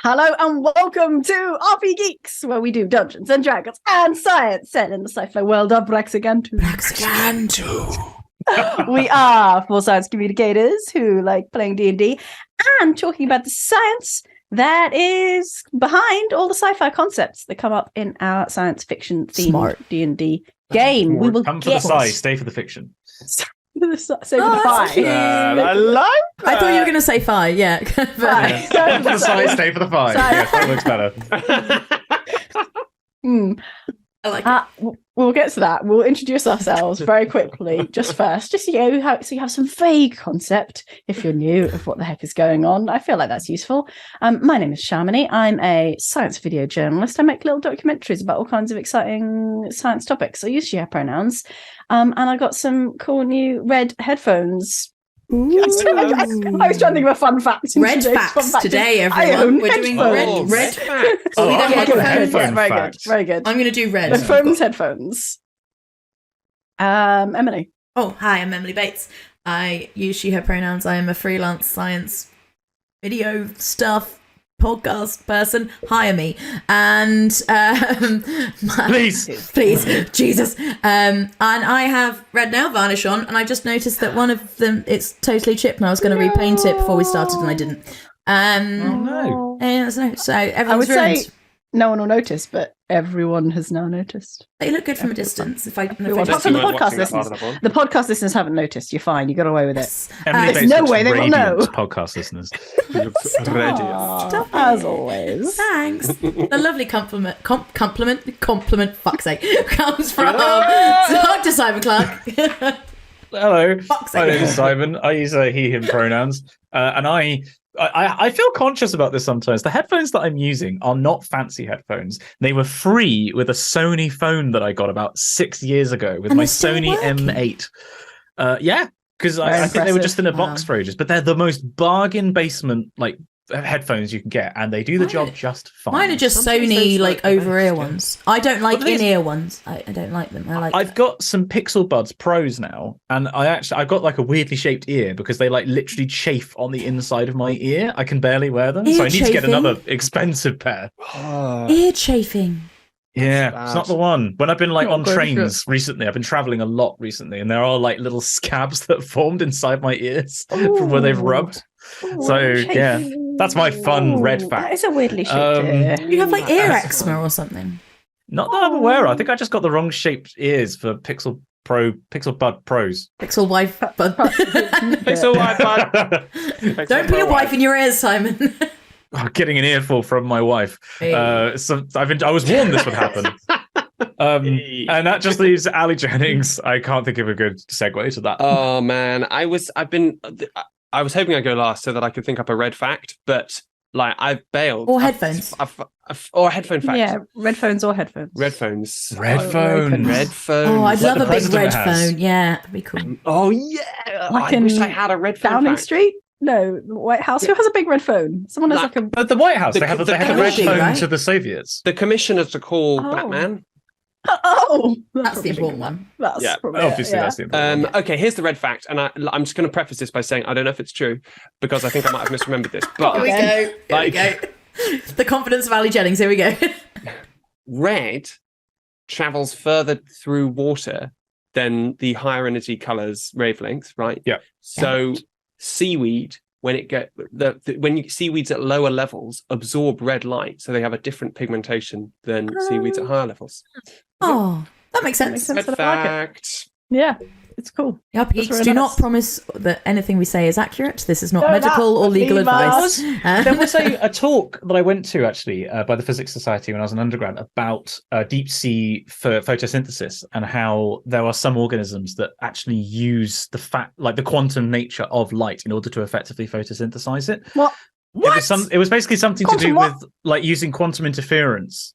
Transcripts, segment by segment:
Hello and welcome to RPGeeks, where we do Dungeons and Dragons and science set in the sci-fi world of Brexagantu. We are four science communicators who like playing D&D and talking about the science that is behind all the sci-fi concepts that come up in our science fiction themed D&D game. We will come for the sci, stay for the fiction. Say goodbye. I like that. I thought you were going to say fi, yeah. Come for the sci, stay for the fi. Yes, that looks better. I like it. We'll get to that. We'll introduce ourselves very quickly, just so you have some vague concept, if you're new, of what the heck is going on. I feel like that's useful. My name is Shamini. I'm a science video journalist. I make little documentaries about all kinds of exciting science topics. I use she, her pronouns. And I got some cool new red headphones. I was trying to think of a fun fact. Red facts today, everyone. We're doing red facts. Oh, I like a headphone very fact. good. Very good. I'm going to do red. Headphones. Emily. Oh, hi, I'm Emily Bates. I use she, her pronouns. I am a freelance science video stuff podcast person. Hire me. And Please, Jesus. And I have red nail varnish on, and I just noticed that one of them, it's totally chipped, and I was going to repaint it before we started, and I didn't. oh no. So everyone's I would ruined. say no one will notice, but everyone has now noticed. They look good from a distance. Apart from the podcast listeners. The podcast listeners haven't noticed. You're fine. You got away with it. Emily there's no way they will know. Podcast listeners. As always. Thanks. The lovely compliment, fuck's sake, comes from Dr. Simon Clark. Hello, Fuck's my sake. name is Simon. I use he, him pronouns, and I feel conscious about this sometimes. The headphones that I'm using are not fancy headphones. They were free with a Sony phone that I got about 6 years ago with And my they're still Sony working? M8. Yeah, because I think they were just in a box for ages, but they're the most bargain basement headphones you can get, and they do the job just fine. Mine are just Sometimes Sony those over-ear ones. I don't like But the thing is- in-ear ones. I don't like them. I've got some Pixel Buds Pros now, and I've got like a weirdly shaped ear because they like literally chafe on the inside of my ear. I can barely wear them, so I need to get Ear another expensive pair. ear chafing. Yeah, That's it's not the one. When I've been like Not on good, trains recently, I've been traveling a lot recently, and there are like little scabs that formed inside my ears from where they've rubbed. So yeah, that's my fun red That fact. is a weirdly shaped ear. You have like ear eczema or something. Not that I'm aware of. I think I just got the wrong shaped ears for Pixel Bud Pros. Pixel wife. But Pixel Wi-Fi. don't put your wife in your ears, Simon. Getting an earful from my wife. Hey. So I was warned this would happen. And that just leaves Ali Jennings. I can't think of a good segue to that. Oh man, I was hoping I'd go last so that I could think up a red fact, but like I've bailed. Or headphones. Or a headphone fact. Yeah, red phones or headphones. Red phones. Red phones. Red phones. Oh, I'd Like love the a big president red has. phone. Yeah, that'd be cool. Oh yeah. Like I in wish I had a red phone Downing fact. Street? No, the White House. Who has a big red phone? Someone has like a. But the White House, The they have a red commission, phone right? to the Soviets. The commissioner to call Oh. Batman. Oh, That's the important one. That's Yeah, probably Obviously, it, that's the important one. Okay, here's the red fact, and I'm just going to preface this by saying I don't know if it's true because I think I might have misremembered this, but Here we go. Here we go. The confidence of Ali Jennings. Here we go. red travels further through water than the higher energy colors wavelength, right? Yeah. So seaweed, when it get seaweeds at lower levels absorb red light, so they have a different pigmentation than seaweeds at higher levels. Oh, that makes sense. sense. Red Sort of like it. fact. Yeah, it's cool. The RPGeeks really do nice. not promise that anything we say is accurate. This is not Don't medical or legal believe us. advice. There was a talk that I went to actually by the Physics Society when I was an undergrad about deep sea photosynthesis and how there are some organisms that actually use the quantum nature of light in order to effectively photosynthesize it. What? It was basically something Quantum to do what? with like using quantum interference.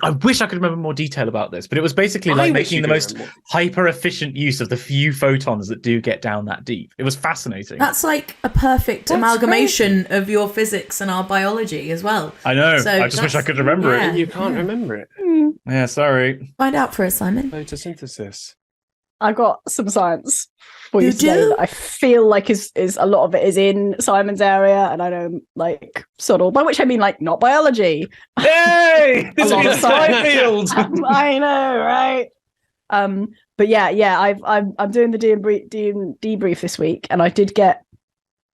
I wish I could remember more detail about this, but it was basically like making the most hyper efficient use of the few photons that do get down that deep. It was fascinating. That's like a perfect That's amalgamation of your physics and our biology as well. I know. So I just wish I that's- could remember yeah. it. You can't remember it. Yeah, sorry. Find out for us, Simon. Photosynthesis. I got some science for you You today do? that I feel like is a lot of it is in Simon's area, and I know like sort of, by which I mean like not biology. Hey, this A lot is of a science. side field. I know, right? But yeah, I'm doing the debrief this week, and I did get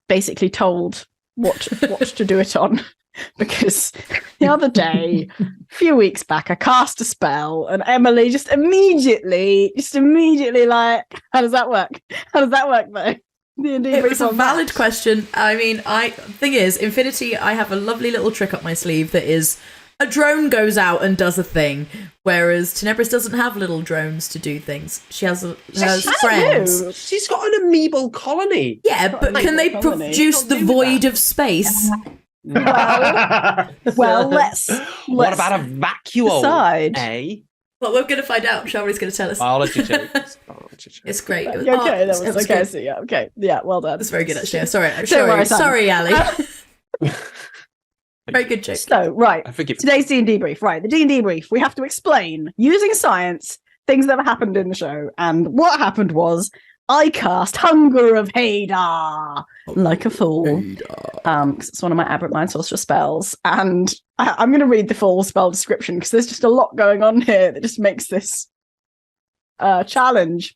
basically told what to do it on. Because the other day, a few weeks back, I cast a spell, and Emily just immediately like, how does that work? How does that work though? It was a valid question. I mean, thing is, Infinity, I have a lovely little trick up my sleeve that is a drone goes out and does a thing, whereas Tenebris doesn't have little drones to do things. She has friends. She's got an amoebal colony. Yeah, but can they produce the void of space? Well, let's What about a vacuole? decide. Well, we're going to find out. Shamini's going to tell us. Biology jokes. It's great. It was, Okay, that was it was okay. good. So yeah, okay, yeah, well done. That's very good, actually. Sorry, Don't worry, sorry, Ali. Simon. Very good joke. So right, I forgive. today's D&D brief. Right, the D&D brief. We have to explain using science things that have happened in the show, and what happened was I cast Hunger of Hadar like a fool. 'Cause it's one of my Aberrant Mind Sorcerer spells, and I'm going to read the full spell description because there's just a lot going on here that just makes this challenge.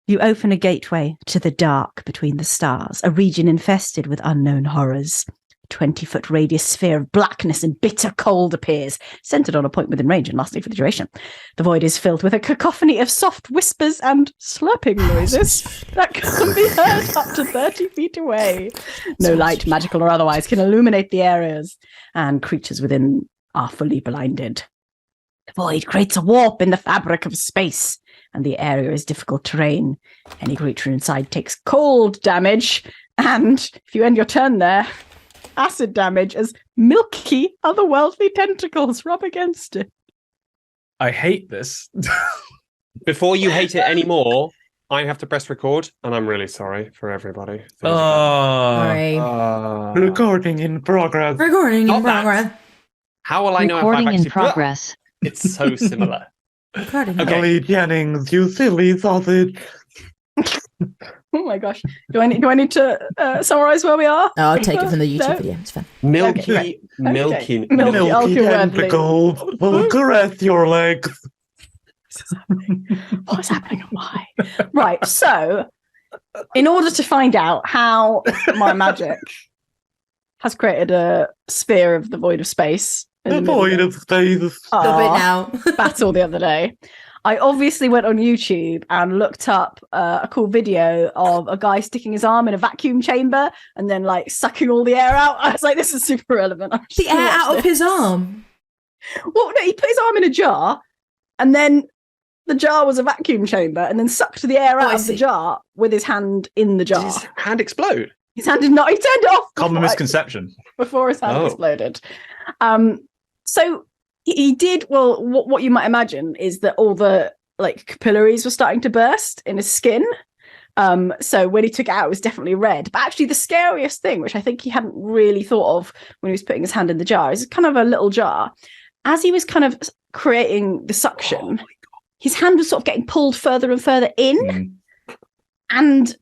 You open a gateway to the dark between the stars, a region infested with unknown horrors. 20-foot radius sphere of blackness and bitter cold appears, centered on a point within range and lasting for the duration. The void is filled with a cacophony of soft whispers and slurping noises that can be heard up to 30 feet away. No light, magical or otherwise, can illuminate the areas, and creatures within are fully blinded. The void creates a warp in the fabric of space, and the area is difficult terrain. Any creature inside takes cold damage, and if you end your turn there, acid damage as milky, otherworldly tentacles rub against it. I hate this. Before you hate it anymore, I have to press record, and I'm really sorry for everybody. Sorry. Recording in progress. Recording in Not that. progress. How will I know Recording if I've in actually... progress. It's so similar. Recording. Okay. Ellie Jennings, you silly sausage. Oh my gosh. Do I need to summarize where we are? Oh, I'll take it from the YouTube No? video. It's fine. Milky, Okay, milky, Milky. Milky tentacles will caress your legs. What's happening and why? Right, so in order to find out how my magic has created a sphere of the void of space, in The middle void of space. Stop it our now. battle the other day, I obviously went on YouTube and looked up a cool video of a guy sticking his arm in a vacuum chamber and then like sucking all the air out. I was like, this is super relevant. I'm just The gonna air watch out of this. his arm. Well, no, he put his arm in a jar, and then the jar was a vacuum chamber, and then sucked the air out I of the see. jar with his hand in the Did jar. his hand explode? His hand did not. He turned it off Common before, misconception. before his hand Oh. exploded. So he did. Well, what you might imagine is that all the like capillaries were starting to burst in his skin. So when he took it out, it was definitely red. But actually, the scariest thing, which I think he hadn't really thought of when he was putting his hand in the jar, is kind of a little jar. As he was kind of creating the suction, his hand was sort of getting pulled further and further in, and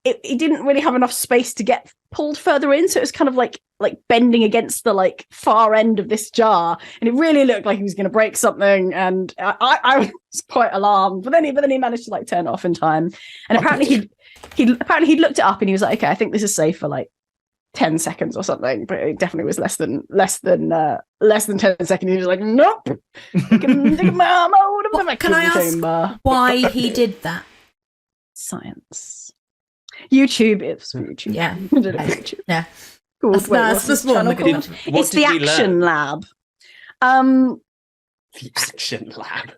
it didn't really have enough space to get pulled further in. So it was kind of like bending against the like far end of this jar, and it really looked like he was going to break something. And I was quite alarmed. But then he managed to like turn it off in time. And apparently he'd looked it up, and he was like, okay, I think this is safe for like 10 seconds or something. But it definitely was less than 10 seconds. He was like, nope. Can I ask why he did that? Science. YouTube. It's for YouTube. Yeah. I did it for YouTube. Yeah. Cool. That's- Wait, that's what's the this small channel nugget. called? What It's did the we learn? Action Lab. The Action Lab.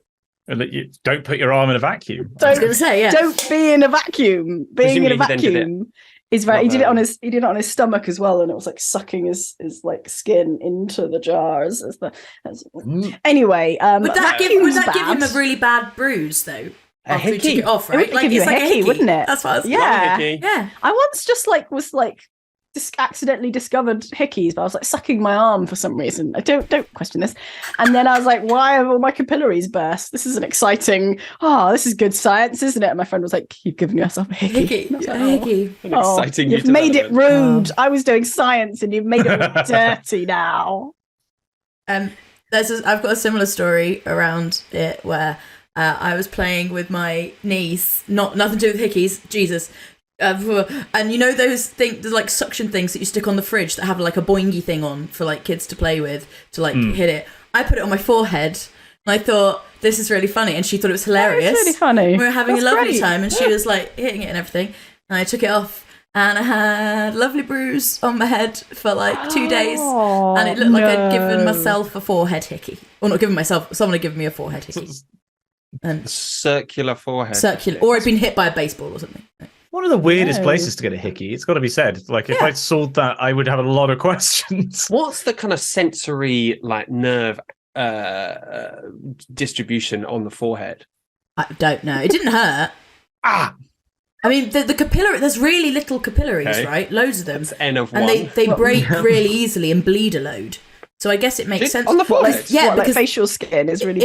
And that you don't put your arm in a vacuum. I was Don't going to say, yeah. don't be in a vacuum. Being in a Presumably he then did it. vacuum is very. Not He did it on very- his. He did it on his stomach as well, and it was like sucking his like skin into the jar. Anyway, Would that give vacuum's him a bad. really bad bruise though? A After he took hickey. it off, It would right? give you it's a like hickey, wouldn't it? That's what I was Yeah. Hickey. Yeah. I once just was accidentally discovered hickeys, but I was like sucking my arm for some reason. I don't question this. And then I was like, why have all my capillaries burst? This is an exciting. This is good science, isn't it? And my friend was like, you've given yourself a hickey. Hickey. And I was like, Hickey. An exciting you've new made it development. rude. I was doing science, and you've made it all dirty now. I've got a similar story around it where I was playing with my niece, nothing to do with hickeys, Jesus. And you know those things, there's like suction things that you stick on the fridge that have like a boingy thing on for like kids to play with to like hit it. I put it on my forehead and I thought this is really funny, and she thought it was hilarious. It's really funny. We were having That's a lovely great. time, and she was like hitting it and everything. And I took it off, and I had a lovely bruise on my head for like 2 days, and it looked like I'd given myself a forehead hickey. Well, not given myself, someone had given me a forehead hickey. And Circular forehead. circular, or I'd been hit by a baseball or something. One of the weirdest No. places to get a hickey. It's got to be said. Like, if I'd sold that, I would have a lot of questions. What's the kind of sensory like nerve distribution on the forehead? I don't know. It didn't hurt. Ah! I mean, the capillary, there's really little capillaries, Okay. right? Loads of them. It's N of And one. they break really easily and bleed a load. So I guess it makes sense. On the forehead? Yeah, What, like because facial skin is really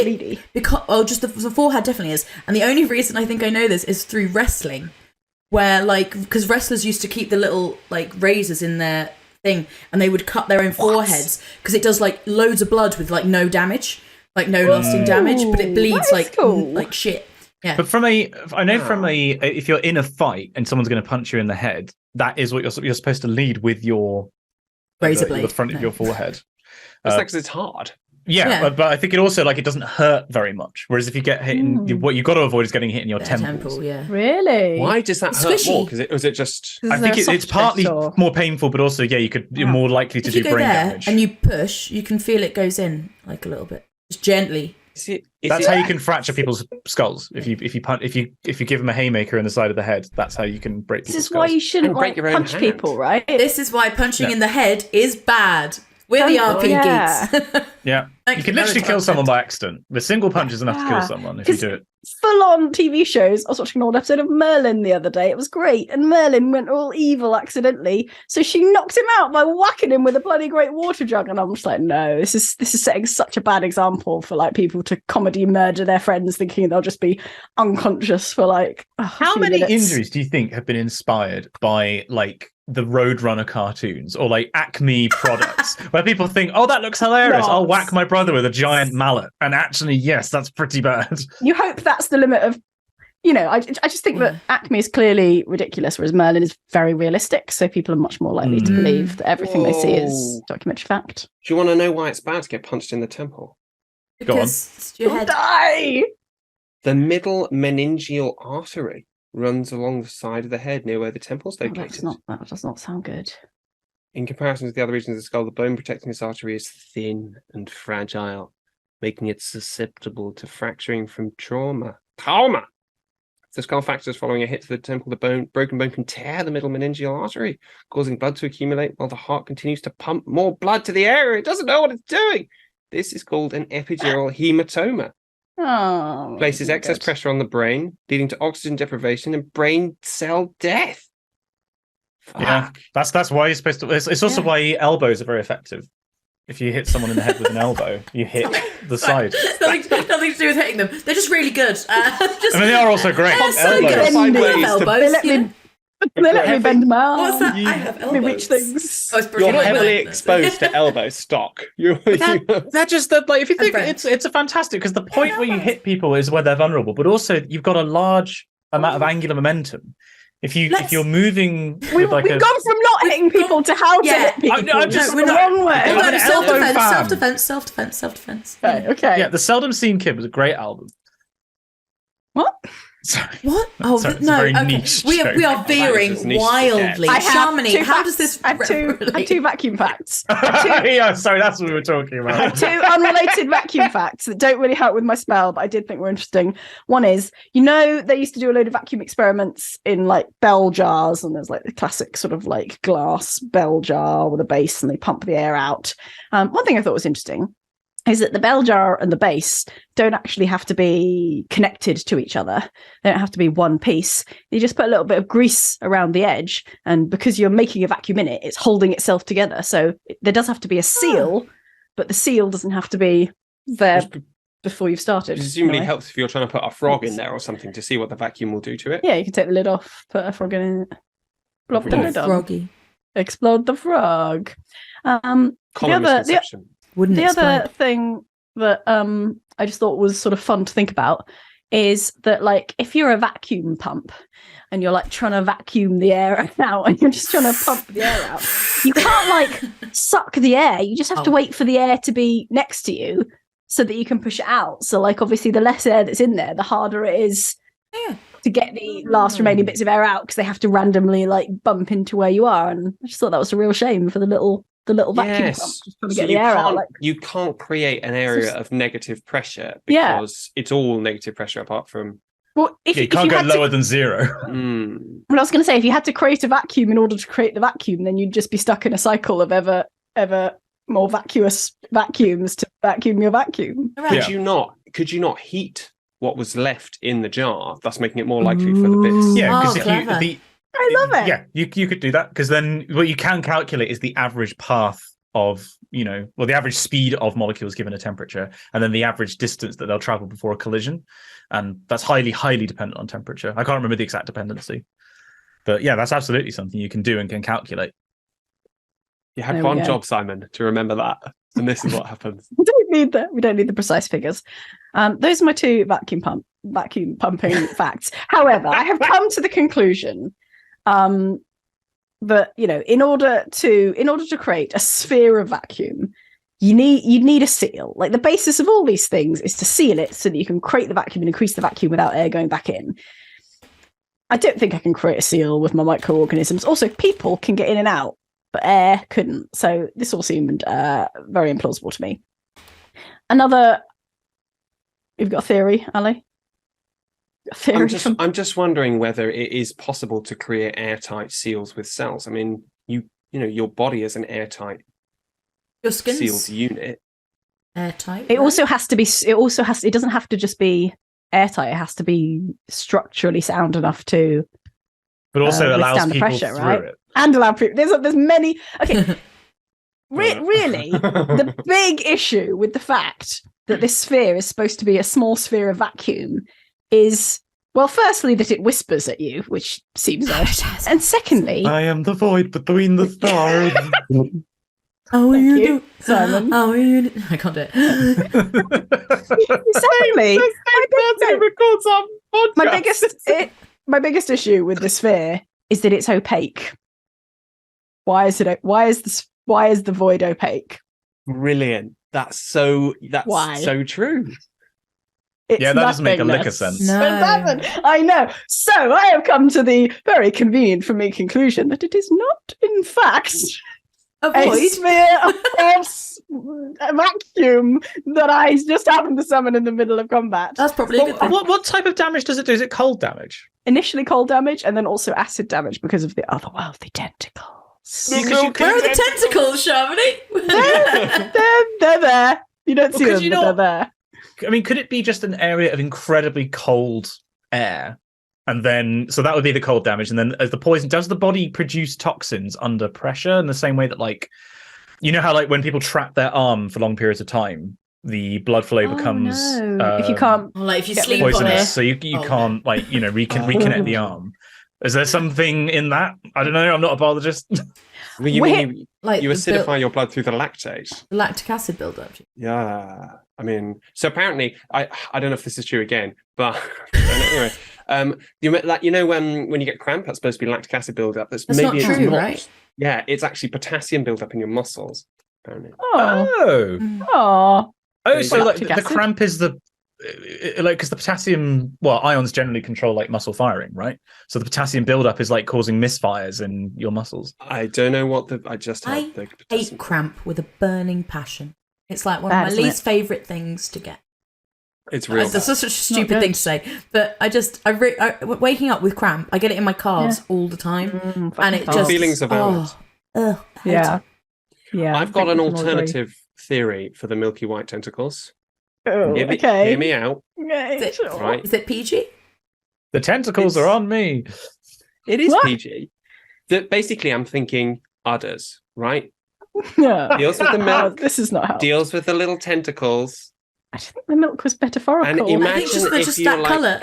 bleedy. just the forehead definitely is. And the only reason I think I know this is through wrestling, where like, because wrestlers used to keep the little like razors in their thing, and they would cut their own foreheads because it does like loads of blood with like no damage, like no lasting damage, but it bleeds that is cool. like shit. Yeah. But if you're in a fight and someone's going to punch you in the head, that is what you're supposed to lead with your Razor the blade. front of your forehead. That's because it's hard. Yeah. But I think it also like it doesn't hurt very much. Whereas if you get hit, what you've got to avoid is getting hit in your temples. Temple, yeah. Really? Why does that hurt Squishy. more? Was it just? I think it's partly more painful, but also you're more likely to If do you go brain there damage. and you push, you can feel it goes in like a little bit, just gently. That's how you can fracture people's skulls. If you give them a haymaker in the side of the head, that's how you can break This people's is why skulls. you shouldn't And break like your own punch hand. people, right? This is why punching in the head is bad. We're the Oh, RP yeah. geeks. Yeah, Thank you can you literally very kill much. someone by accident. The single punch is enough to kill Yeah. someone if you do it. Full on TV shows. I was watching an old episode of Merlin the other day. It was great. And Merlin went all evil accidentally. So she knocked him out by whacking him with a bloody great water jug. And I'm just like, no, this is setting such a bad example for like people to comedy murder their friends thinking they'll just be unconscious for like How many injuries do you think have been inspired by like the Roadrunner cartoons or like Acme products where people think, oh, that looks hilarious. I'll whack my brother with a giant mallet. And actually, yes, that's pretty bad. You hope that's the limit of, I just think that Acme is clearly ridiculous, whereas Merlin is very realistic. So people are much more likely to believe that everything they see is documentary fact. Do you want to know why it's bad to get punched in the temple? Go on. Because it's your You'll head. die! The middle meningeal artery runs along the side of the head near where the temple's located. That does not sound good. In comparison to the other regions of the skull, the bone protecting this artery is thin and fragile, making it susceptible to fracturing from trauma. If the skull fractures following a hit to the temple, the broken bone can tear the middle meningeal artery, causing blood to accumulate while the heart continues to pump more blood to the area. It doesn't know what it's doing. This is called an epidural hematoma. Oh, Places excess pressure on the brain, leading to oxygen deprivation and brain cell death. Yeah, that's why you're supposed to. It's also why elbows are very effective. If you hit someone in the head with an elbow, you hit the side. nothing to do with hitting them. They're just really good. I mean, they are also great. They're so Elbows. good. Sideways. Elbows. They let me bend my arm. What's that? I have Let me elbows. reach things. Oh, it's You're brilliant. heavily exposed to elbow stock. They're just like if you think friends. it's a fantastic because the point where you hit people is where they're vulnerable, but also you've got a large amount of angular momentum. If you're moving We've with like gone from not hitting people to how to hit people. I'm just- It's the wrong way. I'm an elbow fan. Self-defense. Okay. yeah, the Seldom Seen Kid was a great album. What? Sorry. What? Oh, Sorry, it's a no. very Okay. niche We are joke. veering That is niche. wildly. I have Shamini, two how facts. does this I have two vacuum facts. Yeah, sorry, that's what we were talking about. Two unrelated vacuum facts that don't really help with my spell, but I did think were interesting. One is, they used to do a load of vacuum experiments in like bell jars, and there's like the classic sort of like glass bell jar with a base, and they pump the air out. One thing I thought was interesting is that the bell jar and the base don't actually have to be connected to each other. They don't have to be one piece. You just put a little bit of grease around the edge, and because you're making a vacuum in it, it's holding itself together. So there does have to be a seal, but the seal doesn't have to be there before you've started. Presumably helps if you're trying to put a frog in there or something to see what the vacuum will do to it. Yeah, you can take the lid off, put a frog in it, plop the lid on. Froggy. Explode the frog. Common misconception. Wouldn't The explain. other thing that I just thought was sort of fun to think about is that, like, if you're a vacuum pump and you're like trying to vacuum the air out and you're just trying to pump the air out, you can't like suck the air. You just have to wait for the air to be next to you so that you can push it out. So, like, obviously, the less air that's in there, the harder it is to get the last remaining bits of air out, because they have to randomly like bump into where you are. And I just thought that was a real shame for the little vacuum pump, just trying to get the air out. Like, you can't create an area of negative pressure because it's all negative pressure apart from. Well, you can't go lower than 0. Well, I was going to say, if you had to create a vacuum in order to create the vacuum, then you'd just be stuck in a cycle of ever more vacuous vacuums to vacuum your vacuum. Could you not heat what was left in the jar, thus making it more likely for the bits? Yeah, because I love it. Yeah, you could do that, because then what you can calculate is the average path of, the average speed of molecules given a temperature, and then the average distance that they'll travel before a collision. And that's highly, highly dependent on temperature. I can't remember the exact dependency. But yeah, that's absolutely something you can do and can calculate. You had one job, Simon, to remember that. And this is what happens. We don't need the precise figures. Those are my 2 vacuum pumping facts. However, I have come to the conclusion that, in order to create a sphere of vacuum, you need a seal. Like, the basis of all these things is to seal it so that you can create the vacuum and increase the vacuum without air going back in. I don't think I can create a seal with my microorganisms. Also, people can get in and out, but air couldn't. So this all seemed very implausible to me. You've got a theory, Ali? I'm just wondering whether it is possible to create airtight seals with cells. I mean, your body is an airtight sealed unit. Airtight. It also has to be. It doesn't have to just be airtight. It has to be structurally sound enough to. But also allows withstand the people pressure, through right? it. And allow people. There's many. Okay. Really, the big issue with the fact that this sphere is supposed to be a small sphere of vacuum is, well, firstly, that it whispers at you, which seems odd. And secondly, I am the void between the stars. How are you, Simon? How are you? I can't do it. Secondly, my my biggest issue with the sphere is that it's opaque. Why is the void opaque? Brilliant. That's so true. It's that doesn't make a lick of nothingness. sense. No. It doesn't. I know. So I have come to the very convenient for me conclusion that it is not, in fact, A a void? sphere of a vacuum that I just happened to summon in the middle of combat. That's probably a good thing. What type of damage does it do? Is it cold damage? Initially cold damage, and then also acid damage because of the otherworldly tentacles. Where are the tentacles, Shamini? They're there. You don't see them, but they're there. I mean, could it be just an area of incredibly cold air? And then, so that would be the cold damage. And then as the poison, does the body produce toxins under pressure in the same way that, like, how, like, when people trap their arm for long periods of time, the blood flow becomes if you can't, Like if you get sleep on poisonous, it. so you can't, like, reconnect the arm. Is there something in that? I don't know. I'm not a biologist. Well, you acidify the your blood through the lactate. lactic acid buildup. Yeah. I mean, so apparently, I don't know if this is true again, but anyway, when you get cramp, that's supposed to be lactic acid buildup. That's maybe not true, right? Yeah, it's actually potassium buildup in your muscles. Apparently. Oh. So like the cramp is because the potassium, ions generally control like muscle firing, right? So the potassium buildup is like causing misfires in your muscles. I don't know I just I had the hate potassium. cramp with a burning passion. It's like one of Bad, my isn't least favourite things to get. It's real. That's such a stupid thing to say, but waking up with cramp. I get it in my calves all the time, and it just feelings are valid. Yeah. I've got an alternative theory for the milky white tentacles. Oh, Hear me, okay. hear me out. Okay, Is it- sure. Right. Is it PG? The tentacles It's- are on me. It is What? PG. That basically, I'm thinking udders, right? No. Deals with the milk. This is not how. Deals with the little tentacles. I think the milk was metaphorical. And I think Imagine they're if just you that like- colour.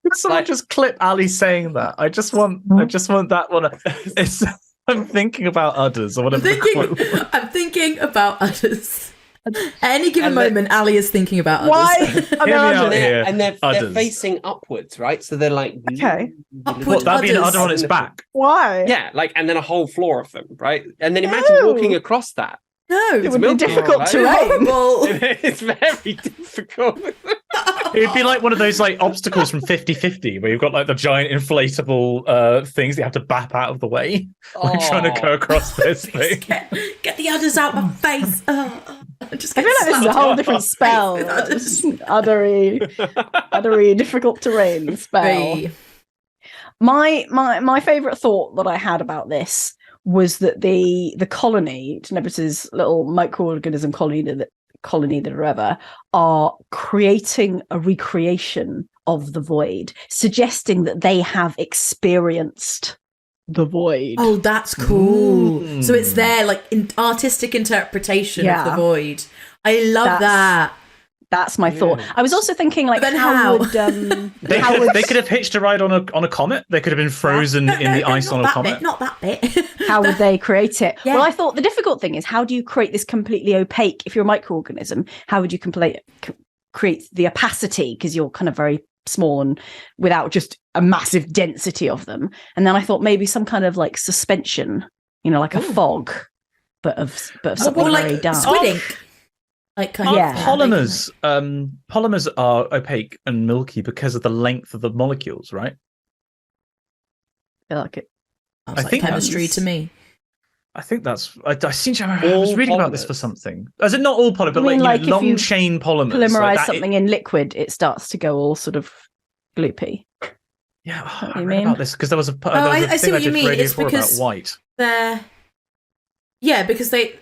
Could someone Like- just clip Ali saying that? I just want that one. It's, I'm thinking about udders or I'm whatever. thinking about others. At any given And then- moment, Ali is thinking about others. Why? Hear me out here. And they're Udders. facing upwards, right? So they're like Okay. Upward What, that'd be an udders. udder on its back. Why? Yeah, like, and then a whole floor of them, right? And then imagine No. walking across that. No, It would be milky, difficult right? terrain. horrible. It's very difficult. It'd be like one of those like obstacles from 50-50 where you've got like the giant inflatable things that you have to bap out of the way when you're trying to go across this thing. Get the udders out my face. Just I feel like this is a slapped whole off different my face spell. with udders. Uddery, difficult terrain spell. Hey. My favorite thought that I had about this was that the colony, Tenebris's little microorganism colony that are ever, are creating a recreation of the void, suggesting that they have experienced the void. Oh, that's cool. Mm. So it's their like artistic interpretation of Yeah. the void. I love That's- that. That's my thought. I was also thinking, like, But then how how? would They how could, would they could have hitched a ride on a comet. They could have been frozen No, in the no, ice not on a that comet. bit, not that bit. how would they create it? Yeah. Well, I thought the difficult thing is, how do you create this completely opaque? If you're a microorganism, how would you create the opacity? Because you're kind of very small and without just a massive density of them. And then I thought maybe some kind of like suspension, like a Ooh. fog, but of something Or very like dark. squid ink. Like kind Yeah. of Polymers, polymers are opaque and milky because of the length of the molecules, right? I feel like it. Sounds I like think chemistry that's- to me. I think that's. I seem to remember. I was All reading about this polymers? for something. As in, not all polymers, but I mean, like, like, if you long chain polymers. Polymerize like that- something in liquid, it starts to go all sort of gloopy. Yeah, What I you read mean? about this because there was a. there was I a see thing what you did mean. for Radio It's 4 because- about white. Yeah, because they.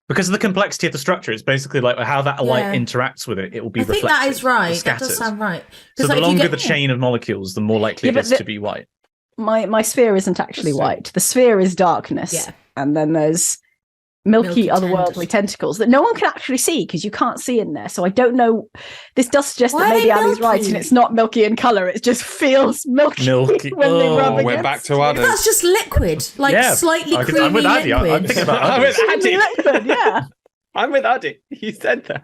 Because of the complexity of the structure, it's basically like how that light Yeah. interacts with it. It will be I think reflected. that is right. or That scattered. does sound right. So 'Cause, the like, you longer get- the chain of molecules, the more likely Yeah, it but is the- to be white. My sphere isn't actually So- white. The sphere is darkness. Yeah. And then there's milky Milky otherworldly tentacles that no one can actually see because you can't see in there. So I don't know. This does suggest Why that are maybe they Ali's right milky? and it's not milky in colour. It just feels milky, Milky. when they rub Oh, against we're back to you. udders. That's just liquid, like Yeah, slightly I'm creamy with Addy. liquid. I'm thinking about I'm others. with Addy. Liquid, yeah. I'm with Addy. He said that.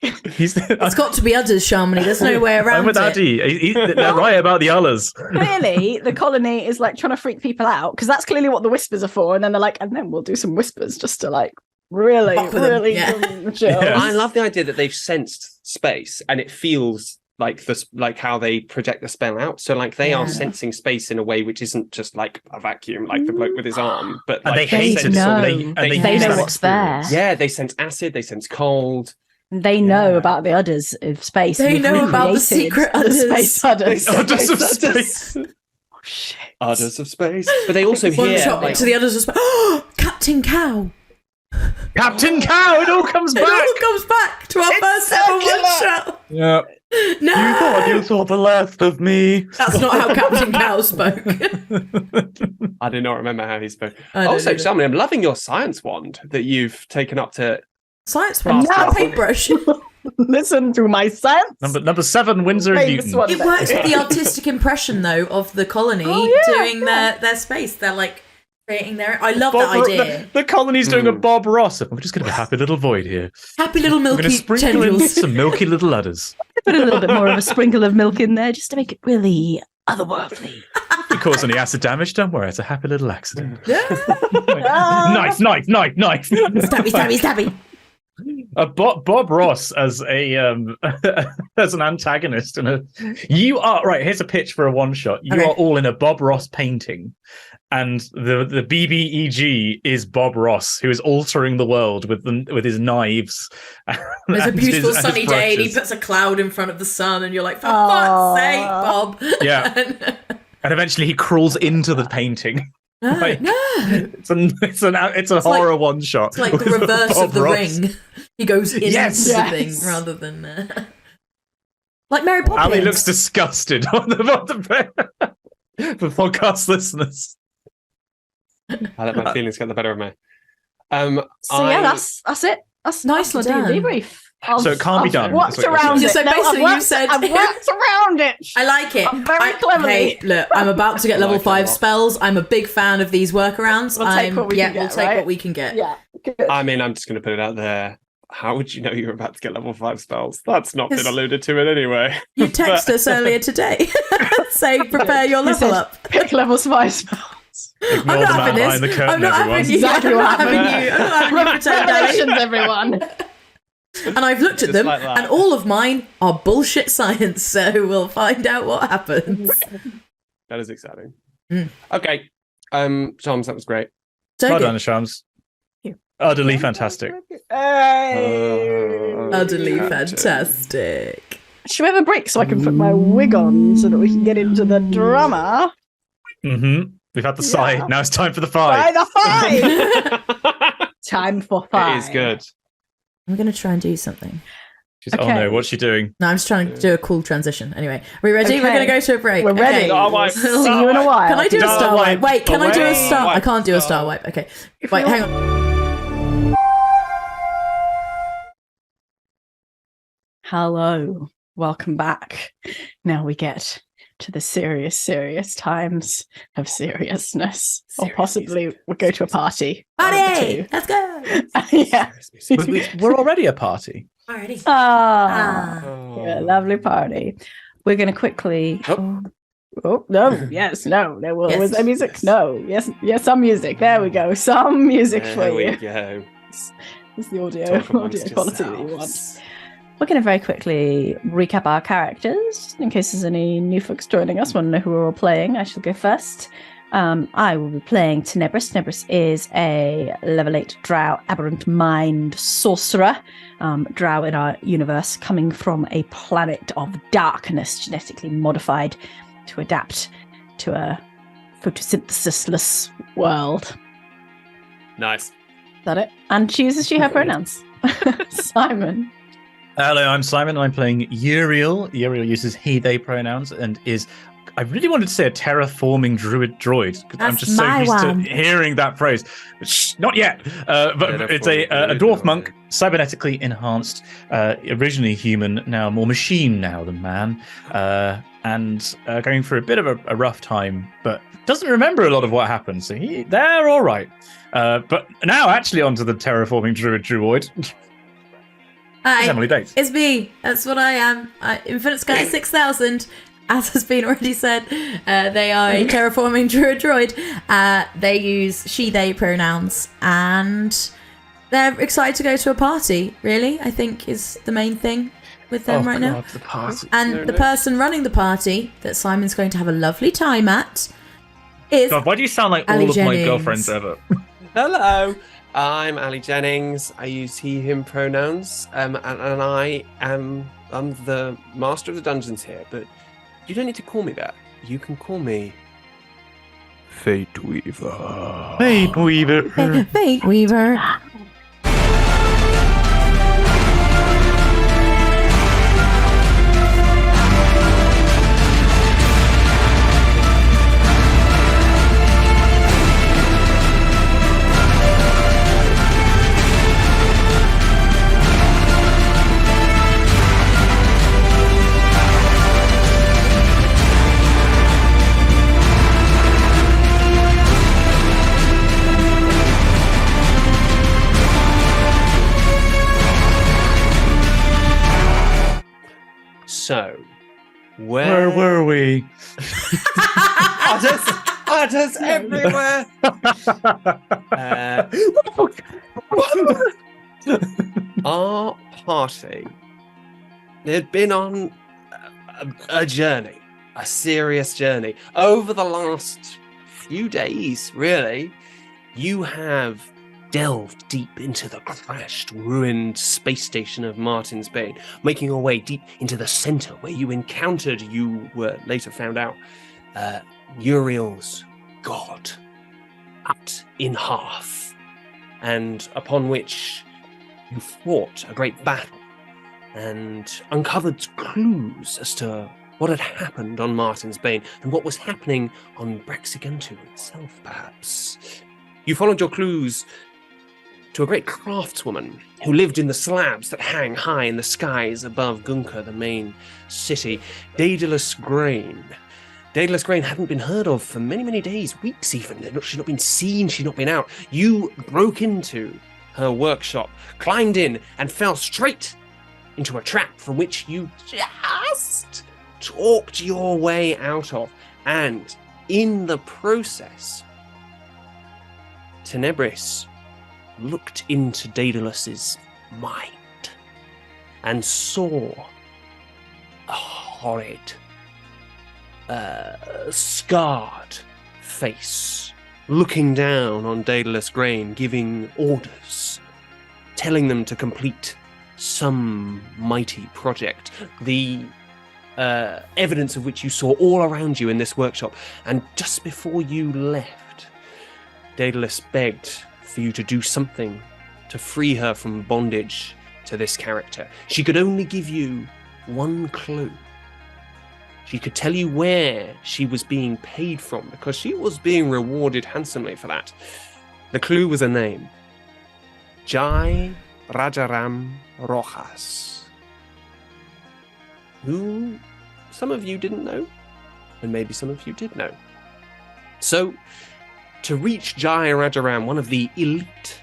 It's got to be udders, Shamini. There's no way around I'm with it. Addy. They're right about the others. Clearly, the colony is like trying to freak people out because that's clearly what the whispers are for. And then they're like, and then we'll do some whispers just to like really, Fuck with them, really yeah. give them the chills. Yeah. I love the idea that they've sensed space and it feels like this, like how they project the spell out. So like they are Yeah. sensing space in a way which isn't just like a vacuum, like the bloke with his arm, but And like they hate sense it. know. They They use know that what's there. experience. Yeah, they sense acid, they sense cold. They know Yeah. about the udders of space. They We've know about the recreated secret the udders. space udders. Udders of space. Oh, shit. Udders of space. But they also One hear shot like, to the udders. Oh, Captain Cow. Captain Cow, it all comes It back. all comes back to our first ever one shot. Yeah. No, you saw the last of me. that's not how Captain Cow spoke. I do not remember how he spoke. I don't Also, either. Shamini, I'm loving your science wand that you've taken up to. Science one, Now- paintbrush. Listen to my science. Number 7, Windsor and Famous Newton. one. It works with the artistic impression, though, of the colony Oh, yeah, doing yeah. their space. They're like creating their. I love that idea. The colony's doing a Hmm. Bob Ross. We're just going to have a happy little void here. Happy little We're going milky to sprinkle in tendrils. some milky little udders. Put a little bit more of a sprinkle of milk in there just to make it really otherworldly. If you cause any acid damage, don't worry. It's a happy little accident. Ah. Knife. Stabby, stabby, stabby. Bob Ross as a as an antagonist you are right. Here's a pitch for a one shot. You Okay. are all in a Bob Ross painting, and the BBEG is Bob Ross, who is altering the world with his knives. There's a and beautiful his sunny day, and he brushes. puts a cloud in front of the sun, and you're like, for Aw. fuck's sake, Bob. Yeah. And eventually he crawls into the painting. No, Like, no. It's a horror like- one shot. It's like the reverse of the ring. He goes into Yes. the thing rather than like Mary Poppins. Ali looks disgusted on the for podcast listeners. I let my feelings get the better of me. So yeah, that's it. That's Nicely that's my done. debrief. So it can't be done, Worked is what you're around saying. it. So No, basically I've you worked- said- I've worked around it. I like it. I'm very cleverly. Hey, look, I'm about to get level Like it a 5 lot. spells. I'm a big fan of these workarounds. We'll take what we can we'll get, take right? what we can get. Yeah, good. I mean, I'm just going to put it out there. How would you know you were about to get level 5 spells? That's not been Yes. alluded to in any way. You texted us earlier today. Say prepare your You level said, up. Pick level 5 spells. Ignore I'm the not man having behind the this. curtain, I'm not everyone. having you. Exactly I'm what not having happened. you. I'm not having you pretend, Danny. Revelations, everyone. And I've looked at Just them, like that. and all of mine are bullshit science. So we'll find out what happens. That is exciting. Mm. Okay. Toms, that was great. So Well good. done, Shams. you. Utterly fantastic. Utterly Captain. Uh, fantastic. Should we have a break so I can put my wig on so that we can get into the drama? We've had the sigh. Yeah. Now it's time for the By five. the 5! Time for 5. It is good. I'm going to try and do something. Oh Okay. no, what's she doing? No, I'm just trying to do a cool transition. Anyway, are we ready? We're Okay. going to go to a break. We're ready. Okay. Star wipe. See you in a while. Can I do a Star star wipe. wipe? Wait, can I do a Away. star? I can't do a star wipe. Okay. Wait, hang on. Hello. Welcome back. Now we get to the serious times of seriousness. Or possibly we'll go to a party. Party! Let's go! Yeah. We're already a party. Alrighty. Ah. Oh. Yeah, lovely party. We're going to quickly. Oh, no, yes, no. There was Yes. there music? No, yes, some music. There we go. Some music for There we you. go. It's the audio Talk amongst quality that you want. yourselves. We're going to very quickly recap our characters in case there's any new folks joining us. Want to know who we're all playing? I shall go first. I will be playing Tenebris. Tenebris is a level 8 drow, aberrant mind sorcerer. Drow in our universe, coming from a planet of darkness, genetically modified to adapt to a photosynthesis-less world. Nice. Is that it? And chooses she her pronouns. Simon. Hello, I'm Simon. I'm playing Uriel. Uriel uses he, they pronouns and is, I really wanted to say a terraforming druid droid. 'Cause I'm That's just so my used one. to hearing that phrase. Not yet. But it's a Terraforming dwarf droid. monk, cybernetically enhanced, originally human, now more machine now than man, and going through a bit of a rough time, but doesn't remember a lot of what happened. So they're all right. But now actually onto the terraforming druid droid. Hi, Emily Bates. it's me. That's what I am. Infinite Sky 6000, as has been already said. They are a terraforming druid droid. They use she, they pronouns, and they're excited to go to a party, really, I think is the main thing with them right now. The party. And the person running the party that Simon's going to have a lovely time at is God, why do you sound like Ali all of my Jennings. girlfriends ever? Hello. I'm Ali Jennings. I use he, him pronouns. And I'm the master of the dungeons here, but you don't need to call me that. You can call me Fate Weaver. Hey, Weaver. Fate Weaver. So, Where were we? Udders everywhere. Our party had been on a journey, a serious journey. Over the last few days, really, you have delved deep into the crashed, ruined space station of Martin's Bane, making your way deep into the center where you were later found out, Uriel's god, cut in half, and upon which you fought a great battle and uncovered clues as to what had happened on Martin's Bane and what was happening on Brexigentu itself, perhaps. You followed your clues to a great craftswoman who lived in the slabs that hang high in the skies above Gunka, the main city, Daedalus Grain. Daedalus Grain hadn't been heard of for many, many days, weeks even. She'd not been seen, she'd not been out. You broke into her workshop, climbed in, and fell straight into a trap from which you just talked your way out of. And in the process, Tenebris looked into Daedalus's mind and saw a horrid, scarred face looking down on Daedalus Grain, giving orders, telling them to complete some mighty project, the evidence of which you saw all around you in this workshop. And just before you left, Daedalus begged for you to do something to free her from bondage to this character. She could only give you one clue. She could tell you where she was being paid from, because she was being rewarded handsomely for that. The clue was a name. Jai Rajaram Rojas, who some of you didn't know, and maybe some of you did know. So, to reach Jai Rajaram, one of the elite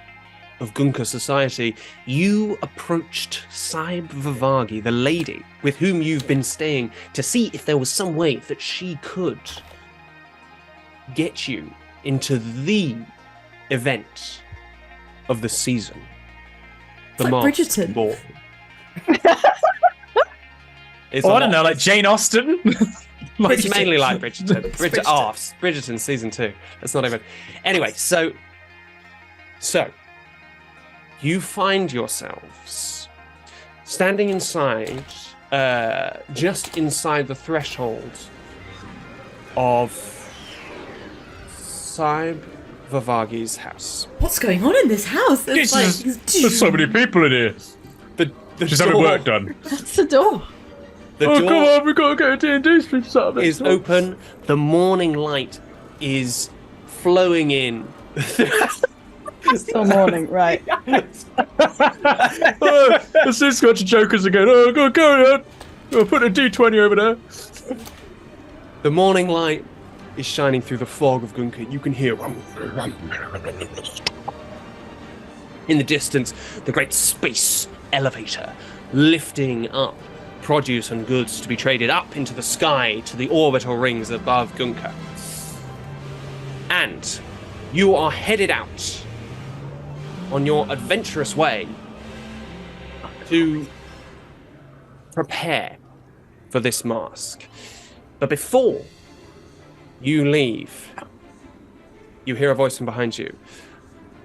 of Gunka society, you approached Saib Vivagi, the lady with whom you've been staying, to see if there was some way that she could get you into the event of the season. The like Masked Bridgerton. Ball. It's I don't know, like Jane Austen. It's mainly like Bridgerton. It's Bridgerton. Bridgerton season 2. That's not even. Anyway, so you find yourselves standing inside, just inside the threshold of Saib Vivagi's house. What's going on in this house? There's There's so many people in here. The She's having work done. That's the door. The Oh, door come on, we've got to get a D&D stream started. is open. The morning light is flowing in. Still morning, right? The Sid Scotch jokers again. Oh, go on. I'll put a D20 over there. The morning light is shining through the fog of Gunka. You can hear in the distance the great space elevator lifting up produce and goods to be traded up into the sky to the orbital rings above Gunka. And you are headed out on your adventurous way to prepare for this mask. But before you leave, you hear a voice from behind you.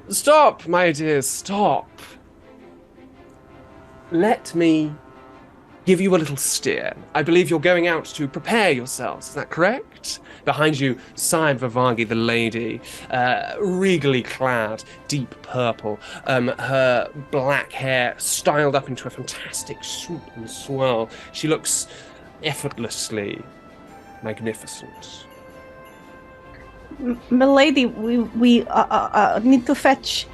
Stop, my dears, stop. Let me give you a little steer. I believe you're going out to prepare yourselves. Is that correct? Behind you, Saib Vivagi, the lady, regally clad, deep purple, her black hair styled up into a fantastic swoop and swirl. She looks effortlessly magnificent. Milady, we need to fetch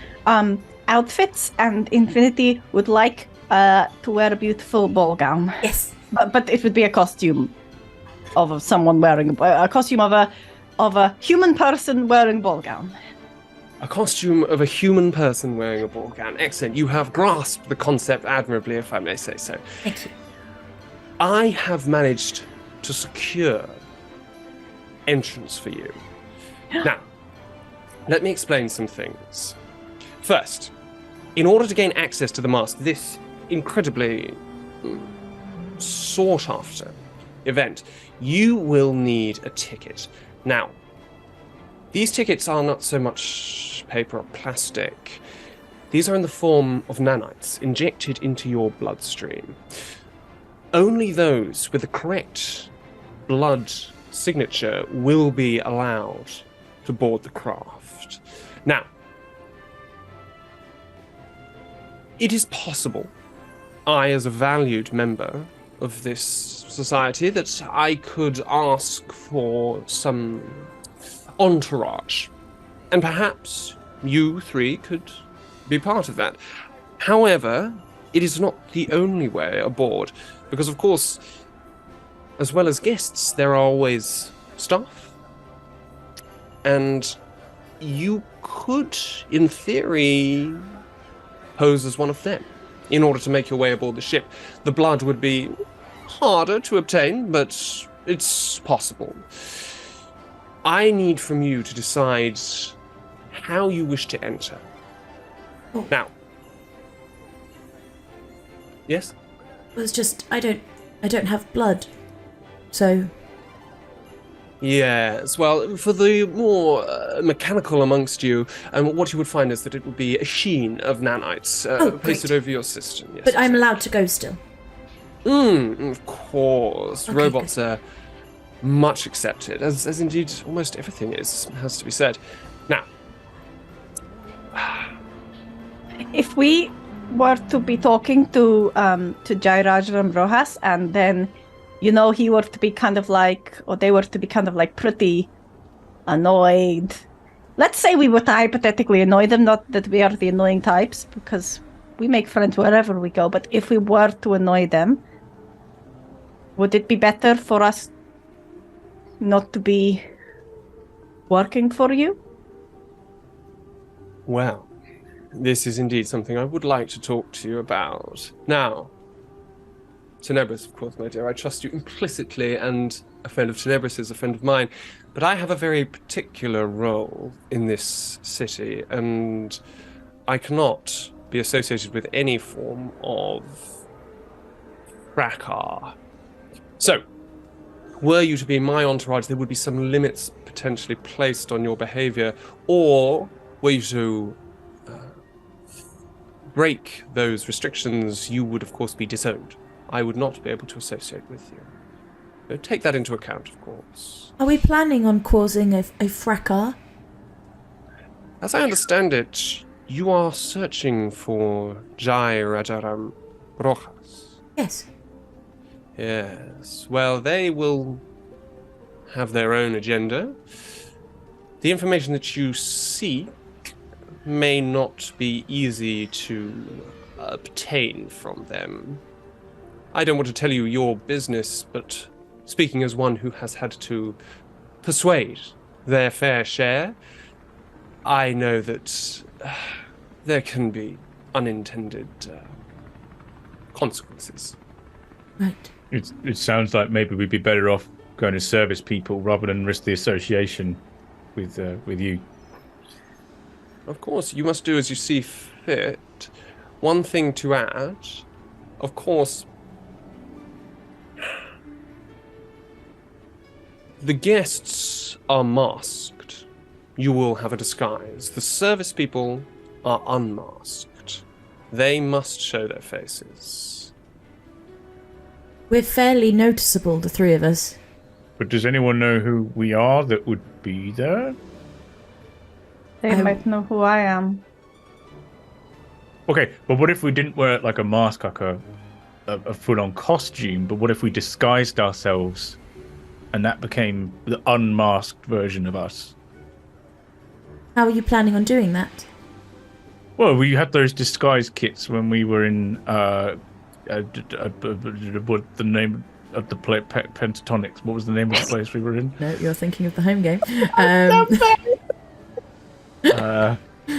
outfits, and Infinity would like to wear a beautiful ball gown. Yes. But it would be a costume of someone wearing a costume of a human person wearing a ball gown. A costume of a human person wearing a ball gown. Excellent. You have grasped the concept admirably, if I may say so. Thank you. I have managed to secure entrance for you. Now, let me explain some things. First, in order to gain access to the mask, this incredibly sought after event, you will need a ticket. Now, these tickets are not so much paper or plastic. These are in the form of nanites injected into your bloodstream. Only those with the correct blood signature will be allowed to board the craft. Now, it is possible I, as a valued member of this society, that I could ask for some entourage. And perhaps you three could be part of that. However, it is not the only way aboard, because of course, as well as guests, there are always staff. And you could, in theory, pose as one of them in order to make your way aboard the ship. The blood would be harder to obtain, but it's possible. I need from you to decide how you wish to enter. Oh. Now. Yes? Well, it's just I don't have blood, so. Yes, well, for the more mechanical amongst you, what you would find is that it would be a sheen of nanites pasted over your system. Yes, but I'm allowed to go still. Of course. Okay, Robots are much accepted, as indeed almost everything has to be said. Now, If we were to be talking to Jairaj and Rojas, and then, he were to be kind of like, or they were to be kind of like pretty annoyed. Let's say we were to hypothetically annoy them, not that we are the annoying types, because we make friends wherever we go, but if we were to annoy them, would it be better for us not to be working for you? well, this is indeed something I would like to talk to you about. Now, Tenebris, of course, my dear, I trust you implicitly, and a friend of Tenebris is a friend of mine, but I have a very particular role in this city, and I cannot be associated with any form of fracas. So, were you to be my entourage, there would be some limits potentially placed on your behavior, or were you to break those restrictions, you would, of course, be disowned. I would not be able to associate with you. So take that into account, of course. Are we planning on causing a fracas? As I understand it, you are searching for Jai Rajaram Rojas. Yes. Yes. Well, they will have their own agenda. The information that you seek may not be easy to obtain from them. I don't want to tell you your business, but speaking as one who has had to persuade their fair share, I know that there can be unintended consequences. Right. It sounds like maybe we'd be better off going to service people rather than risk the association with you. Of course, you must do as you see fit. One thing to add, of course, the guests are masked. You will have a disguise. The service people are unmasked. They must show their faces. We're fairly noticeable, the three of us. But does anyone know who we are that would be there? They might know who I am. Okay, but what if we didn't wear like a mask, like a full-on costume, but what if we disguised ourselves and that became the unmasked version of us? How are you planning on doing that? Well, we had those disguise kits when we were in what the name of the place, Pentatonics. What was the name of the place we were in? No, you're thinking of the home game.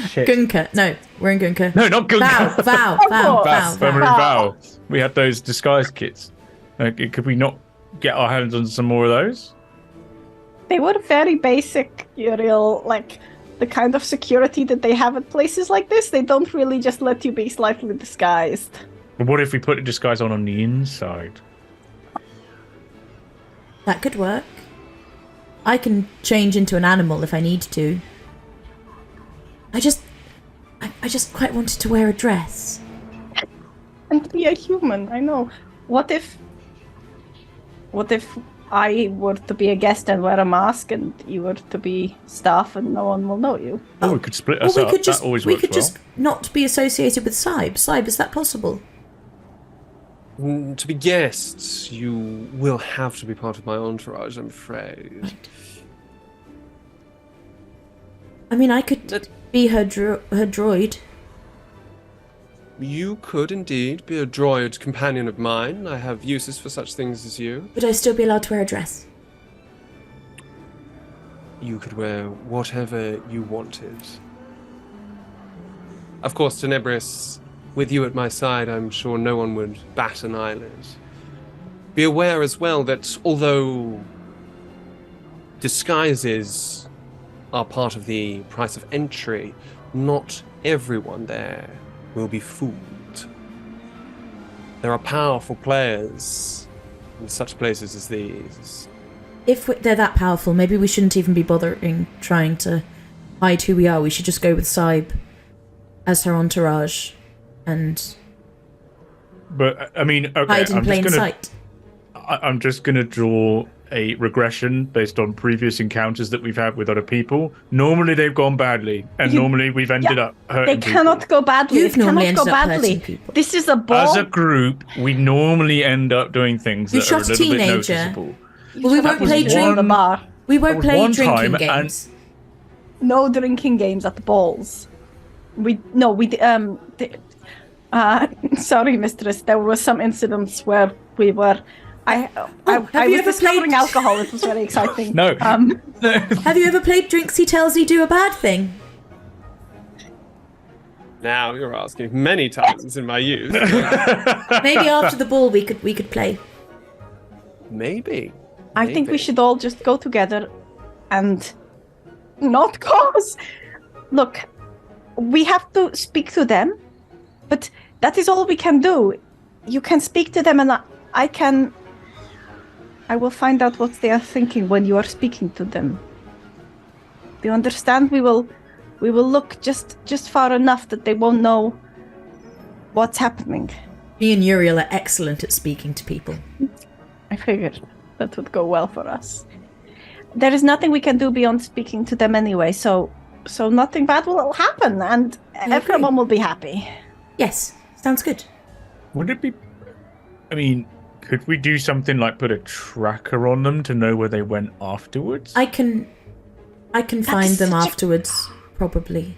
Shit. Gunka. No, we're in Gunka. No, not Gunka. Vow. When we were in Vow, we had those disguise kits. Could we not get our hands on some more of those? They were very basic, Uriel, like the kind of security that they have at places like this. They don't really just let you be slightly disguised. But what if we put a disguise on the inside? That could work. I can change into an animal if I need to. I just quite wanted to wear a dress. And be a human, I know. What if I were to be a guest and wear a mask, and you were to be staff, and no one will know you. Oh, we could split us up. That always works well. Just not be associated with Saib. Saib, is that possible? To be guests, you will have to be part of my entourage, I'm afraid. Right. I mean, I could be her droid. You could indeed be a droid companion of mine. I have uses for such things as you. Would I still be allowed to wear a dress? You could wear whatever you wanted. Of course, Tenebris, with you at my side, I'm sure no one would bat an eyelid. Be aware as well that although disguises are part of the price of entry, not everyone there will be fooled. There are powerful players in such places as these. If they're that powerful, maybe we shouldn't even be bothering trying to hide who we are. We should just go with Saib as her entourage and But, I mean, okay, hide in plain sight. I'm just going to draw a regression based on previous encounters that we've had with other people. Normally they've gone badly, and normally we've ended up hurting They cannot people. go badly. You've it normally cannot go ended up badly. hurting people. This is a ball. As a group, we normally end up doing things You that are a shot a little bit teenager. noticeable. Well, we won't play in the bar. We won't was play one drinking time, games. No drinking games at the balls. Sorry, mistress. There were some incidents where we were. I was discovering alcohol. It was very exciting. No. Have you ever played Drinks He Tells You Do a Bad Thing? Now you're asking many times in my youth. Maybe after the ball we could play. Maybe. I think we should all just go together and not cause. Look, we have to speak to them, but that is all we can do. You can speak to them, and I will find out what they are thinking when you are speaking to them. Do you understand? We will look just far enough that they won't know what's happening. Me and Uriel are excellent at speaking to people. I figured that would go well for us. There is nothing we can do beyond speaking to them anyway, so nothing bad will happen, and everyone will be happy. Yes, sounds good. Would it be... I mean, could we do something like put a tracker on them to know where they went afterwards? I can find them afterwards, probably.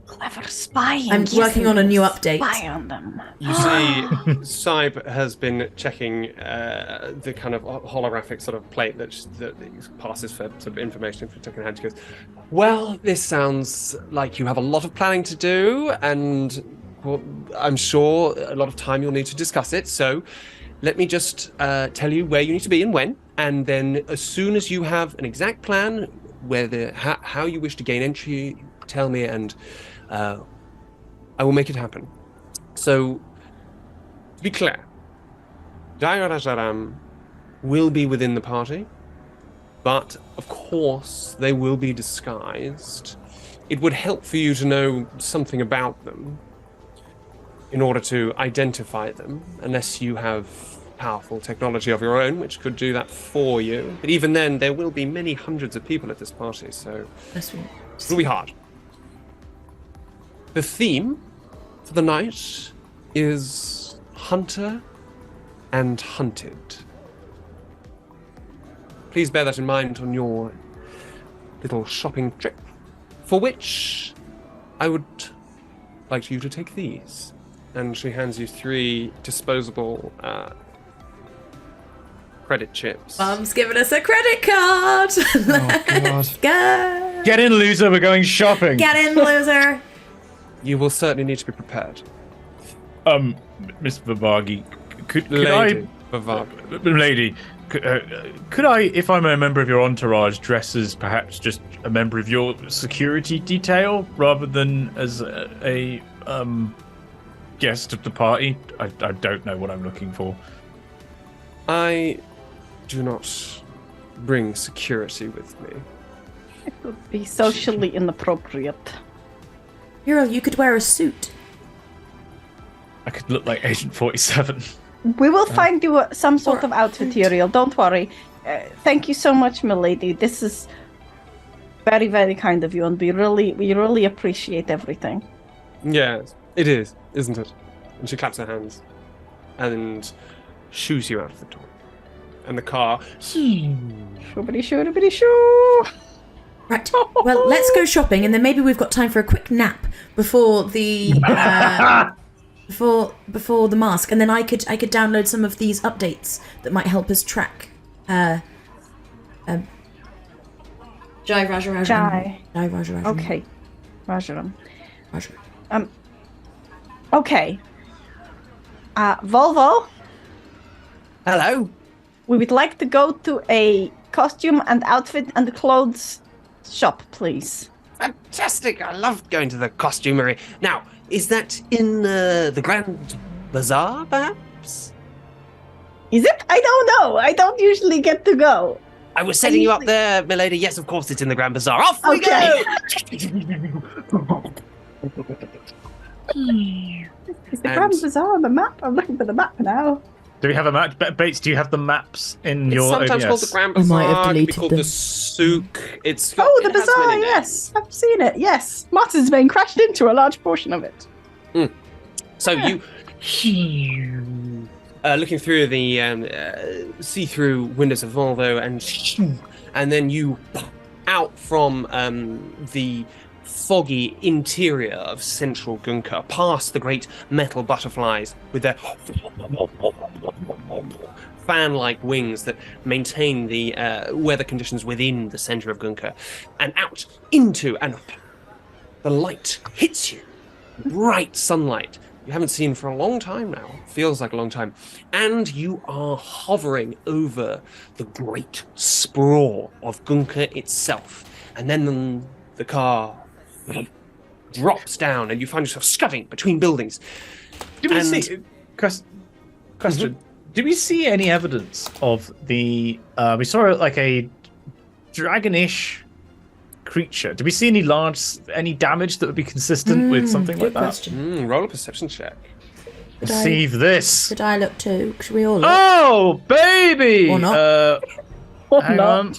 Clever spying. I'm working on a new update. Spy on them. You see, Saib has been checking the kind of holographic sort of plate that passes for sort of information for taking hand. She goes, well, this sounds like you have a lot of planning to do, and well, I'm sure a lot of time you'll need to discuss it. So let me just tell you where you need to be and when, and then as soon as you have an exact plan, where how you wish to gain entry, tell me, and I will make it happen. So, to be clear, Daira Rajaram will be within the party, but of course they will be disguised. It would help for you to know something about them in order to identify them, unless you have powerful technology of your own, which could do that for you. But even then, there will be many hundreds of people at this party, so it'll be hard. The theme for the night is Hunter and Hunted. Please bear that in mind on your little shopping trip, for which I would like you to take these. And she hands you 3 disposable credit chips. Mum's giving us a credit card. Let's go. Get in, loser. We're going shopping. Get in, loser. You will certainly need to be prepared. Miss Vivagi, could Lady I... Vivagi. Lady, could I, if I'm a member of your entourage, dress as perhaps just a member of your security detail rather than as a guest of the party? I don't know what I'm looking for. I do not bring security with me. It would be socially inappropriate. Uriel, you could wear a suit. I could look like Agent 47. We will find you some sort of outfit, Uriel. Don't worry. Thank you so much, milady. This is very, very kind of you, and we really appreciate everything. Yes, it is, isn't it? And she claps her hands and shoos you out of the door. And the car. Shoobity shoo. Right. Well, let's go shopping, and then maybe we've got time for a quick nap before the before the mask, and then I could download some of these updates that might help us track. Jai Rajaram. Jai. Jai Rajaram. Okay. Rajaram. Rajaram. Okay. Volvo, Hello. we would like to go to a costume and outfit and clothes shop, please. Fantastic. I love going to the costumery. Now, is that in the Grand Bazaar, perhaps? Is it? I don't know. I don't usually get to go. I was setting you up there, milady. Yes, of course, it's in the Grand Bazaar. Off we Okay. go! Is the Grand Bazaar on the map? I'm looking for the map now. Do we have a map? Bates, do you have the maps in It's your sometimes OBS? called the Grand I might have Bazaar. It could be deleted called them. the Souk. It's got, Oh, the it has bazaar, many names. yes. I've seen it, yes. Martin's been crashed into a large portion of it. So you, looking through the see-through windows of Volvo, and then you out from the foggy interior of central Gunka, past the great metal butterflies with their fan-like wings that maintain the weather conditions within the center of Gunka, and out into, and the light hits you. Bright sunlight you haven't seen for a long time now. Feels like a long time. And you are hovering over the great sprawl of Gunka itself. And then the car drops down and you find yourself scudding between buildings. Do we And- see? Question. Do we see any evidence of the? We saw like a dragonish creature. Do we see any damage that would be consistent with something like Good that? question. Roll a perception check. Perceive this. Should I look too? Should we all look? Oh, baby! Or not. Or Hang not. on.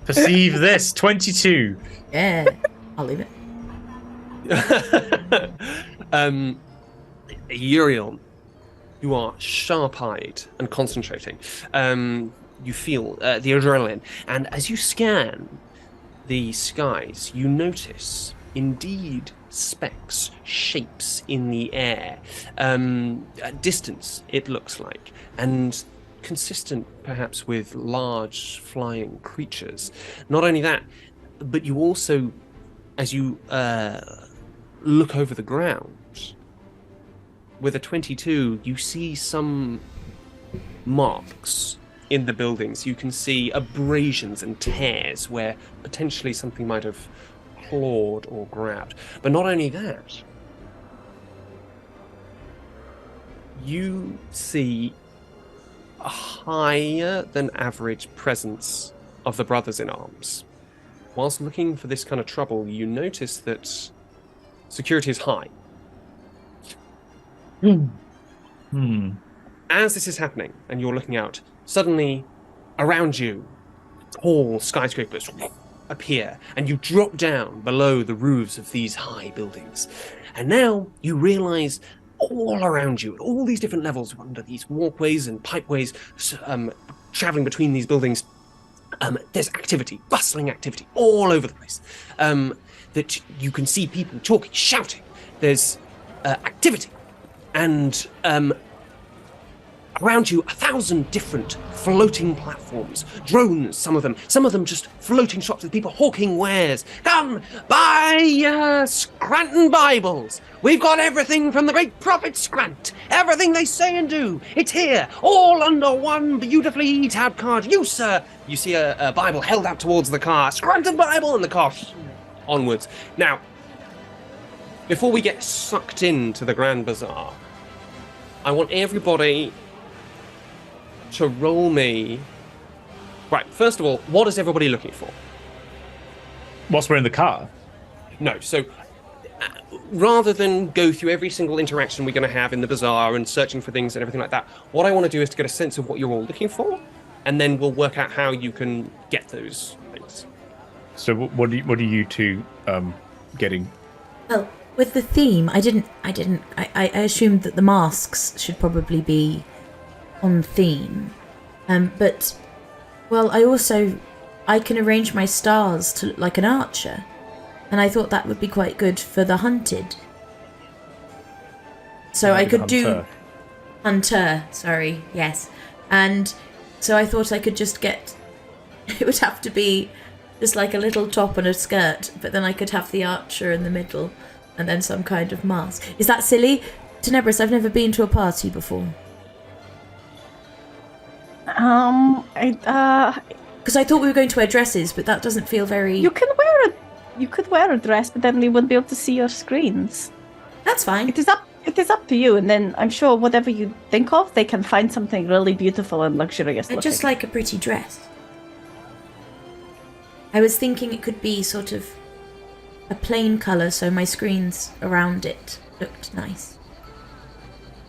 Perceive this. 22. Yeah. I'll leave it. Uriel, you are sharp-eyed and concentrating. You feel the adrenaline, and as you scan the skies, you notice indeed specks, shapes in the air, at distance it looks like, and consistent perhaps with large flying creatures. Not only that, but you also, as you look over the ground, with a 22, you see some marks in the buildings. You can see abrasions and tears where potentially something might have clawed or grabbed. But not only that, you see a higher than average presence of the brothers in arms. Whilst looking for this kind of trouble, you notice that security is high. As this is happening and you're looking out, suddenly around you, tall skyscrapers appear and you drop down below the roofs of these high buildings. And now you realize all around you, at all these different levels, under these walkways and pipeways, traveling between these buildings, there's activity, bustling activity all over the place. That you can see people talking, shouting. There's activity. And around you, 1,000 different floating platforms, drones, some of them just floating shops with people hawking wares. Come, buy Scranton Bibles. We've got everything from the great prophet Scrant. Everything they say and do. It's here, all under one beautifully tabbed card. You, sir, you see a Bible held out towards the car. Scranton Bible, and the car onwards. Now, before we get sucked into the Grand Bazaar, I want everybody to roll me. Right, first of all, what is everybody looking for? Whilst we're in the car. No, so rather than go through every single interaction we're going to have in the bazaar and searching for things and everything like that, what I want to do is to get a sense of what you're all looking for, and then we'll work out how you can get those things. So what are you two getting? Well, with the theme, I assumed that the masks should probably be on theme. But, well, I can arrange my stars to look like an archer. And I thought that would be quite good for the hunted. So I could do... Hunter, sorry, yes. And so I thought I could just get... It would have to be just like a little top and a skirt, but then I could have the archer in the middle, and then some kind of mask. Is that silly? Tenebris, I've never been to a party before. Because I thought we were going to wear dresses, but that doesn't feel very... You could wear a dress, but then we wouldn't be able to see your screens. That's fine. It is up to you, and then I'm sure whatever you think of, they can find something really beautiful and luxurious. I just like a pretty dress. I was thinking it could be sort of a plain colour, so my screens around it looked nice.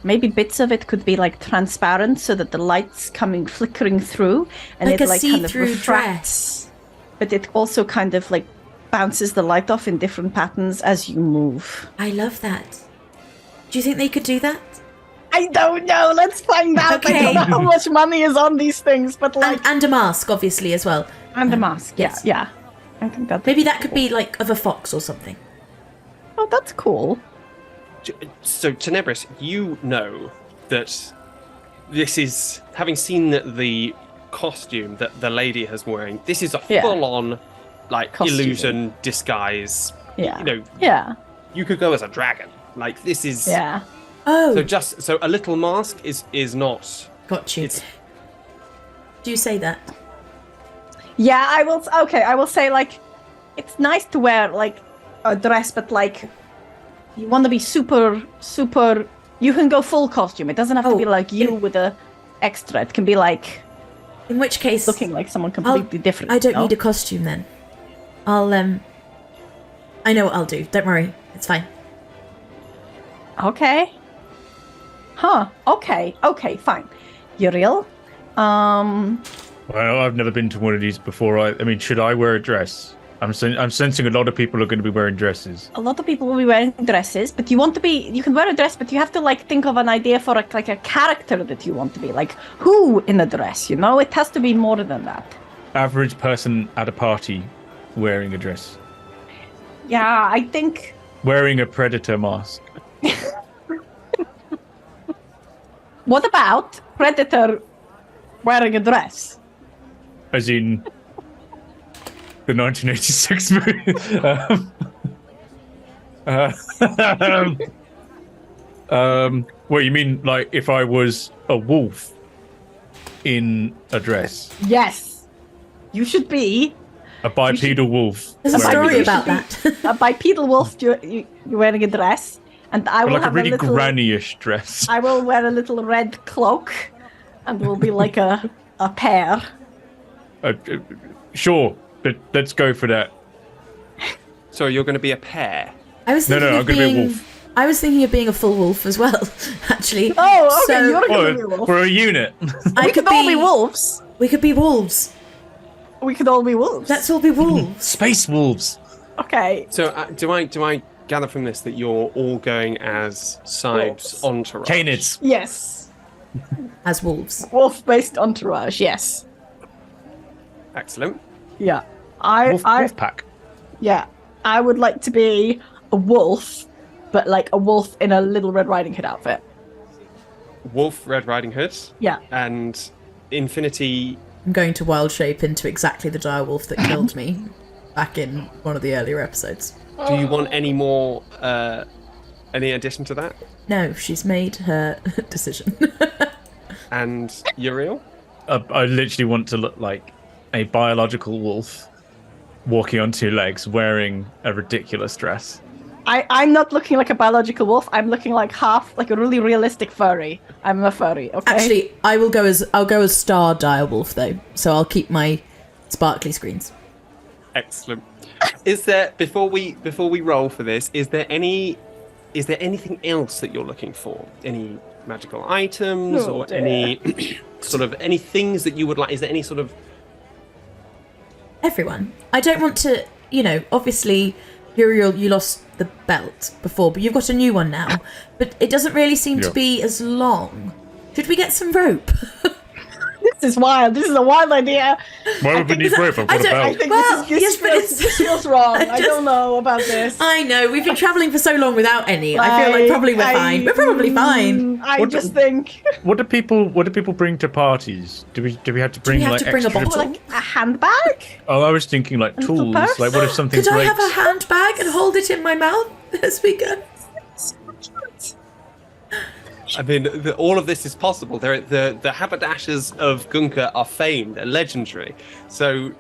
Maybe bits of it could be like transparent, so that the light's flickering through, and like it a like kind of see-through refracts. dress. But it also kind of like bounces the light off in different patterns as you move. I love that. Do you think they could do that? I don't know. Let's find out. I Okay. don't know how much money is on these things, but like And a mask, obviously, as well. and a mask. yes. Yeah. I think that Maybe that could be like of a fox or something. Oh, that's cool. So, Tenebris, you know that this is, having seen the costume that the lady has wearing, this is a Yeah. full-on, like, Costume. illusion, disguise. Yeah. You know, Yeah. you could go as a dragon. Like, this is... Yeah. Oh, So a little mask is not... got you. It's, Do you say that? Yeah, I will. Okay, I will say like, it's nice to wear like a dress, but like, you want to be super. You can go full costume. It doesn't have to be like you with a extra. It can be like In which case, looking like someone completely different. I don't you know? need a costume then. I'll I know what I'll do. Don't worry, it's fine. Okay. Huh. Okay. Okay. Fine. Uriel. Well, I've never been to one of these before. I mean, should I wear a dress? I'm sensing a lot of people are going to be wearing dresses. A lot of people will be wearing dresses, but you can wear a dress, but you have to like think of an idea for like a character that you want to be. Like who in a dress, you know? It has to be more than that. Average person at a party wearing a dress. Yeah, I think Wearing a predator mask. what about Predator wearing a dress? As in the 1986 movie. What you mean, like if I was a wolf in a dress? Yes. You should be A bipedal wolf. There's a wearing story dress. about that. a bipedal wolf you're wearing a dress, and I will Like a have really a little granny-ish dress. I will wear a little red cloak, and we'll be like a pair. Sure, but let's go for that. so you're going to be a pair. I was No, thinking I'm of gonna be a being. wolf. I was thinking of being a full wolf as well, actually. Oh, okay, So you're gonna be a wolf. For a unit. I We could all be wolves. We could be wolves. We could all be wolves. Let's all be wolves. Space wolves. Okay. So do I gather from this that you're all going as Sibes' entourage? Canids. Yes. As wolves. Wolf-based entourage. Yes. Excellent. Yeah. Wolf pack. Yeah. I would like to be a wolf, but like a wolf in a Little Red Riding Hood outfit. Wolf, Red Riding Hood, Yeah. and Infinity. I'm going to wild shape into exactly the direwolf that killed me back in one of the earlier episodes. Do you want any more? Any addition to that? No, she's made her decision. And Uriel? I literally want to look like a biological wolf walking on two legs wearing a ridiculous dress. I'm not looking like a biological wolf. I'm looking like a really realistic furry. I'm a furry, okay? Actually, I'll go as star direwolf though, so I'll keep my sparkly screens. Excellent. Is there before we roll for this? Is there anything else that you're looking for? Any magical items Oh, or dear. any sort of any things that you would like? Is there any sort of Everyone. I don't want to, obviously, Uriel, you lost the belt before, but you've got a new one now. But it doesn't really seem to be as long. Should we get some rope? This is wild. This is a wild idea. Why would we need rope? I've got a I belt. think this feels wrong. I don't know about this. I know, we've been travelling for so long without any. I feel like probably we're fine. We're probably fine. I just think. What do people bring to parties? Do we have to bring have like to bring a extra? bottle? Like a handbag? Oh, I was thinking like little tools. purse? Like what if something Could I breaks? have a handbag and hold it in my mouth as we go? I mean, all of this is possible. The haberdashers of Gunka are famed, they're legendary. So,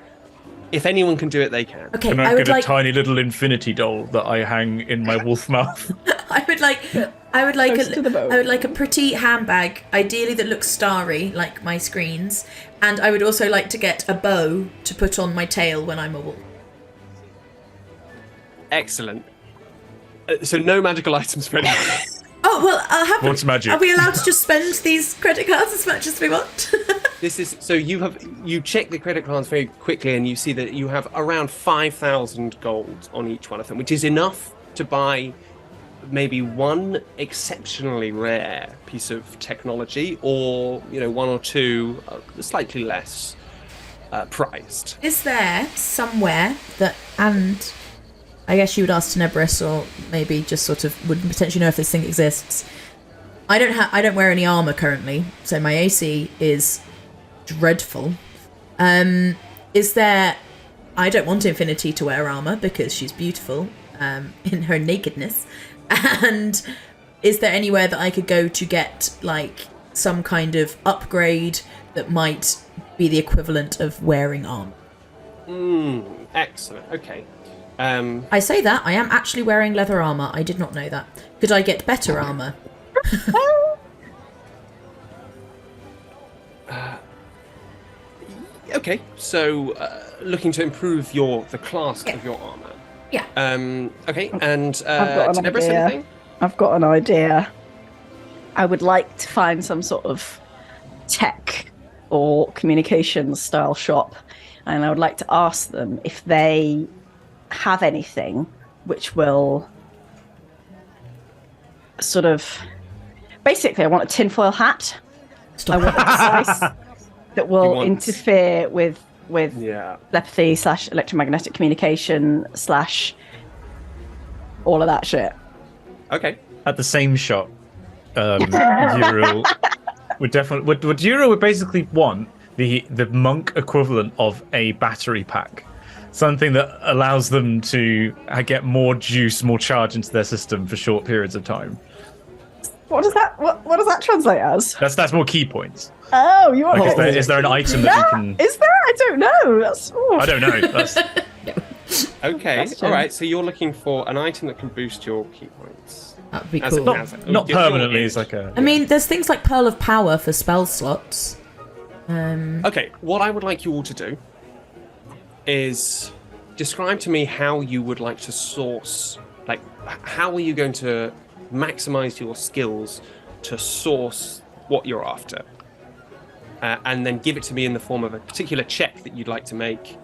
if anyone can do it, they can. Okay, Can I I would get a like. tiny little infinity doll that I hang in my wolf mouth? I would like Close to the boat. I would like a pretty handbag, ideally that looks starry, like my screens, and I would also like to get a bow to put on my tail when I'm a wolf. Excellent. So, no magical items for anyone. Oh well, I'll have. What's magic? Are we allowed to just spend these credit cards as much as we want? This is so you check the credit cards very quickly and you see that you have around 5,000 gold on each one of them, which is enough to buy maybe one exceptionally rare piece of technology, or one or two slightly less prized. Is there somewhere that, and I guess you would ask Tenebris, or maybe just sort of would potentially know if this thing exists. I don't wear any armor currently, so my AC is dreadful. Is there? I don't want Infinity to wear armor because she's beautiful in her nakedness. And is there anywhere that I could go to get like some kind of upgrade that might be the equivalent of wearing armor? Excellent. Okay. I say that I am actually wearing leather armor. I did not know that. Could I get better armor? Okay. So, looking to improve the class of your armor. Yeah. Okay. And I've got an Tenebris, idea. anything? I've got an idea. I would like to find some sort of tech or communications style shop, and I would like to ask them if they have anything which will sort of basically, I want a tinfoil hat. I want a device that will interfere with telepathy / electromagnetic communication / all of that shit. Okay. At the same shop, Uriel would Uriel would basically want the monk equivalent of a battery pack. Something that allows them to get more juice, more charge into their system for short periods of time. What does that translate as? That's more key points. Oh, you want Like, is there an item that you can? Is there? I don't know. I don't know. That's... Okay. Question. All right. So you're looking for an item that can boost your key points. That'd be As cool. Not permanently. It's like a. I mean, there's things like Pearl of Power for spell slots. Okay. What I would like you all to do is describe to me how you would like to source. Like, how are you going to maximize your skills to source what you're after, and then give it to me in the form of a particular check that you'd like to make,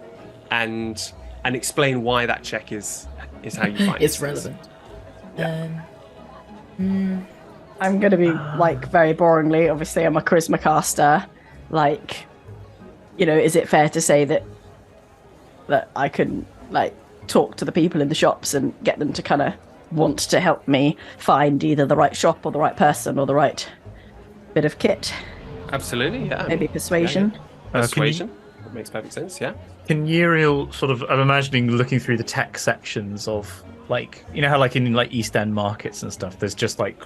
and explain why that check is how you find It's it. relevant. Yeah. I'm going to be like very boringly. Obviously, I'm a charisma caster. Like, is it fair to say that I can like talk to the people in the shops and get them to kind of want to help me find either the right shop or the right person or the right bit of kit? Absolutely. Yeah. Maybe persuasion. Persuasion. That makes perfect sense. Yeah. Can Uriel sort of? I'm imagining looking through the tech sections of like how like in like East End markets and stuff. There's just like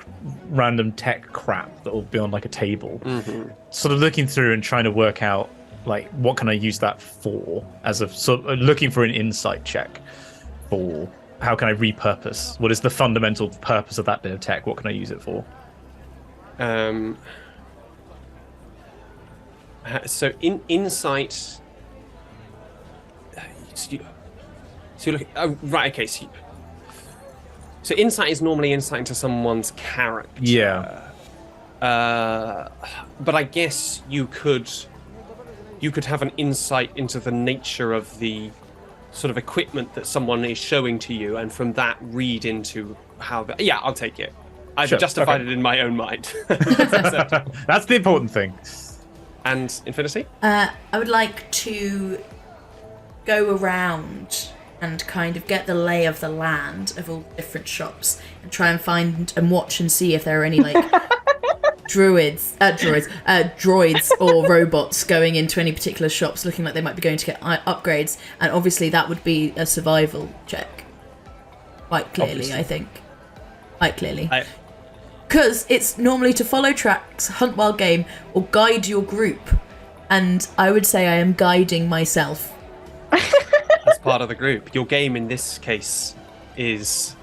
random tech crap that will be on like a table. Mm-hmm. Sort of looking through and trying to work out like what can I use that for, as a sort of looking for an insight check for how can I repurpose. What is the fundamental purpose of that bit of tech? What can I use it for? So in insight, So you're looking. Oh, right. Okay. So insight is normally insight into someone's character. Yeah. But I guess you could have an insight into the nature of the sort of equipment that someone is showing to you, and from that read into how. Yeah, I'll take it. I've justified it in my own mind. That's the important thing. And Infinity? I would like to go around and kind of get the lay of the land of all different shops and try and find and watch and see if there are any like droids or robots going into any particular shops looking like they might be going to get upgrades. And obviously that would be a survival check. Quite clearly, obviously. I think. Quite clearly. Because it's normally to follow tracks, hunt wild game, or guide your group. And I would say I am guiding myself. As part of the group. Your game in this case is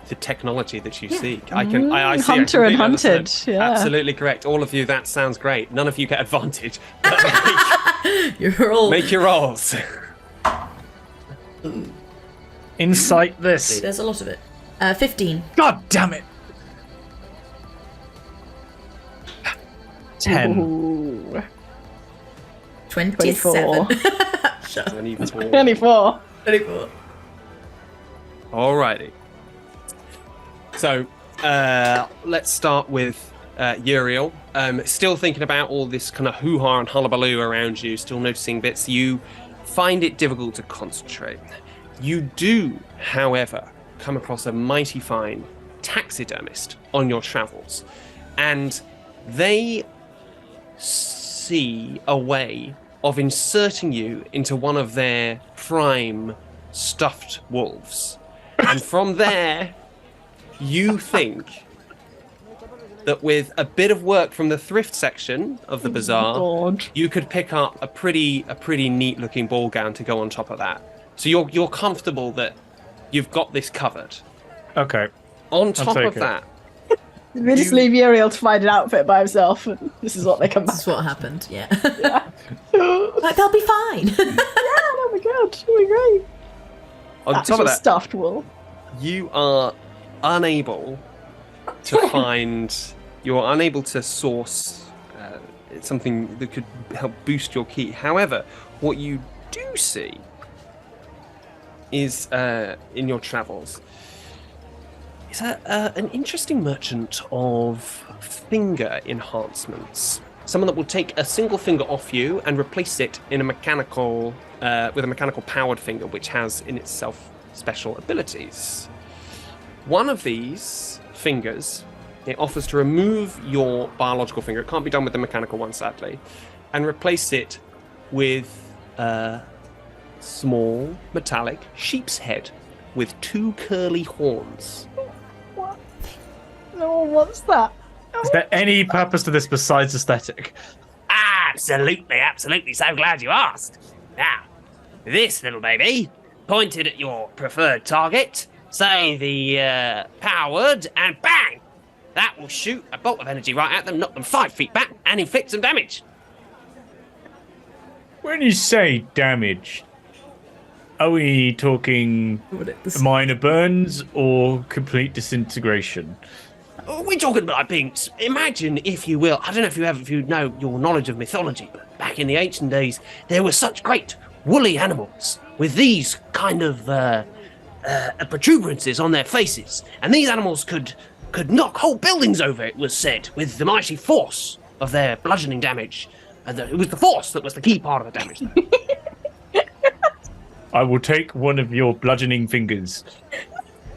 the technology that you seek. I see Hunter and hunted. Yeah. Absolutely correct. All of you, that sounds great. None of you get advantage. Make your rolls. Insight this. There's a lot of it. 15. God damn it. 10. Ooh. 27. 24. 24. Alrighty. So, let's start with Uriel. Still thinking about all this kind of hoo-ha and hullabaloo around you, still noticing bits. You find it difficult to concentrate. You do, however, come across a mighty fine taxidermist on your travels, and they see a way of inserting you into one of their prime stuffed wolves. And from there, you think that with a bit of work from the thrift section of the bazaar, you could pick up a pretty neat looking ball gown to go on top of that. So you're comfortable that you've got this covered. Okay. On top of that, we just leave Uriel to find an outfit by himself, and this is what they come back. This is what happened. Yeah. Yeah. Like they'll be fine. Yeah, that'll be good. That'll be great. on That's top of that, stuffed wool. you are unable to find. You're unable to source something that could help boost your key. However, what you do see is in your travels is an interesting merchant of finger enhancements. Someone that will take a single finger off you and replace it in a mechanical with a mechanical powered finger, which has in itself special abilities. One of these fingers, it offers to remove your biological finger. It can't be done with the mechanical one, sadly, and replace it with a small metallic sheep's head with 2 curly horns. What? No one wants that. Is there any purpose to this besides aesthetic? Absolutely. So glad you asked. Now, this little baby, pointed at your preferred target, say the powered, and bang! That will shoot a bolt of energy right at them, knock them 5 feet back, and inflict some damage. When you say damage, are we talking minor burns or complete disintegration? We're talking about being. Imagine, if you will. I don't know if you know your knowledge of mythology, but back in the ancient days, there were such great woolly animals with these kind of protuberances on their faces, and these animals could knock whole buildings over. It was said with the mighty force of their bludgeoning damage, and it was the force that was the key part of the damage. I will take one of your bludgeoning fingers.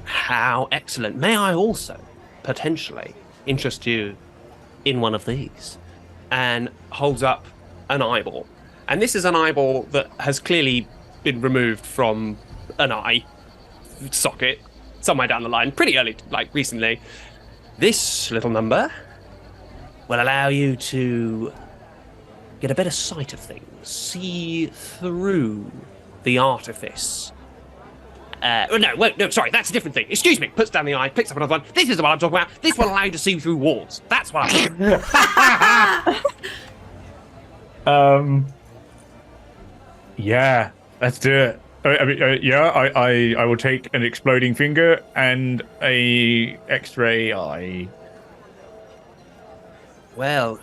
How excellent! May I also potentially interest you in one of these? And holds up an eyeball. And this is an eyeball that has clearly been removed from an eye socket somewhere down the line, pretty early, like recently. This little number will allow you to get a better sight of things, see through the artifice. No, sorry, that's a different thing. Excuse me, puts down the eye, picks up another one. This is the one I'm talking about. This will allow you to see through walls. That's what I'm talking Yeah, let's do it. I will take an exploding finger and a X-ray eye. Well,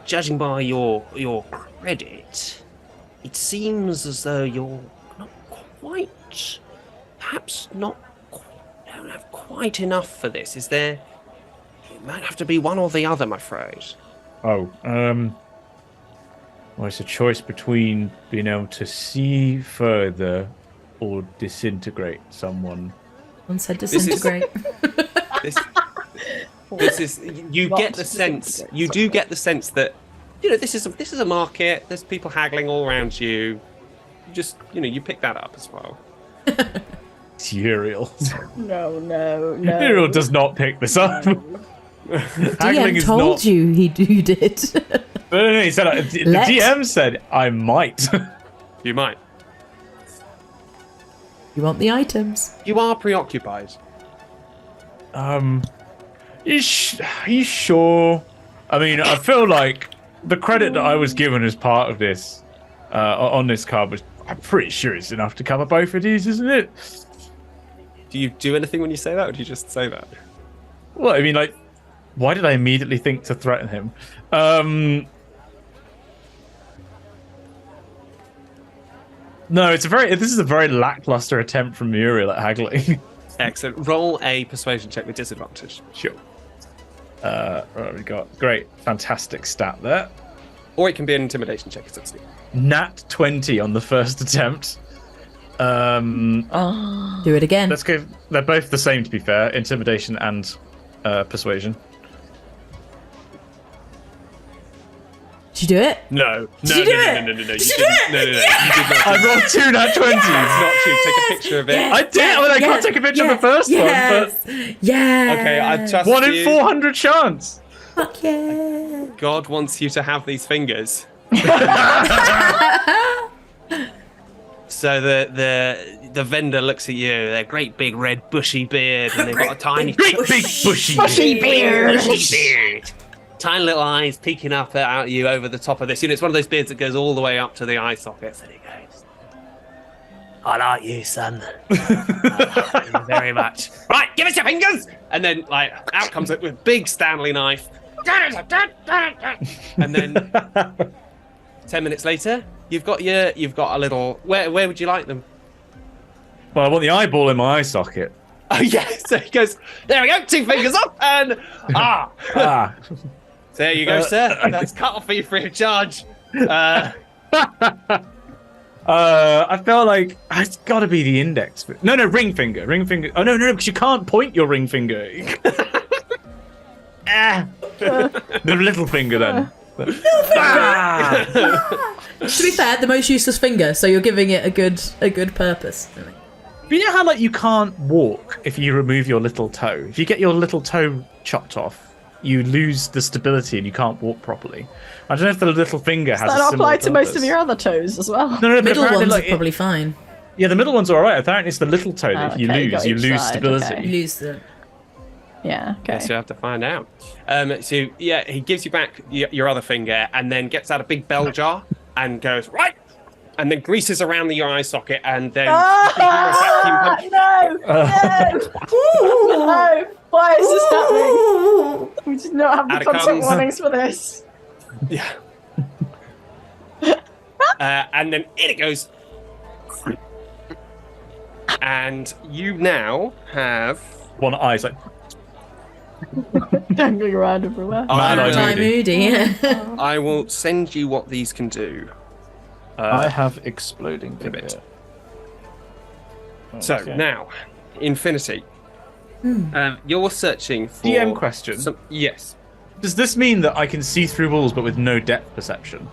judging by your credit, it seems as though you're not quite, perhaps not, don't have quite enough for this. Is there? It might have to be one or the other, I'm afraid. Oh, well, it's a choice between being able to see further or disintegrate someone. One said disintegrate. This is you get the sense. You do get the sense that this is a market. There's people haggling all around you. You pick that up as well. It's Uriel. No. Uriel does not pick this up. Haggling DM is told not... you you did. No, he said the DM said I might. You might. You want the items? You are preoccupied. You sure? I mean, I feel like the credit that I was given as part of this on this card was, I'm pretty sure it's enough to cover both of these, isn't it? Do you do anything when you say that, or do you just say that? Well, I mean, like, why did I immediately think to threaten him? No, this is a very lackluster attempt from Muriel at haggling. Excellent. Roll a persuasion check with disadvantage. Sure. What we got? Great, fantastic stat there. Or it can be an intimidation check. It's up. Nat 20 on the first attempt. Do it again. Let's go. They're both the same, to be fair. Intimidation and persuasion. Did you do it? No. Did you do it? No. Did you do didn't. it? No. You did not. I rolled 2 Nat 20s. It's not true. Take a picture of it. I did. I can't take a picture of the first one, but yeah. Okay, I trust 1 in you. 400 chance. Fuck yeah. God wants you to have these fingers. So the vendor looks at you. Their great big red bushy beard, and they've got a tiny Great big bushy beard. Tiny little eyes peeking up at you over the top of this. It's one of those beards that goes all the way up to the eye sockets, and he goes, "I like you, son. I like you very much. Right, give us your fingers." And then, out comes it with big Stanley knife. And then 10 minutes later, you've got a little. Where would you like them? Well, I want the eyeball in my eye socket. Oh yeah. So he goes, "There we go, 2 fingers up, and Ah. So there you go, sir. That's cut off for you free of charge." I feel like it's got to be the index. No, ring finger. Oh no, because you can't point your ring finger. The little finger then. To be fair, the most useless finger, so you're giving it a good purpose. You know how you can't walk if you remove your little toe? If you get your little toe chopped off, you lose the stability and you can't walk properly. I don't know if the little finger has Does that a not similar apply to most purpose. of your other toes as well? No, but Middle apparently, ones are probably fine. Yeah, the middle one's all right. Apparently, it's the little toe that if you okay, lose, got you each lose side, stability. okay. You lose the. Yeah, okay. So you have to find out. So yeah, he gives you back your other finger, and then gets out a big bell jar and goes right, and then greases around your eye socket, and then No! Why is this happening? We did not have the Out it content comes. warnings for this. Yeah. And then in it goes. And you now have. One eye's like, Dangling around everywhere. Die moody. Yeah. I will send you what these can do. I have exploding in a bit. finger. So Okay. now, Infinity. You're searching for DM question. Yes. Does this mean that I can see through walls but with no depth perception?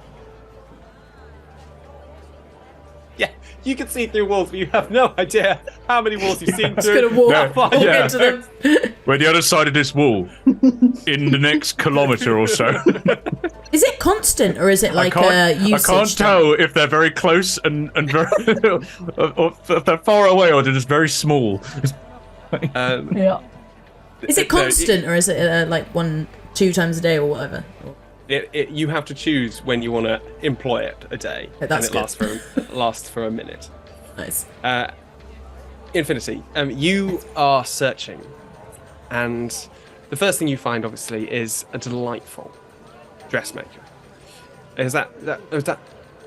Yeah, you can see through walls, but you have no idea how many walls you've seen It's through. gonna walk No, walk yeah. into them. We're the other side of this wall. In the next kilometre or so. Is it constant or is it like I usage? can't tell if they're very close and very, or if they're far away or they're just very small. Yeah. Is it constant or is it 1-2 times a day or whatever? You have to choose when you want to employ it a day, Yeah, that's and it lasts for a minute. Nice. Infinity, you are searching, and the first thing you find, obviously, is a delightful dressmaker. Is that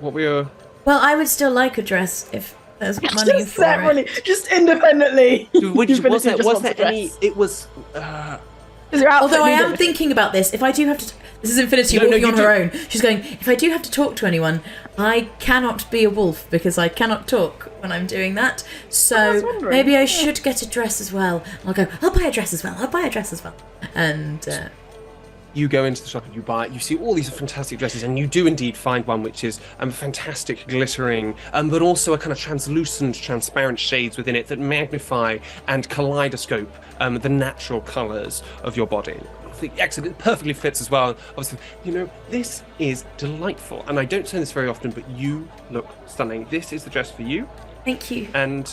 what we were? Well, I would still like a dress if there's money Just for it. separately, just independently. Was there Just wants a any? dress. It was. 'Cause your outfit Although I needs am it. thinking about this, if I do have to, this is Infinity No, walking you on do- her own. She's going, if I do have to talk to anyone, I cannot be a wolf because I cannot talk when I'm doing that. I was So wondering. maybe I should get a dress as well. I'll go, I'll buy a dress as well. I'll buy a dress as well. And You go into the shop and you buy. You see all these fantastic dresses, and you do indeed find one which is fantastic, glittering, but also a kind of translucent, transparent shades within it that magnify and kaleidoscope the natural colours of your body. Excellent, it perfectly fits as well. Obviously, this is delightful, and I don't say this very often, but you look stunning. This is the dress for you, thank you. and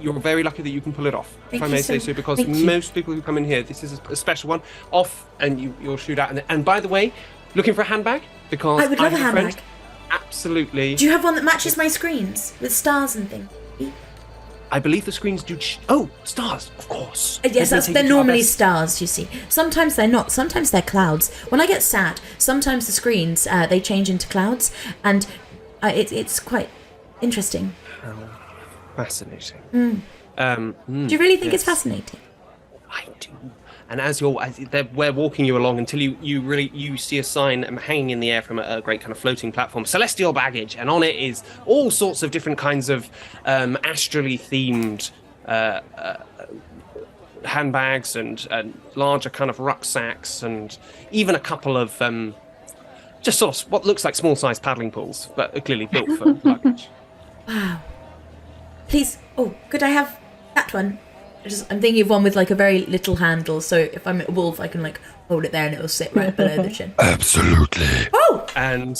you're very lucky that you can pull it off, Thank if I you may so say so, because thank you. most people who come in here, this is a special one, off, and you'll shoot out. And by the way, looking for a handbag? Because I would love a have friend- handbag. Absolutely. Do you have one that matches my screens with stars and things? I believe the screens do. Stars, of course. Yes, We'll take they're you to our normally best- stars, you see. Sometimes they're not. Sometimes they're clouds. When I get sad, sometimes the screens, they change into clouds, and it's quite interesting. Fascinating. Do you really think it's yes. fascinating? I do. And we're walking you along until you see a sign hanging in the air from a great kind of floating platform, celestial baggage, and on it is all sorts of different kinds of astrally themed handbags and larger kind of rucksacks, and even a couple of just sort of what looks like small-sized paddling pools, but are clearly built for luggage. Wow. Please, could I have that one? I'm thinking of one with like a very little handle, so if I'm a wolf, I can like hold it there and it'll sit right below the chin. Absolutely. Oh! And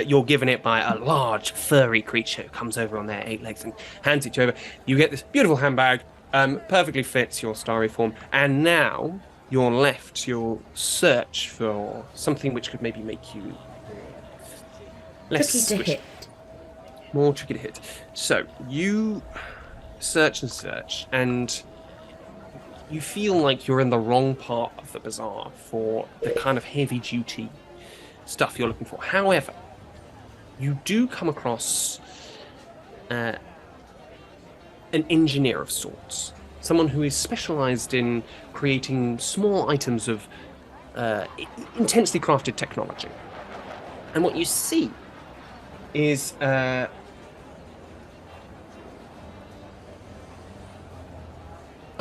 you're given it by a large furry creature who comes over on their 8 legs and hands it to you over. You get this beautiful handbag, perfectly fits your starry form, and now you're left to your search for something which could maybe make you less Tricky to squishy. hit. More tricky to hit. So you search, and you feel like you're in the wrong part of the bazaar for the kind of heavy-duty stuff you're looking for. However, you do come across an engineer of sorts, someone who is specialized in creating small items of intensely crafted technology. And what you see is a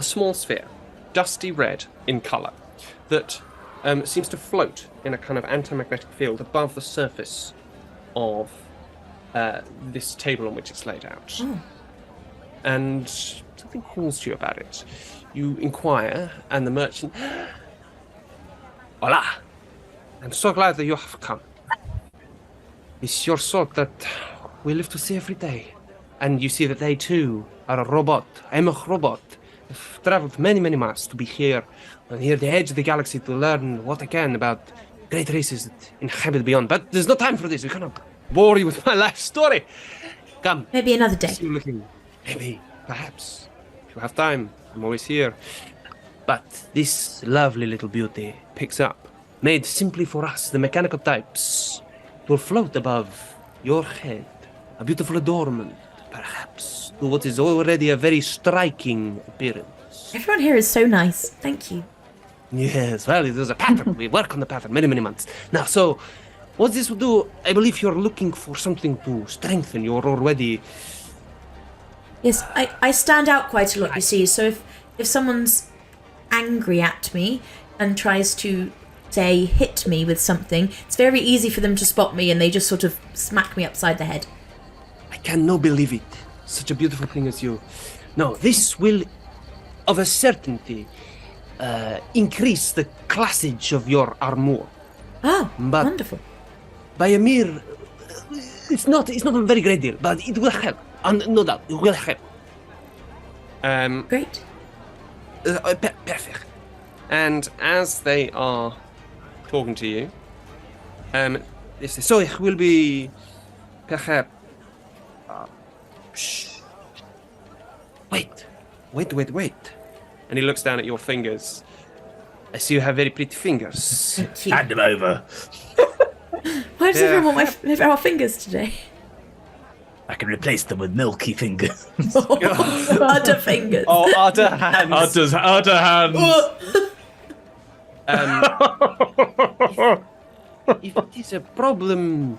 small sphere, dusty red in colour, that seems to float in a kind of anti-magnetic field above the surface of this table on which it's laid out. Oh. And something calls to you about it. You inquire, and the merchant... Hola! I'm so glad that you have come. It's your sort that we live to see every day. And you see that they too are a robot. I'm a robot. I've traveled many, many miles to be here, near the edge of the galaxy, to learn what I can about great races that inhabit beyond. But there's no time for this. We cannot bore you with my life story. Come. Maybe another day. See you looking. Maybe, perhaps. If you have time, I'm always here. But this lovely little beauty picks up, made simply for us, the mechanical types, to float above your head. A beautiful adornment, perhaps, to what is already a very striking appearance. Everyone here is so nice. Thank you. Yes, well, there's a pattern. We work on the pattern many, many months. Now, so, what this will do, I believe you're looking for something to strengthen your already... Yes, I stand out quite a lot, you see. So if someone's angry at me and tries to, say, hit me with something, it's very easy for them to spot me and they just sort of smack me upside the head. I cannot believe it. Such a beautiful thing as you. No, this will, of a certainty, increase the classage of your armor. Oh, But- wonderful. By a mere... It's not a very great deal, but it will help. And no doubt, it will help. Great. Perfect. And as they are talking to you, they say, so it will be perhaps Wait. And he looks down at your fingers. I see you have very pretty fingers. Thank you. Hand him over. Why does everyone want our fingers today? I can replace them with milky fingers. Udder fingers. Oh, udder hands. Udder hands. If it is a problem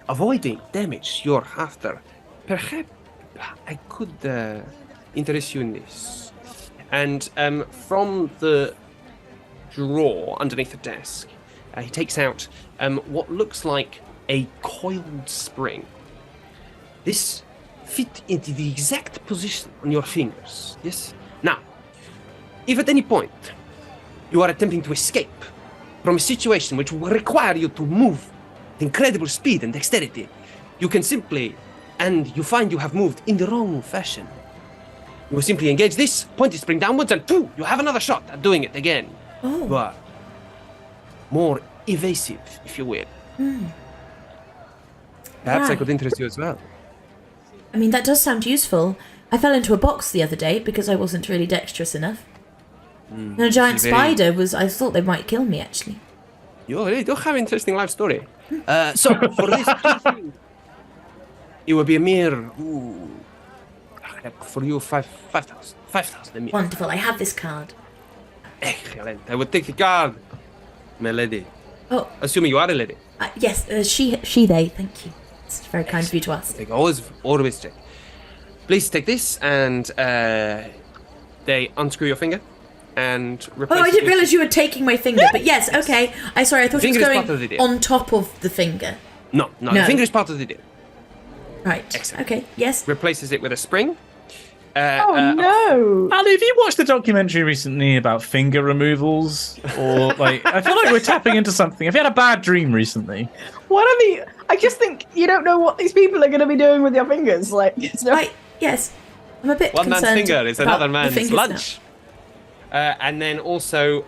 avoiding damage you're after, perhaps I could interest you in this. And from the drawer underneath the desk, he takes out what looks like a coiled spring. This fit into the exact position on your fingers. Yes? Now, if at any point you are attempting to escape from a situation which will require you to move with incredible speed and dexterity, you can simply, and you find you have moved in the wrong fashion, you will simply engage this, point the spring downwards, and poof, you have another shot at doing it again. Oh. You are more evasive, if you will. Perhaps I Right. could interest you as well. I mean, that does sound useful. I fell into a box the other day because I wasn't really dexterous enough. And a giant very- spider was... I thought they might kill me, actually. You really do have an interesting life story. So, for this thing, it would be a mere... for you, 5,000. 5,000 a mere. Wonderful, I have this card. Excellent. I would take the card, my lady. Oh, Assuming you are a lady. yes, she, they, thank you. It's very kind of you to ask. Take always check. Please take this, and they unscrew your finger and replace Oh, I it didn't with- realise you were taking my finger, but yes, okay. I thought it was Finger is part of the going deal. on top of the finger. No, No. the finger is part of the deal. Right, Excellent. okay, yes. Replaces it with a spring. Oh no! Ali, have you watched the documentary recently about finger removals? Or like, I feel like we're tapping into something. Have you had a bad dream recently? What are the? I just think you don't know what these people are going to be doing with your fingers. Like, it's no- Right, yes. I'm a bit One man's concerned finger is about another the man's fingers now. lunch. And then also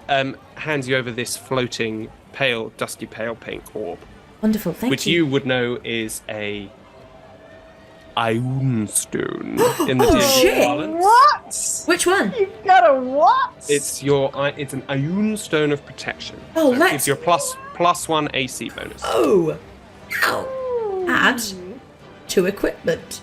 hands you over this floating, pale, dusty, pale pink orb, Wonderful, thank which you. you would know is a Ioun stone in the Oh, D&D shit. parlance. what? Which one? You got a what? It's an Ioun stone of protection. Oh, so it let's- gives you a plus 1 AC bonus. Oh! Ow. Add to equipment.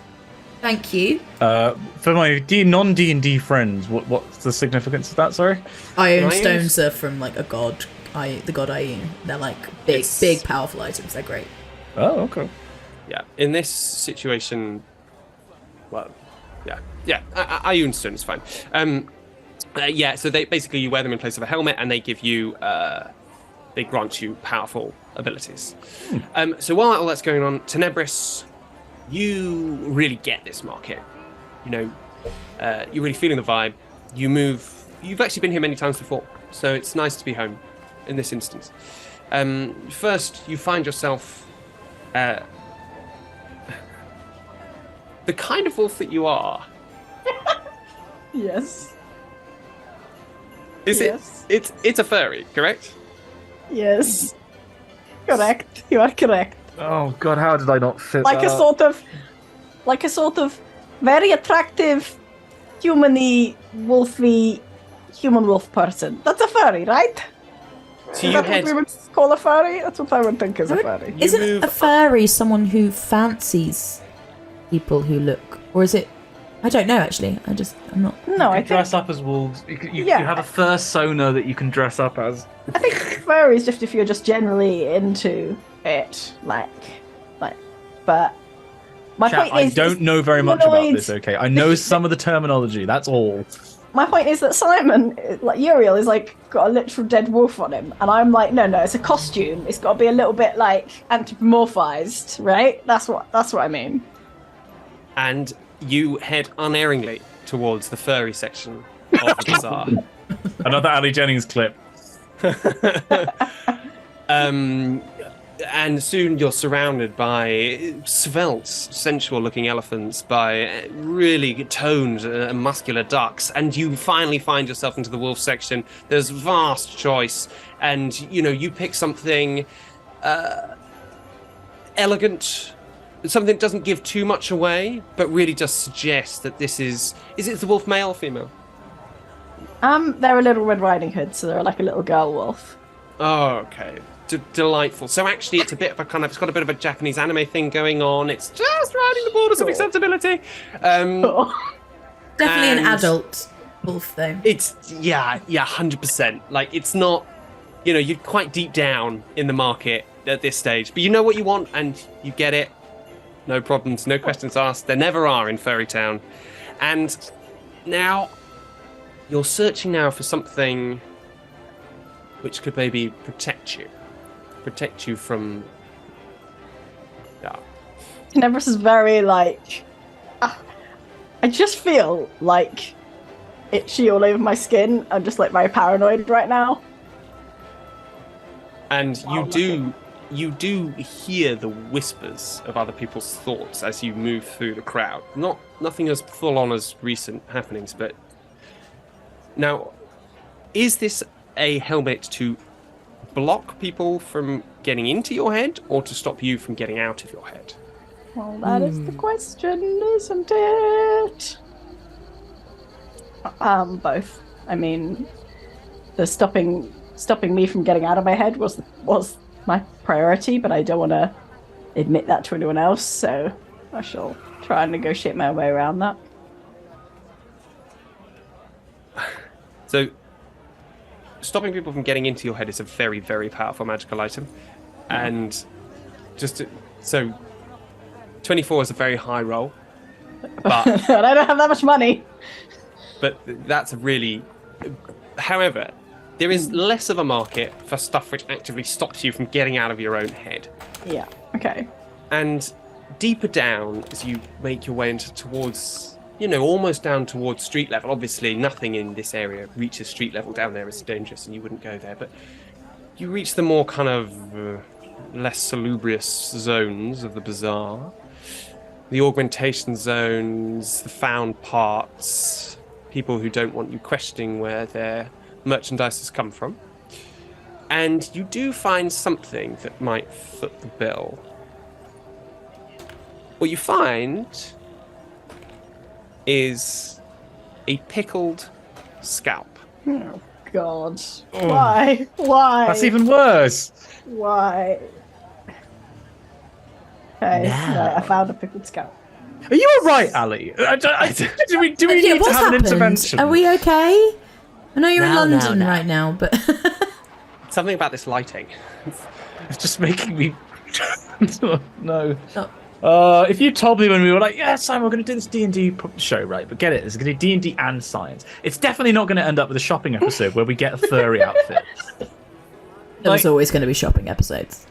Thank you. For my non-D&D friends, what's the significance of that, sorry? Iron Ions? stones are from like a god, the god Ioun. They're like big, powerful items. They're great. Oh, okay. Yeah, in this situation, well, yeah, Ioun stone is fine. Yeah, so they basically you wear them in place of a helmet, and they give you, they grant you powerful abilities. So while all that's going on, Tenebris, you really get this market. You know, you're really feeling the vibe. You move. You've actually been here many times before, so it's nice to be home in this instance. First, you find yourself. The kind of wolf that you are. Yes. Is Yes. It's a furry, correct? Yes. Correct. You are correct. Oh god, how did I not fit Like a sort of very attractive, humany, wolfy, human wolf person. That's a furry, right? So Is you that head. what we would call a furry? That's what I would think is a furry. Isn't move a furry someone who fancies people who look, or is it? I don't know actually. I'm not. No, I think dress up as wolves. You Yeah. have a fursona that you can dress up as. furry is just if you're just generally into it, like. But my Chat, point I is, don't know very much about humanoids- this, okay? I know some of the terminology, that's all. My point is that Simon, like Uriel, is like got a literal dead wolf on him, and I'm like, no, it's a costume. It's got to be a little bit like anthropomorphized, right? That's what I mean. And you head unerringly towards the furry section of the bazaar. Another Ali Jennings clip. And soon you're surrounded by svelte, sensual-looking elephants, by really toned, muscular ducks, and you finally find yourself into the wolf section. There's vast choice, and you pick something elegant, something that doesn't give too much away, but really just suggests that this is it the wolf male or female? They're a little Red Riding Hood, so they're like a little girl wolf. Oh, okay. Delightful. So actually, it's a bit of a it's got a bit of a Japanese anime thing going on. It's just riding the borders of acceptability. Cool. Definitely an And- adult wolf, though. It's 100%. Like it's not, you're quite deep down in the market at this stage, but you know what you want and you get it. No problems, no questions asked. There never are in Furry Town. And now you're searching now for something which could maybe protect you from. Yeah. Tenebris is very like. I just feel like itchy all over my skin. I'm just like very paranoid right now. And Wow, you do hear the whispers of other people's thoughts as you move through the crowd. Nothing as full on as recent happenings, but now, is this a helmet to block people from getting into your head, or to stop you from getting out of your head? Well, that is the question, isn't it? Both. I mean, the stopping me from getting out of my head was my priority, but I don't want to admit that to anyone else, so I shall try and negotiate my way around that. So, stopping people from getting into your head is a very, very powerful magical item, and so 24 is a very high roll, but And I don't have that much money. but that's a really. However, there is less of a market for stuff which actively stops you from getting out of your own head. Yeah. Okay. And deeper down, as you make your way towards, almost down towards street level. Obviously, nothing in this area reaches street level. Down there is dangerous, and you wouldn't go there. But you reach the more kind of less salubrious zones of the bazaar, the augmentation zones, the found parts, people who don't want you questioning where their merchandise has come from. And you do find something that might foot the bill. What you find is a pickled scalp. Oh God. Why? Why? That's even worse. Why? Okay. Now. Right, I found a pickled scalp. Are you all right, Ali? Do we need to what's have an happened? intervention? Are we okay? I know you're Now, in now, London now. right now, but Something about this lighting. It's just making me. No. Oh. If you told me when we were like, yeah, Simon, we're going to do this D&D show, right? But get it, it's going to be D&D and science. It's definitely not going to end up with a shopping episode where we get a furry outfit. there was always going to be shopping episodes.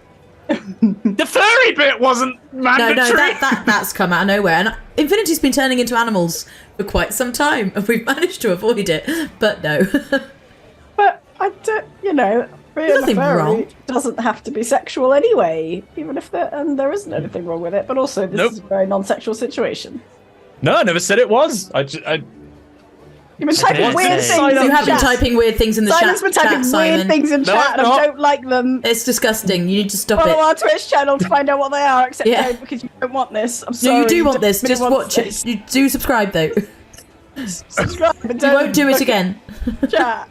The furry bit wasn't mandatory. No, that's come out of nowhere. And Infinity's been turning into animals for quite some time, and we've managed to avoid it. But no. But I don't, being nothing a furry wrong. doesn't have to be sexual anyway, even if there isn't anything wrong with it. But also, this Nope. is a very non-sexual situation. No, I never said it was. You've been typing Okay. weird So things. You in have been chat. typing weird things in the Simon's been chat, typing Simon. weird things in No, chat, and not. I don't like them. It's disgusting. You need to stop Follow it. our Twitch channel to find out what they are, except Yeah. don't, because you don't want this. I'm No, sorry. you do want this. don't Just want watch this. it. You do subscribe though. Subscribe, but You don't won't do it fucking again. Chat.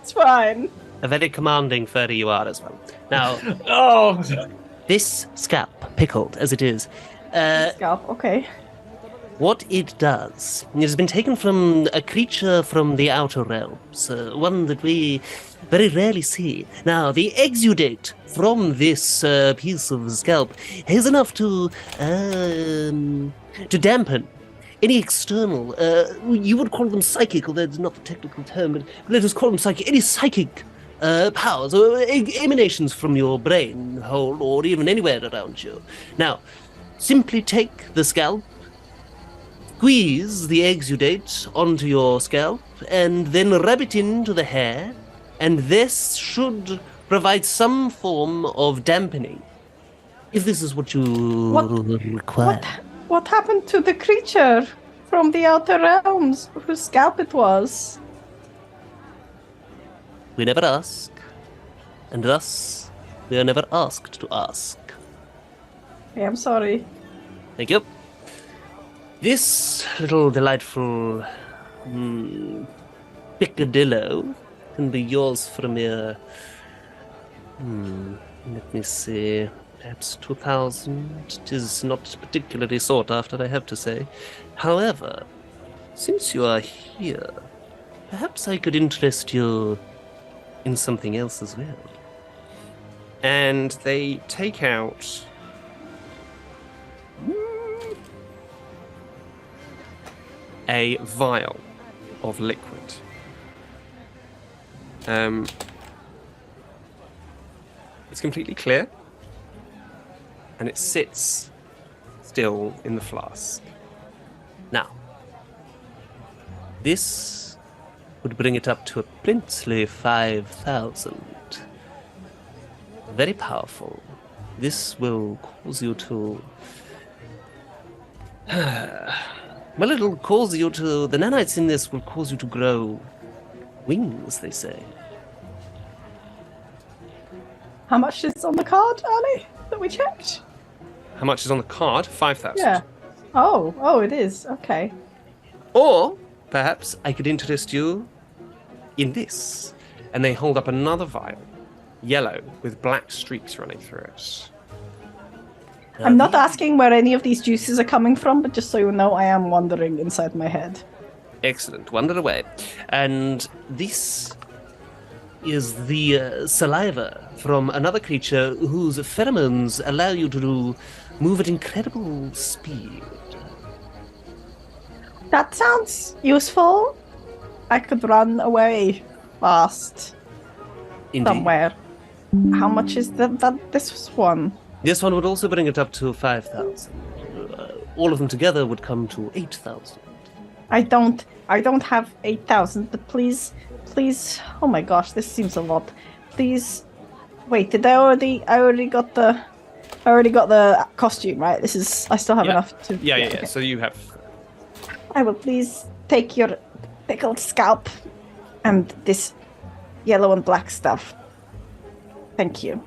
It's fine. A very commanding furry you are as well. Now, Oh, this scalp, pickled as it is, Scalp. Okay. what it does, it has been taken from a creature from the outer realms, one that we very rarely see. Now, the exudate from this piece of scalp is enough to dampen any external, you would call them psychic, although it's not the technical term, but let us call them psychic, any psychic powers or emanations from your brain hole or even anywhere around you. Now, simply take the scalp, squeeze the exudate onto your scalp, and then rub it into the hair, and this should provide some form of dampening. If this is what you require. What happened to the creature from the outer realms whose scalp it was? We never ask, and thus we are never asked to ask. Okay, I'm sorry. Thank you. This little delightful picadillo can be yours for a mere, let me see, perhaps 2,000. It is not particularly sought after, I have to say. However, since you are here, perhaps I could interest you in something else as well. And they take out a vial of liquid. It's completely clear, and it sits still in the flask. Now, this would bring it up to a princely 5,000. Very powerful. This will cause you to... well, it'll cause you to... The nanites in this will cause you to grow wings, they say. How much is on the card, Ali, that we checked? How much is on the card? 5,000. Yeah. Oh, it is. Okay. Or perhaps I could interest you in this. And they hold up another vial, yellow, with black streaks running through it. I'm not asking where any of these juices are coming from, but just so you know, I am wondering inside my head. Excellent. Wander away. And this is the saliva from another creature whose pheromones allow you to move at incredible speed. That sounds useful. I could run away fast Indeed. somewhere. How much is this one? This one would also bring it up to 5,000. All of them together would come to 8,000. I don't have 8,000, but please, oh my gosh, this seems a lot. Please, wait, I already got the costume, right? I still have enough to... Yeah. okay. So you have... I will please take your pickled scalp and this yellow and black stuff. Thank you.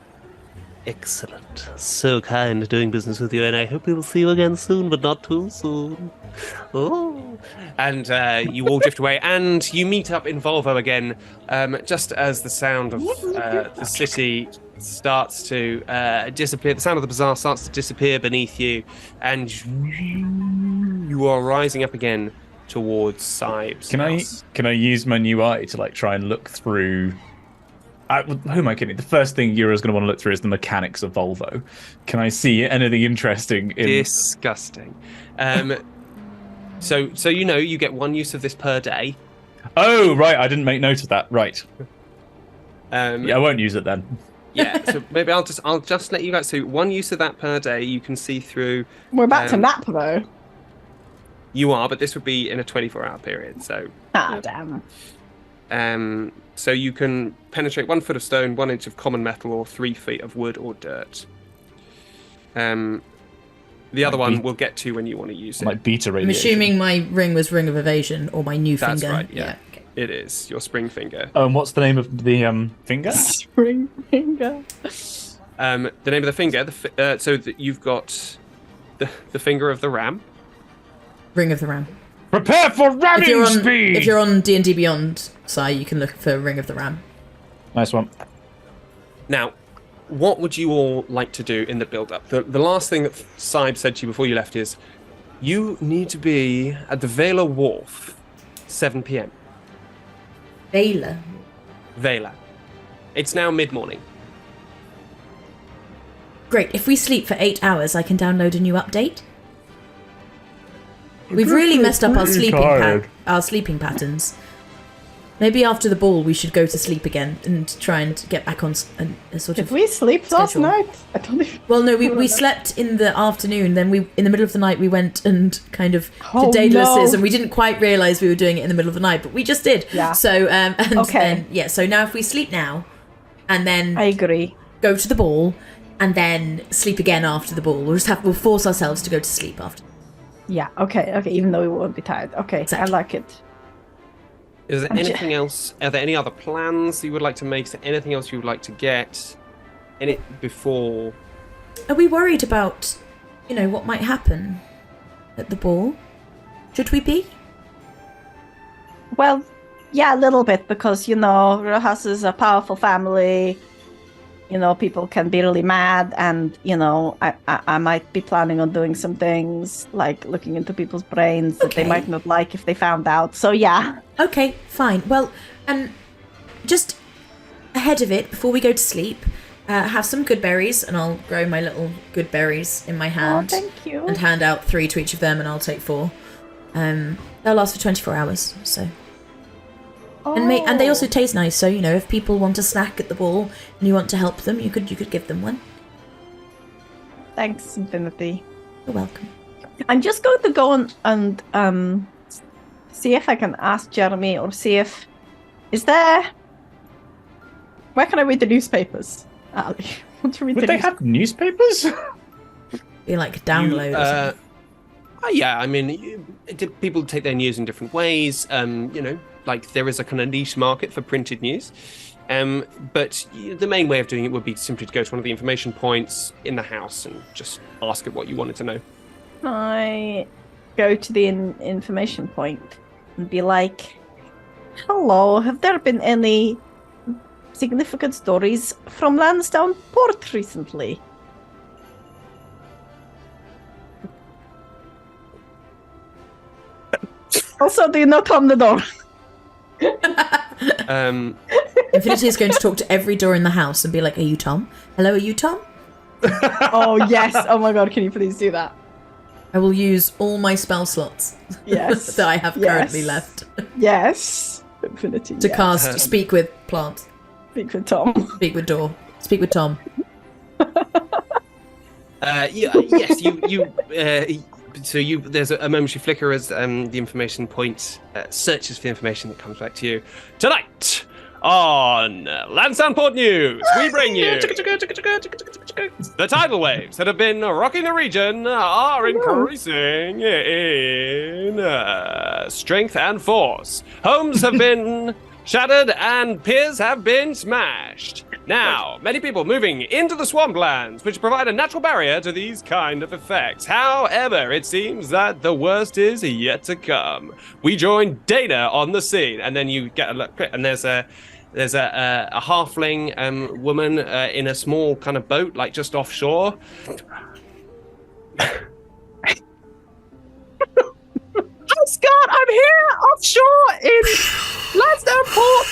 Excellent. So kind doing business with you, and I hope we will see you again soon, but not too soon. Oh. And you all drift away, and you meet up in Volvo again, just as the sound of the city starts to disappear. The sound of the bazaar starts to disappear beneath you, and you are rising up again towards Sibes. Can I use my new eye to try and look through? Who am I kidding? The first thing Euro's going to want to look through is the mechanics of Volvo. Can I see anything interesting? Disgusting. So you get one use of this per day. Oh, right. I didn't make note of that. Right. Yeah, I won't use it then. Yeah. So maybe I'll just let you guys. So one use of that per day, you can see through. We're back to map though. You are, but this would be in a 24-hour period. So. Damn. So you can penetrate 1 foot of stone, 1 inch of common metal, or 3 feet of wood or dirt. The other one we'll get to when you want to use it. Like beta radiation. I'm assuming my ring was Ring of Evasion or my new That's finger. right, yeah. Okay. It is your spring finger. Oh, and what's the name of the finger? Spring finger. The name of the finger. You've got the finger of the ram. Ring of the Ram. Prepare for ramming speed! If you're on D&D Beyond, you can look for Ring of the Ram. Nice one. Now, what would you all like to do in the build-up? The last thing that Saib said to you before you left is, you need to be at the Vela Wharf, 7 p.m. Vela. It's now mid-morning. Great. If we sleep for 8 hours, I can download a new update. We've really messed up our sleeping patterns. Maybe after the ball, we should go to sleep again and try and get back on a sort of. Did we sleep last schedule. night? I don't even. Well, no, we slept in the afternoon. Then in the middle of the night, we went and kind of Oh, did Daedalus's, no. and we didn't quite realise we were doing it in the middle of the night, but we just did. Yeah. So Okay. then so now if we sleep now, and then I agree. go to the ball, and then sleep again after the ball, we'll force ourselves to go to sleep after. Yeah. Okay. Even though we won't be tired. Okay. Exactly. I like it. Is there anything else? Are there any other plans you would like to make? Is there anything else you would like to get in it before? Are we worried about what might happen at the ball? Should we be? Well, yeah, a little bit, because, Rojas is a powerful family. People can be really mad, and, I might be planning on doing some things, like looking into people's brains that they might not like if they found out. So, yeah. Okay, fine. Well, and just ahead of it, before we go to sleep, have some good berries, and I'll grow my little good berries in my hand. Oh, thank you. And hand out 3 to each of them, and I'll take 4. They'll last for 24 hours, so... And they also taste nice, so if people want a snack at the ball and you want to help them, you could give them one. Thanks, Infinity. You're welcome. I'm just going to go and see if I can ask Jeremy, or see if where can I read the newspapers? Ali, want to read Would they have newspapers? Be like download. Or something. Yeah, I mean, people take their news in different ways. Like there is a kind of niche market for printed news. But the main way of doing it would be simply to go to one of the information points in the house and just ask it what you wanted to know. I go to the information point and be like, hello, have there been any significant stories from Lansdowne Port recently? Also, do you knock on the door? Infinity is going to talk to every door in the house and be like, are you Tom? Hello, are you Tom? Oh, yes. Oh my god, can you please do that? I will use all my spell slots Yes. that I have currently left Yes. Infinity. to cast Speak with Plant, Speak with Tom. Speak with Door, Speak with Tom. Yes, there's a momentary flicker as the information point searches for the information that comes back to you. Tonight on Lansdowne Port News, we bring you the tidal waves that have been rocking the region are increasing in strength and force. Homes have been shattered and piers have been smashed. Now, many people moving into the swamplands, which provide a natural barrier to these kind of effects. However, it seems that the worst is yet to come. We join Dana on the scene, and then you get a look, and there's a halfling woman in a small kind of boat, like just offshore. Oh, Scott, I'm here offshore in Lansdowne Port.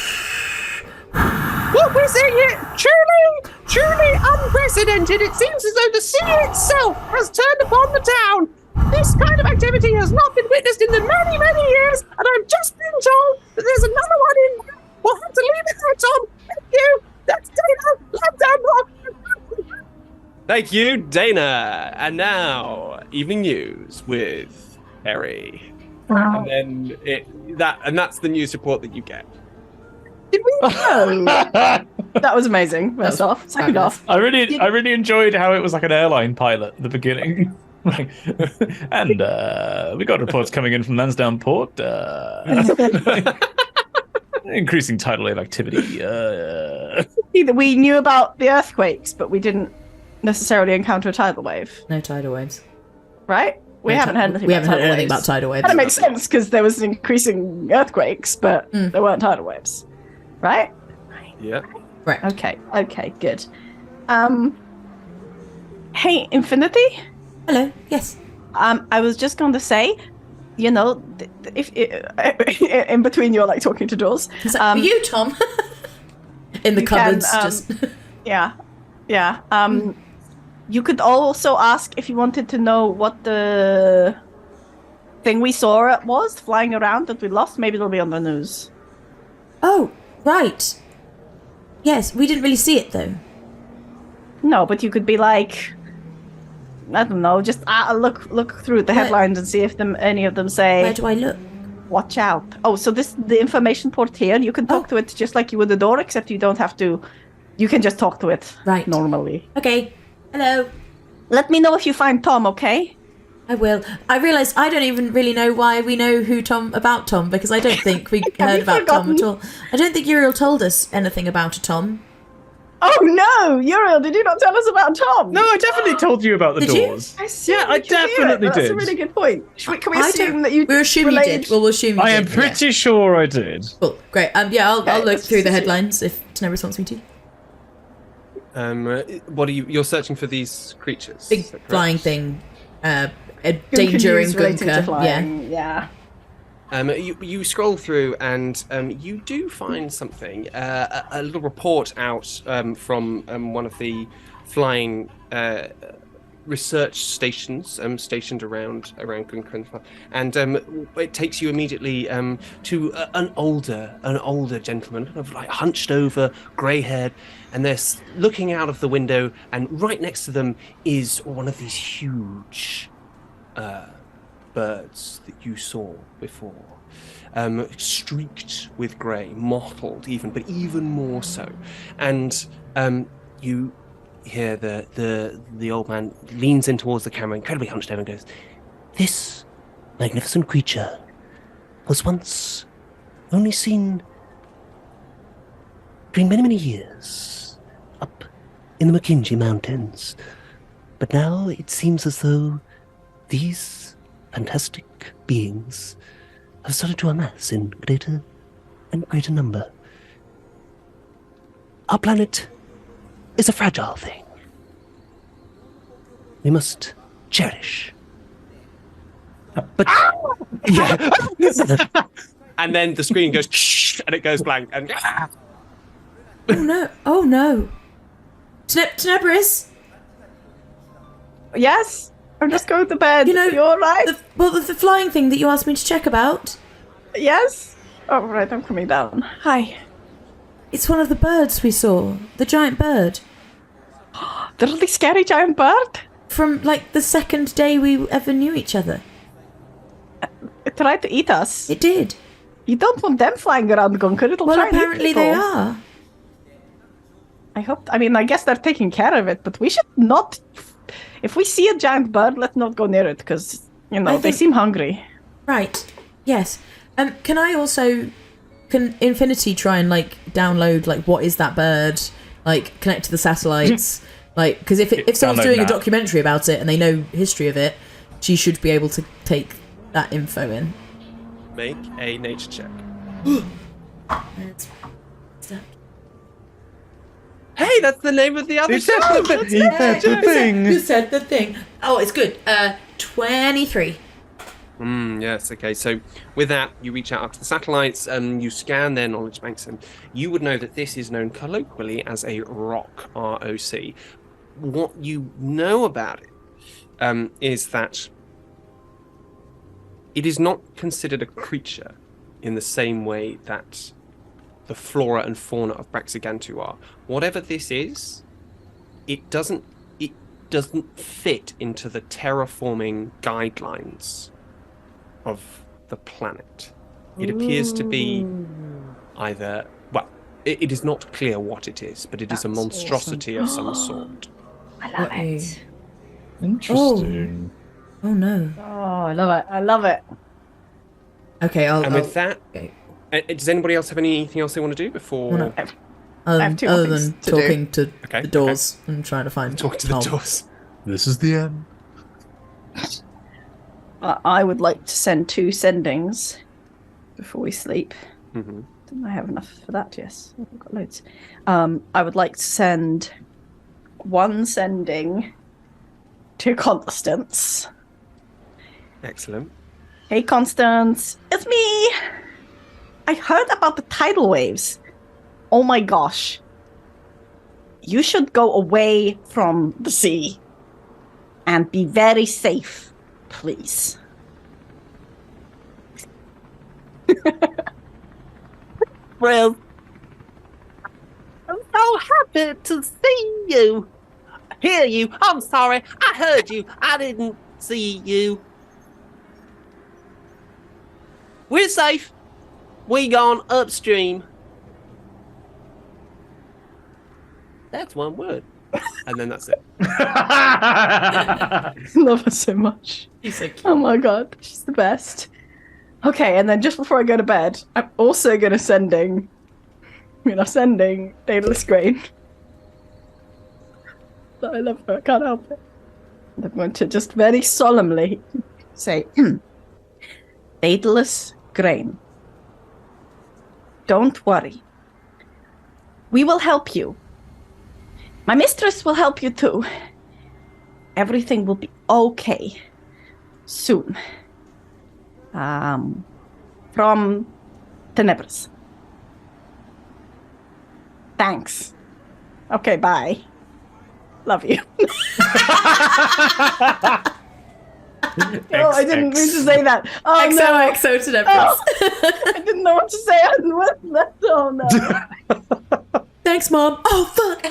What we're seeing here, truly unprecedented. It seems as though the sea itself has turned upon the town. This kind of activity has not been witnessed in the many, many years, and I'm just being told that there's another one in. We'll have to leave it there, Tom. Thank you. That's Dana. Lansdowne Port. Thank you, Dana. And now, evening news with Harry. Wow. And then that's the news report that you get. Did we know? That was amazing. First off. Second off. I really enjoyed how it was like an airline pilot at the beginning. And we got reports coming in from Lansdowne Port. Increasing tidal wave activity. Either we knew about the earthquakes, but we didn't necessarily encounter a tidal wave. No tidal waves. Right? We haven't heard anything We about haven't heard tidal anything waves. about tidal waves. That makes sense because there was increasing earthquakes, but there weren't tidal waves. Right? Yeah. Right. Okay, good. Hey, Infinity? Hello. Yes. I was just going to say, if in between you're like talking to doors. Is that for you, Tom? In the you cupboards, can, just. Yeah. You could also ask if you wanted to know what the thing we saw was flying around that we lost. Maybe it'll be on the news. Oh, right. Yes, we didn't really see it though. No, but you could be like, I don't know, just look through the headlines and see if any of them say. Where do I look? Watch out. Oh, so the information port here, you can talk to it just like you would the door, except you don't have to. You can just talk to it normally. Okay. Hello. Let me know if you find Tom, okay? I will. I realised I don't even really know why we know about Tom, because I don't think we heard about Tom at all. I don't think Uriel told us anything about a Tom. Oh no, Uriel, did you not tell us about Tom? No, I definitely told you about the Did you? doors. I see, Yeah, I did you hear it? definitely That's did. a really good point. Can we I assume don't- that you? We'll assume you did. Well, we'll assume you I did. am pretty sure I did. Cool. Great. Yeah, I'll Okay, look let's through the see. headlines if Tenebris wants me to. What are you? You're searching for these creatures. Big is that correct? flying thing. A Gunka danger in news relating to Gunka. Yeah. flying. Yeah. You scroll through and you do find something, a little report out from one of the flying research stations stationed around Gunka, and it takes you immediately to an older gentleman, kind of like hunched over, grey-haired, and they're looking out of the window, and right next to them is one of these huge birds that you saw before, streaked with grey, mottled even, but even more so. And you hear the old man leans in towards the camera, incredibly hunched over, and goes, "This magnificent creature was once only seen during many, many years up in the McKinsey Mountains. But now it seems as though these fantastic beings have started to amass in greater and greater number. Our planet is a fragile thing. We must cherish. But yeah, and then the screen goes shh, and it goes blank, and Oh no! Oh no! Tenebris, Yes. I'm just going to bed. You know, you all right? the flying thing that you asked me to check about. Yes. Oh right, I'm coming down. Hi. It's one of the birds we saw. The giant bird. The really scary giant bird. From like the second day we ever knew each other. It tried to eat us. It did. You don't want them flying around Gunker. It'll Well, try and eat apparently they people. are. I guess they're taking care of it, but we should not. If we see a giant bird, let's not go near it because they think- seem hungry. Right. Yes. Can I also? Can Infinity try and like download like what is that bird? Like connect to the satellites. Like because if someone's Download doing a that. documentary about it and they know history of it, she should be able to take that info in. make a nature check. Hey, that's the name of the other show. He said the thing. You said the thing. Oh, it's good. 23. Yes, okay. So with that, you reach out up to the satellites and you scan their knowledge banks, and you would know that this is known colloquially as a ROC, R-O-C. What you know about it is that it is not considered a creature in the same way that the flora and fauna of Braxigantu are. Whatever this is, it doesn't fit into the terraforming guidelines of the planet. It appears to be either, well, it is not clear what it is, but it is a That's monstrosity of some sort. I love Okay. it. Interesting. Oh no. Oh, I love it. I love it. Okay, And with that, okay. does anybody else have anything else they want to do before Well, no. I have two more Other things than to do. talking to Okay, the doors and trying to find talk to the Tom. doors? This is the end. I would like to send 2 sendings before we sleep. Mm-hmm. Don't I have enough for that? Yes, I've got loads. I would like to send 1 sending to Constance. Excellent. Hey, Constance, it's me. I heard about the tidal waves. Oh my gosh. You should go away from the sea and be very safe, please. Well, I'm so happy to see you. Hear you. I'm sorry. I heard you. I didn't see you. We're safe. We gone upstream. That's one word. And then that's it. I love her so much. He's so cute. Oh my god, she's the best. Okay, and then just before I go to bed, I'm also gonna sending Daedalus Grain I love her. I can't help it. And I'm going to just very solemnly say, Daedalus Grain, don't worry. We will help you. My mistress will help you too. Everything will be okay soon. From Tenebris. Thanks. Okay, bye. Love you. Oh, I didn't mean to say that. Oh, no. XOXO Tenebris. Oh, I didn't know what to say. I didn't want that. Oh, no. Thanks, Mom. Oh, fuck.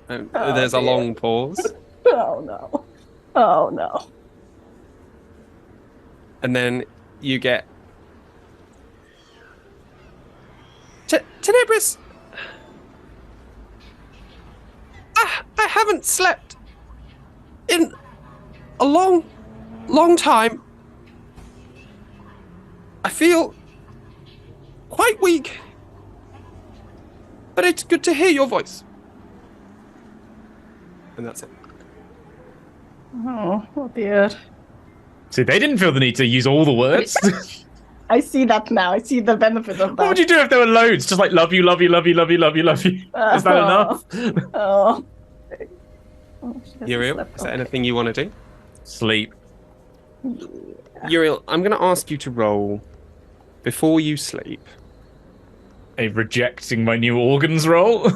There's a long pause. Oh, no. Oh, no. And then you get... Tenebris! I haven't slept in a long time. I feel quite weak. But it's good to hear your voice. And that's it. Oh dear. See, they didn't feel the need to use all the words. I see that now. I see the benefit of that. What would you do if there were loads? Just like love you, love you, love you, love you, love you, love you. Is that enough? Oh. Uriel, is there anything you want to do? Sleep. Uriel, I'm going to ask you to roll, before you sleep, A rejecting my new organs roll.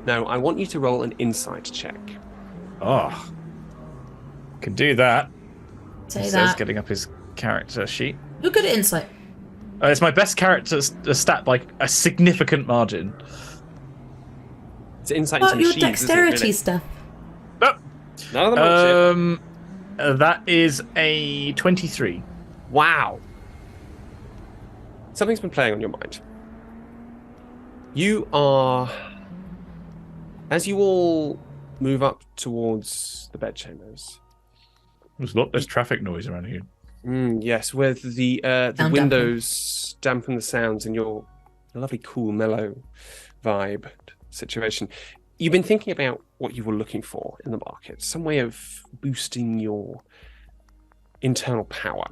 no, I want you to roll an insight check. Oh. Can do that. Say Says that. getting up his character sheet. Look at insight. It's my best character stat by a significant margin. It's insight What, into your machines, isn't it, dexterity really? stuff? Oh. None of them are shit. That is a 23. Wow. Something's been playing on your mind. You are... As you all move up towards the bedchambers... There's a lot less traffic noise around here. Yes, with the Sound windows dampen the sounds and your lovely, cool, mellow vibe situation. You've been thinking about what you were looking for in the market, some way of boosting your internal power.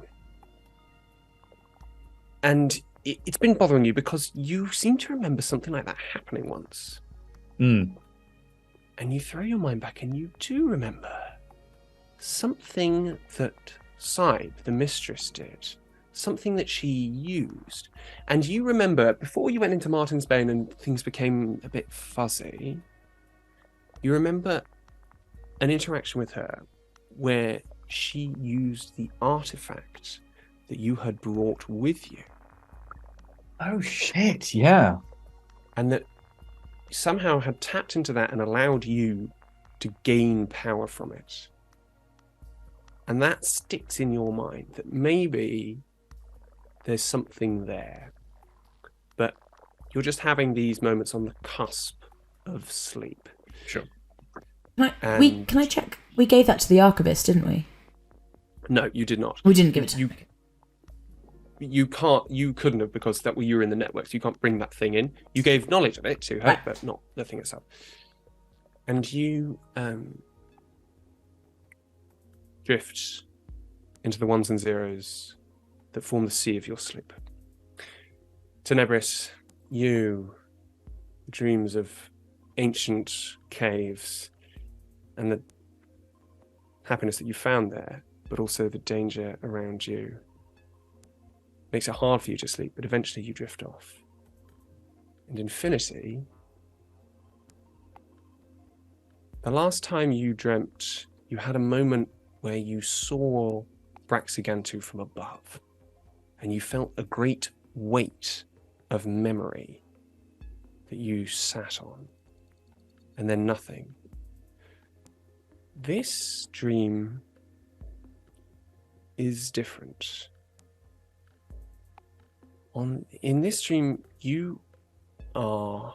And it's been bothering you because you seem to remember something like that happening once. Mm. And you throw your mind back and you do remember something that Side, the mistress, did. Something that she used. And you remember, before you went into Martin's Bane and things became a bit fuzzy, you remember an interaction with her where she used the artifact that you had brought with you. Oh, shit, yeah. And that somehow had tapped into that and allowed you to gain power from it. And that sticks in your mind that maybe there's something there. But you're just having these moments on the cusp of sleep. Sure. Can I check? We gave that to the archivist, didn't we? No, you did not. We didn't give it to him. You couldn't have, because you were in the network, so you can't bring that thing in. You gave knowledge of it to her, Right. but not the thing itself. And you drift into the ones and zeros that form the sea of your sleep. Tenebris, you dreams of ancient caves and the happiness that you found there, but also the danger around you. Makes it hard for you to sleep, but eventually you drift off. And Infinity, the last time you dreamt, you had a moment where you saw Braxigantu from above, and you felt a great weight of memory that you sat on, and then nothing. This dream is different. In this dream, you are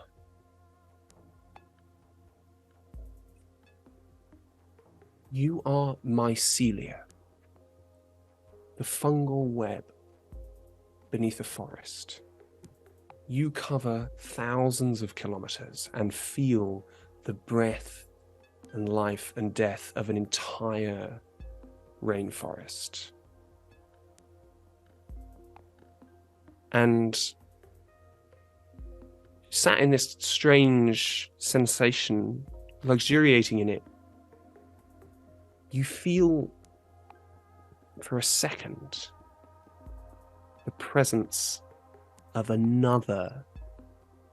mycelia, the fungal web beneath a forest. you cover thousands of kilometers and feel the breath and life and death of an entire rainforest. And sat in this strange sensation, luxuriating in it, you feel for a second the presence of another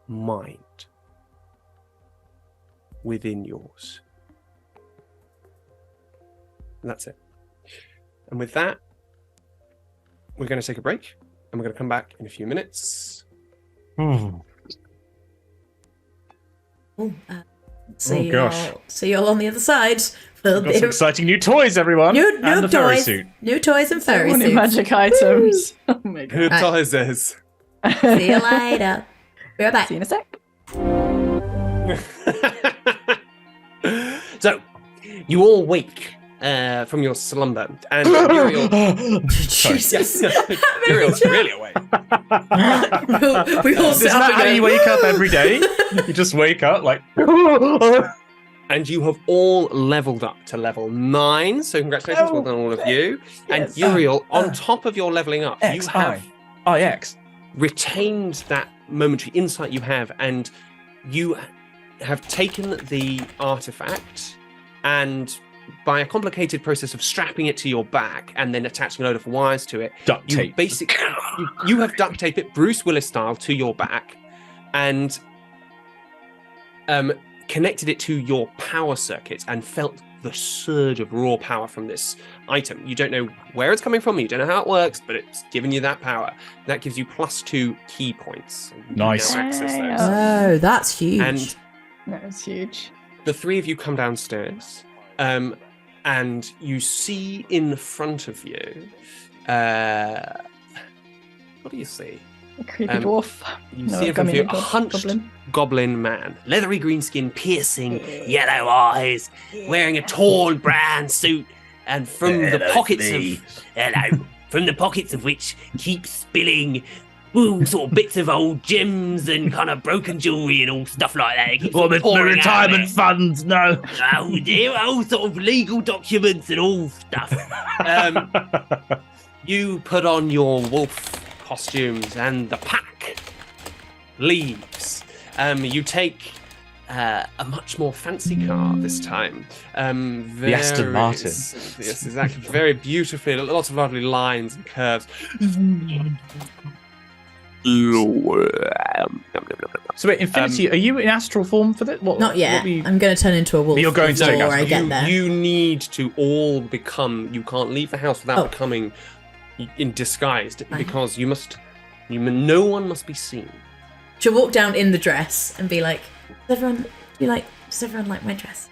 mind within yours. And that's it. And with that, we're going to take a break, and we're going to come back in a few minutes. See gosh. you all on the other side. We'll Got some exciting new toys, everyone. New and a furry toys. suit. New toys and furry So many suits. magic items. Oh my god. Good sizes. See you later. Be right back. See you in a sec. So, you all wake from your slumber, and Muriel... Jesus. Muriel's really awake. we all sit Isn't up that how and you go, wake up every day? You just wake up like... And you have all leveled up to level 9, so congratulations, well done all of you. And Yes. Uriel, on top of your leveling up, you have IX. retained that momentary insight you have, and you have taken the artifact and by a complicated process of strapping it to your back and then attaching a load of wires to it, Duct you tape. basically you have duct taped it Bruce Willis style to your back and connected it to your power circuits and felt the surge of raw power from this item. You don't know where it's coming from, you don't know how it works, but it's giving you that power. That gives you +2 key points. You can Nice. now access those. Oh, that's huge. And That was huge. the three of you come downstairs, and you see in front of you, what do you see? A creepy Um, dwarf. You No, see in front of you a goblin. hunched Goblin. goblin man, leathery green skin, piercing yellow eyes, wearing a torn brown suit, and from the pockets of which keep spilling sort of bits of old gems and kind of broken jewelry and all stuff like that. It keeps Well, my pouring out of retirement it. funds, no. Oh dear, all sort of legal documents and all stuff. You put on your wolf costumes and the pack leaves. You take a much more fancy car this time. The Aston Martin. Yes, exactly. Very beautifully, lots of lovely lines and curves. So wait, Infinity, are you in astral form for this? What, Not yet. what were you- I'm going to turn into a wolf You're going to before take I us. get there. You need to all become. You can't leave the house without Oh. becoming in disguised Right. because you must. No one must be seen. She'll walk down in the dress and be like, does everyone like my dress?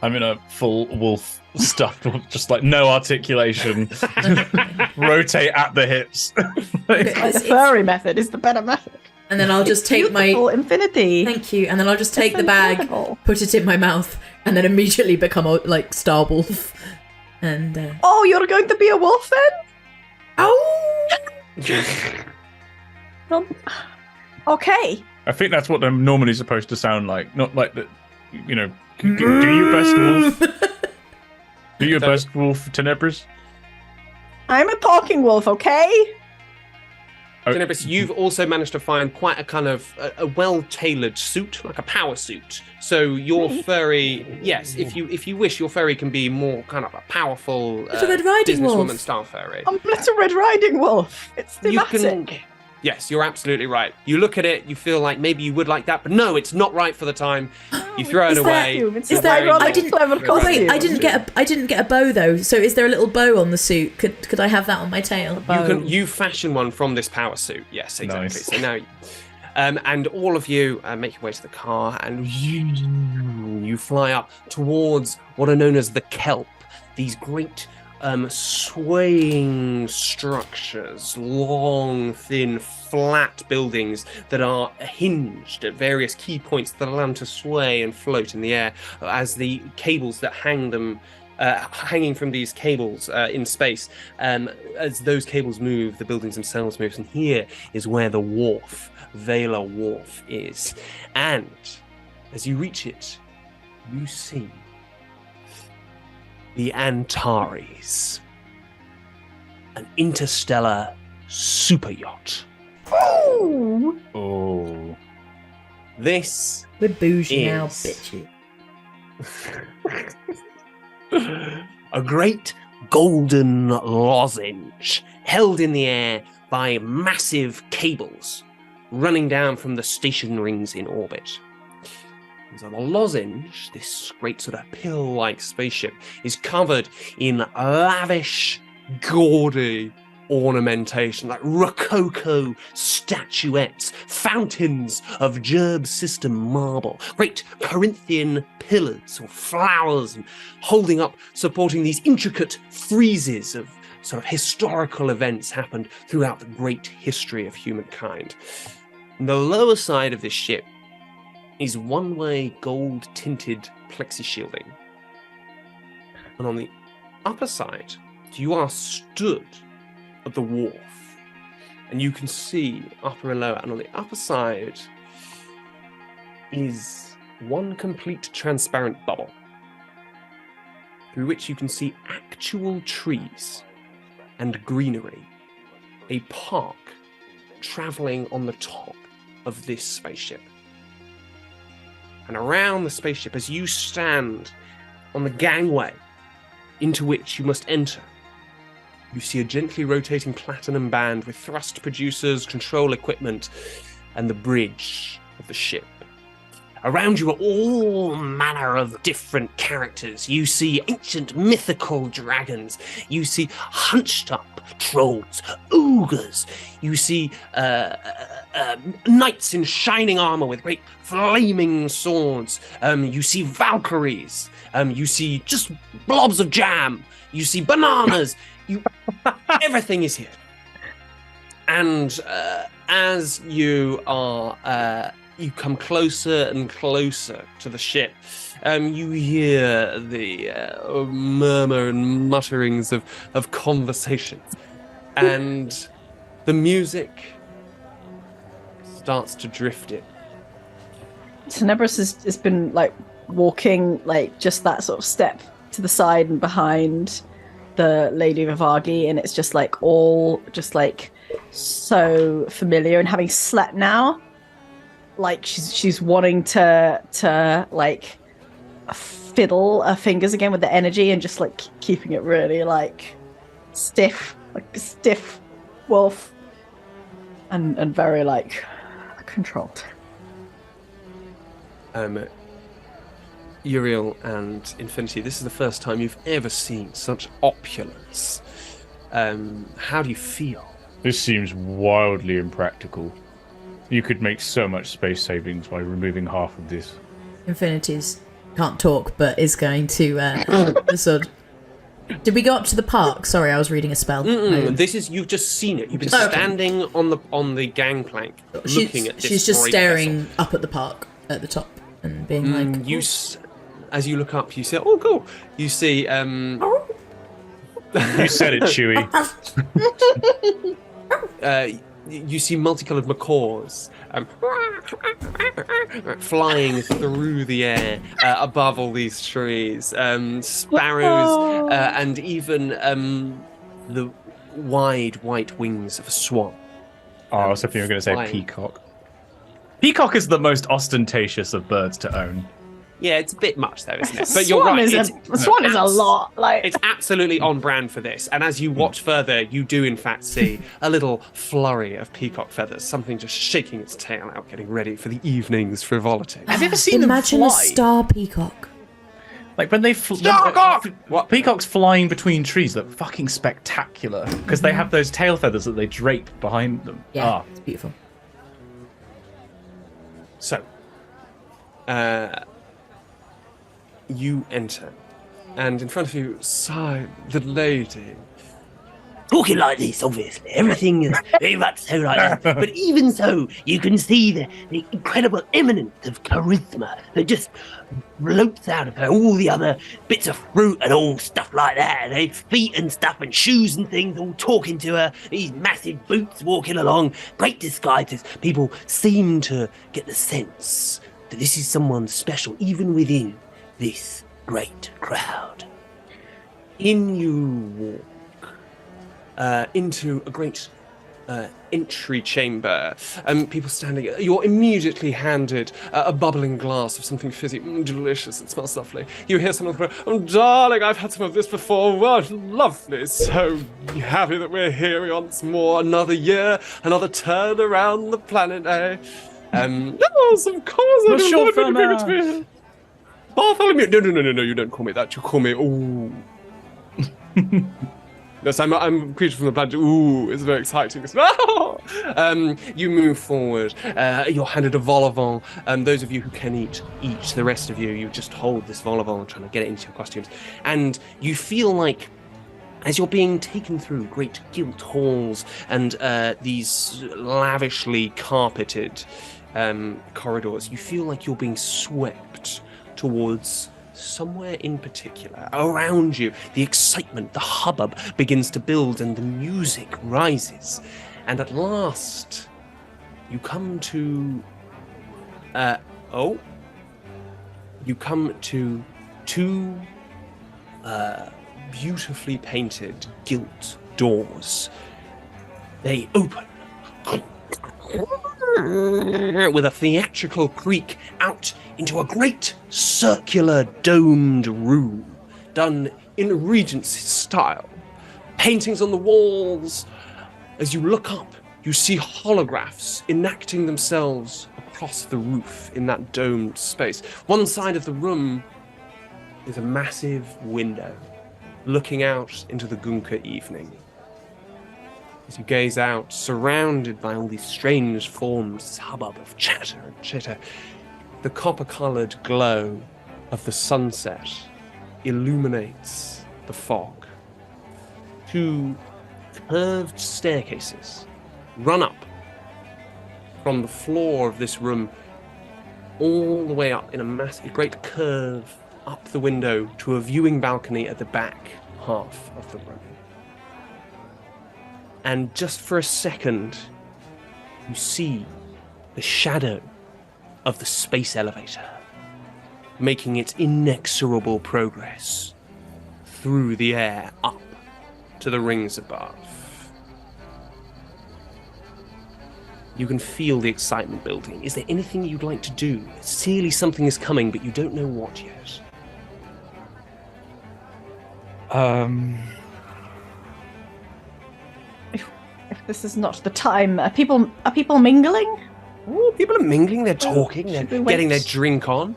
I'm in a full wolf stuff, just like no articulation, rotate at the hips. Like the furry method is the better method. And then I'll just take my... Beautiful infinity. Thank you. And then I'll just take the bag, Incredible. put it in my mouth, and then immediately become a, like, star wolf. And, Oh, you're going to be a wolf then? oh! Okay. I think that's what they're normally supposed to sound like, not like that. You know, do your best, wolf. Do your best, wolf, Tenebris. I'm a talking wolf, okay? Tenebris, you've also managed to find quite a kind of a well-tailored suit, like a power suit. So your furry, yes, if you wish, your furry can be more kind of a powerful It's a Red Riding businesswoman Wolf. style furry. I'm Little Red Riding Wolf. It's You thematic. can- Yes, you're absolutely right. You look at it, you feel like maybe you would like that, but no, it's not right for the time. You throw it Is there- away. It's Is a there- very I didn't- clever Oh, costume. Wait, I didn't get a bow though. So is there a little bow on the suit? Could I have that on my tail? You fashion one from this power suit. Yes, exactly. Nice. So now, and all of you make your way to the car, and you fly up towards what are known as the kelp. These great swaying structures, long, thin, flat buildings that are hinged at various key points that allow them to sway and float in the air as the cables that hang them hanging from these cables in space. As those cables move, the buildings themselves move. And here is where the wharf, Vela Wharf, is. And as you reach it, you see the Antares, an interstellar super yacht. Oh. This We're bougie now, is- bitchy. a great golden lozenge held in the air by massive cables running down from the station rings in orbit. And so the lozenge, this great sort of pill-like spaceship, is covered in lavish, gaudy ornamentation, like Rococo statuettes, fountains of gerb system marble, great Corinthian pillars or flowers, and holding up, supporting these intricate friezes of sort of historical events happened throughout the great history of humankind. And the lower side of this ship is one-way gold-tinted plexi shielding. And on the upper side, you are stood at the wharf, and you can see upper and lower, and on the upper side is one complete transparent bubble through which you can see actual trees and greenery, a park traveling on the top of this spaceship. And around the spaceship, as you stand on the gangway into which you must enter, you see a gently rotating platinum band with thrust producers, control equipment, and the bridge of the ship. Around you are all manner of different characters. You see ancient mythical dragons. You see hunched up trolls, ogres. You see knights in shining armor with great flaming swords. You see Valkyries. You see just blobs of jam. You see bananas. Everything is here. And as you are, you come closer and closer to the ship. You hear the murmur and mutterings of conversation, and the music starts to drift in. Tenebris has been like walking like just that sort of step to the side and behind the Lady Vivagi, and it's just like all just like so familiar, and having slept now, like she's wanting to like fiddle her fingers again with the energy and just like keeping it really like stiff, like a stiff wolf, and very like controlled. Uriel and Infinity, this is the first time you've ever seen such opulence. How do you feel? This seems wildly impractical. You could make so much space savings by removing half of this. Infinities can't talk, but is going to sort. Did we go up to the park? Sorry, I was reading a spell. This is, you've just seen it. You've been standing on the gangplank, looking at this. She's just great staring vessel. up at the park at the top and being like. As you look up, you see. Oh, cool! You see. You said it, Chewie. You see multicolored macaws flying through the air above all these trees. Sparrows and even the wide white wings of a swan. Oh, I was hoping you were going to say flying. peacock. Peacock is the most ostentatious of birds to own. Yeah, it's a bit much though, isn't it? But you're right. Swan is a lot. Like It's absolutely on brand for this. And as you watch further, you do in fact see a little flurry of peacock feathers, something just shaking its tail out, getting ready for the evening's frivolity. Have you ever seen Imagine them a fly? star peacock. Like when they What? peacocks flying between trees look fucking spectacular because they have those tail feathers that they drape behind them. Yeah, it's beautiful. So, you enter, and in front of you, sigh the lady. talking like this, obviously. Everything is very much so like that. But even so, you can see the incredible eminence of charisma that just floats out of her. All the other bits of fruit and all stuff like that. And feet and stuff and shoes and things all talking to her. These massive boots walking along. Great disguises. People seem to get the sense that this is someone special, even within this great crowd. In you walk into a great entry chamber. People standing. You're immediately handed a bubbling glass of something fizzy. Delicious. It smells lovely. You hear someone go, "Oh, darling, I've had some of this before. Well, lovely. So happy that we're here once more. Another year, another turn around the planet, eh? Yes, of course. I Monsieur didn't want to bring it to Firmin. me. Bartholomew. No. You don't call me that. You call me. Ooh. Yes, I'm a creature from the planet. Ooh, it's very exciting. You move forward. You're handed a vol au vent. Those of you who can eat. The rest of you just hold this vol au vent, trying to get it into your costumes. And you feel like, as you're being taken through great gilt halls and these lavishly carpeted corridors, you feel like you're being swept towards somewhere in particular. Around you, the excitement, the hubbub begins to build and the music rises. And at last, you come to... You come to two beautifully painted gilt doors. They open with a theatrical creak out into a great circular domed room done in Regency style. Paintings on the walls. As you look up, you see holographs enacting themselves across the roof in that domed space. One side of the room is a massive window looking out into the Gunka evening. As you gaze out, surrounded by all these strange forms, this hubbub of chatter and chitter, the copper-coloured glow of the sunset illuminates the fog. Two curved staircases run up from the floor of this room all the way up in a massive, great curve up the window to a viewing balcony at the back half of the room. And just for a second, you see the shadow of the space elevator making its inexorable progress through the air up to the rings above. You can feel the excitement building. Is there anything you'd like to do? Clearly something is coming, but you don't know what yet. If this is not the time, are people mingling? Ooh, people are mingling, they're talking, they're should we getting wait? their drink on.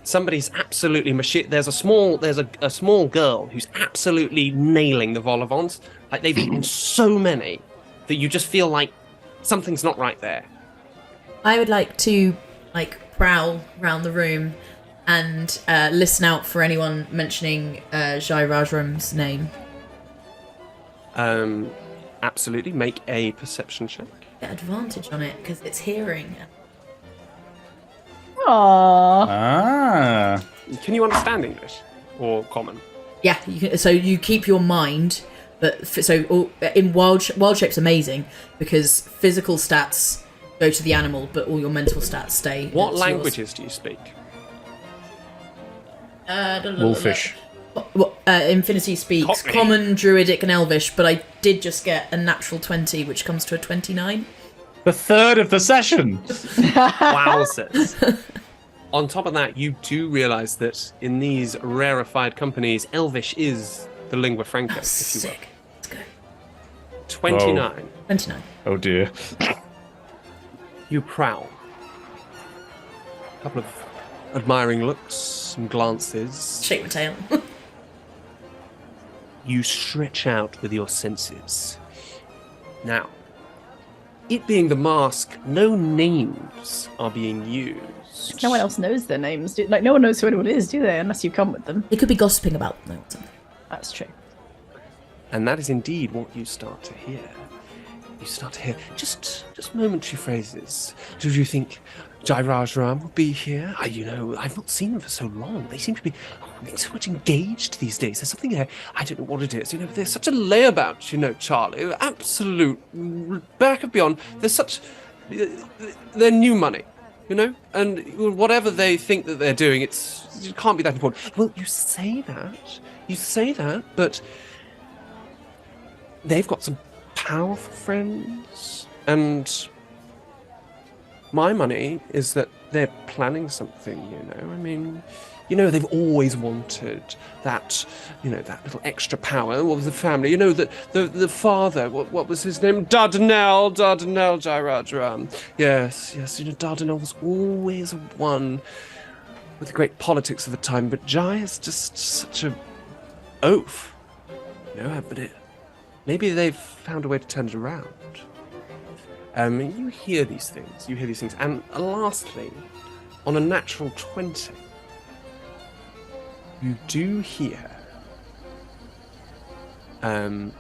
Somebody's absolutely There's a small girl who's absolutely nailing the vol au vents. Like, they've eaten so many that you just feel like something's not right there. I would like to prowl around the room and listen out for anyone mentioning Jai Rajram's name. Absolutely. Make a perception check. Get advantage on it because it's hearing. Aww. Ah. Can you understand English or common? Yeah, so you keep your mind, but in wild shape's amazing because physical stats go to the animal, but all your mental stats stay. What to languages do you speak? Wolfish. Infinity speaks Cockney. Common, Druidic, and Elvish, but I did just get a natural 20, which comes to a 29. The third of the session. Wowzers. On top of that, you do realise that in these rarefied companies, Elvish is the lingua franca, if you will. Sick. Let's go. 29. 29. Oh dear. You prowl. A couple of admiring looks and glances. Shake my tail. You stretch out with your senses. Now, it being the mask, no names are being used. No one else knows their names. No one knows who anyone is, do they? Unless you come with them. It could be gossiping about them. Or something. That's true. And that is indeed what you start to hear. You start to hear just momentary phrases. Did you think Jairaj Ram would be here? I've not seen them for so long. They seem to be so much engaged these days. There's something there. I don't know what it is. There's such a layabout, Charlie. Absolute back and beyond. They're new money, and whatever they think that they're doing, it can't be that important. Well, you say that, but they've got some powerful friends, and my money is that they're planning something, they've always wanted that, that little extra power. What was the family? That the father, what was his name? Dardanelle Jairaj Ram. Yes, Dardanelle was always one with the great politics of the time, but Jai is just such a oaf. But maybe they've found a way to turn it around. You hear these things. And lastly, on a natural 20, you do hear a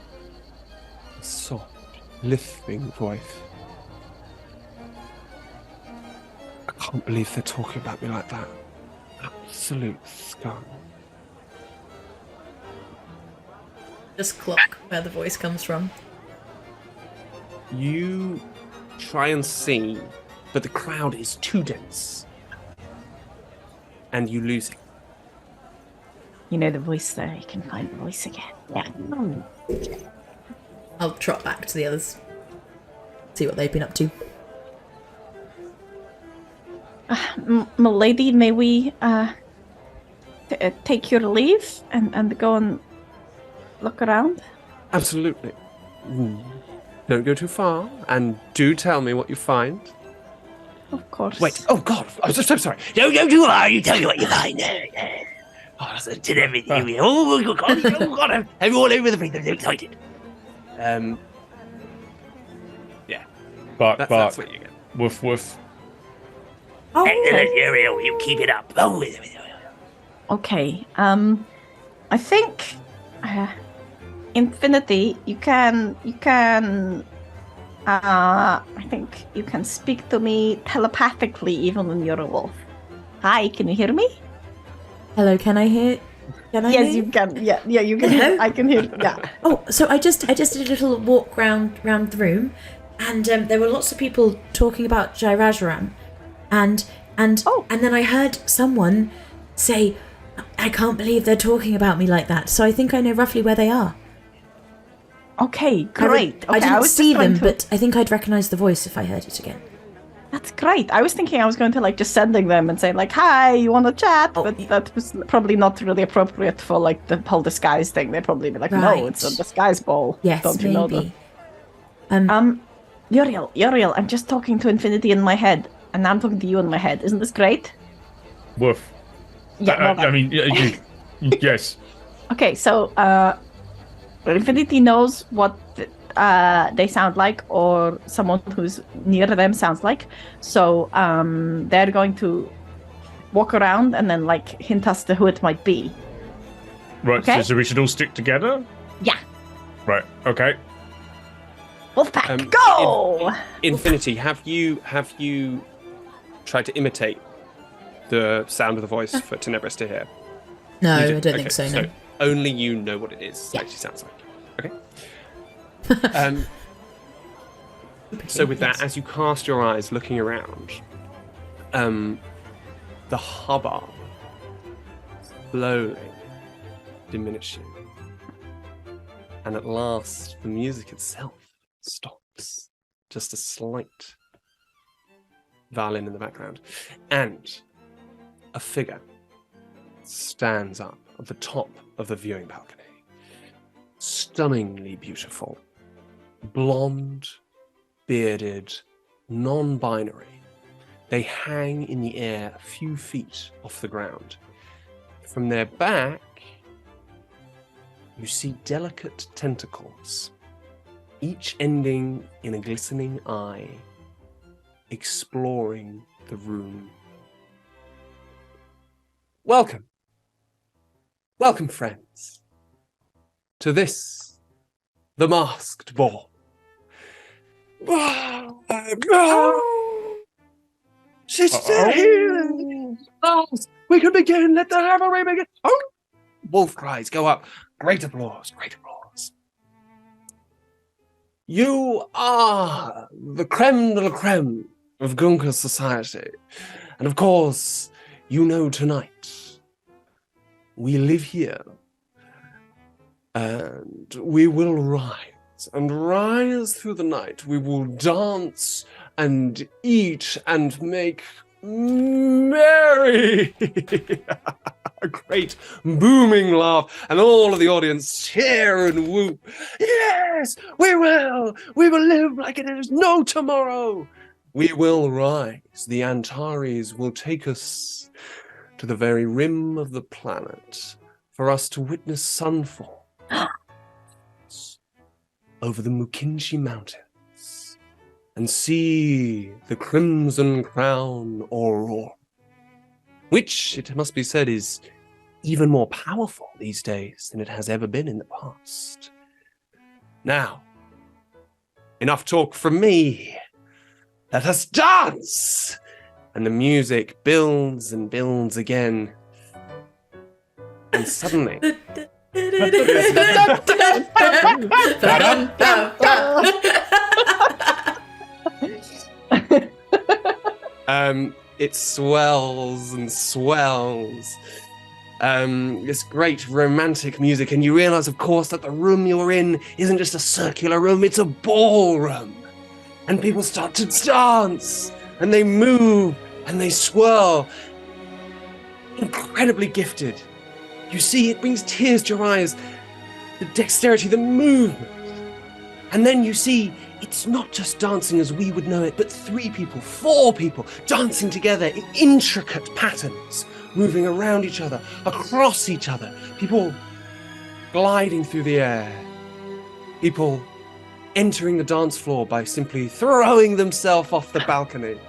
soft, lisping voice. I can't believe they're talking about me like that. Absolute scum. Just clock where the voice comes from. You try and see, but the crowd is too dense. And you lose it. The voice there. You can find the voice again. Yeah. I'll trot back to the others. See what they've been up to. Milady, may we take your leave and go and look around? Absolutely. Don't go too far, and do tell me what you find. Of course. Wait, oh God, I'm so sorry. Don't go too far, you tell me what you find. Oh, did everything. Oh, God, everyone over the place, they're excited. Yeah. That's what you get. Woof woof. Oh, Excellent, you keep it up. Oh, Okay. I think Infinity, you can I think you can speak to me telepathically even when you're a wolf. Hi, can you hear me? hello, can I hear? Yes, you can. Yeah, you can hear. I can hear. Yeah. Oh, so I just did a little walk round the room, and there were lots of people talking about Jairajaram, and then I heard someone say, "I can't believe they're talking about me like that." So I think I know roughly where they are. Okay, great. I Okay, didn't was see just going them, to- but I think I'd recognise the voice if I heard it again. That's great. I was thinking I was going to just sending them and say hi, you want to chat? Oh, But that was probably not really appropriate for the whole disguise thing. They'd probably be like, Right. no, it's a disguise ball. Yes, Don't you know maybe. that? Uriel, I'm just talking to Infinity in my head, and now I'm talking to you in my head. Isn't this great? Woof. Yeah. I mean, yes. Okay, so Infinity knows what they sound like, or someone who's near them sounds like. So they're going to walk around and then hint us to who it might be. Right, Okay. so we should all stick together? Yeah. Right, okay. Wolfpack, go! Infinity, have you tried to imitate the sound of the voice for Tenebris to hear? No, You I did? don't Okay, think so. No. Only you know what it is. Yeah. Actually sounds like. Okay. So with that, as you cast your eyes looking around, the hubbub slowly diminishing, and at last the music itself stops. Just a slight violin in the background, and a figure stands up at the top of the viewing balcony. Stunningly beautiful, blonde, bearded, non-binary. They hang in the air a few feet off the ground. From their back, you see delicate tentacles, each ending in a glistening eye, exploring the room. Welcome, friends, to this the masked ball. She's still here. Oh, we can begin. Let the revelry begin. Oh. Wolf cries go up. Great applause. Great applause. You are the creme de la creme of Gunka's society. And of course, you know tonight, we live here. And we will rise, and rise through the night. We will dance and eat and make merry. A great booming laugh, and all of the audience cheer and whoop. Yes, we will. We will live like it is no tomorrow. We will rise. The Antares will take us to the very rim of the planet for us to witness sunfall over the Mukinshi Mountains and see the Crimson Crown aurora, which, it must be said, is even more powerful these days than it has ever been in the past. Now, enough talk from me. Let us dance! And the music builds and builds again. And suddenly... it swells and swells. This great romantic music, and you realize, of course, that the room you're in isn't just a circular room, it's a ballroom. And people start to dance, and they move, and they swirl. Incredibly gifted. You see, it brings tears to your eyes. The dexterity, the movement. And then you see, it's not just dancing as we would know it, but 3 people, 4 people, dancing together in intricate patterns, moving around each other, across each other. People gliding through the air. People entering the dance floor by simply throwing themselves off the balcony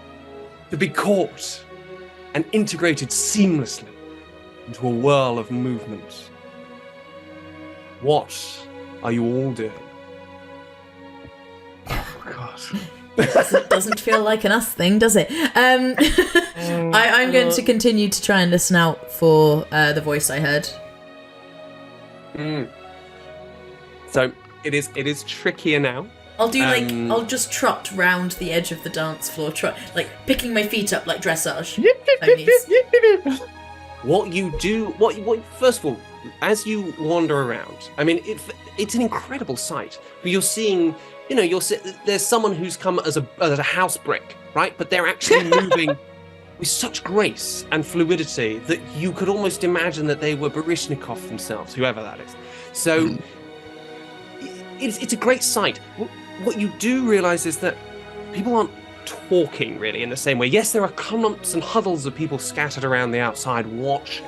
to be caught and integrated seamlessly into a whirl of movement. What are you all doing? Oh, God. Doesn't feel like an us thing, does it? I'm going to continue to try and listen out for the voice I heard. So it is trickier now. I'll do I'll just trot round the edge of the dance floor, like picking my feet up like dressage ponies. What you do, first of all, as you wander around, I mean, it's an incredible sight. You're seeing, there's someone who's come as a house brick, right? But they're actually moving with such grace and fluidity that you could almost imagine that they were Baryshnikov themselves, whoever that is. So it's a great sight. What you do realize is that people aren't talking really in the same way. Yes, there are clumps and huddles of people scattered around the outside watching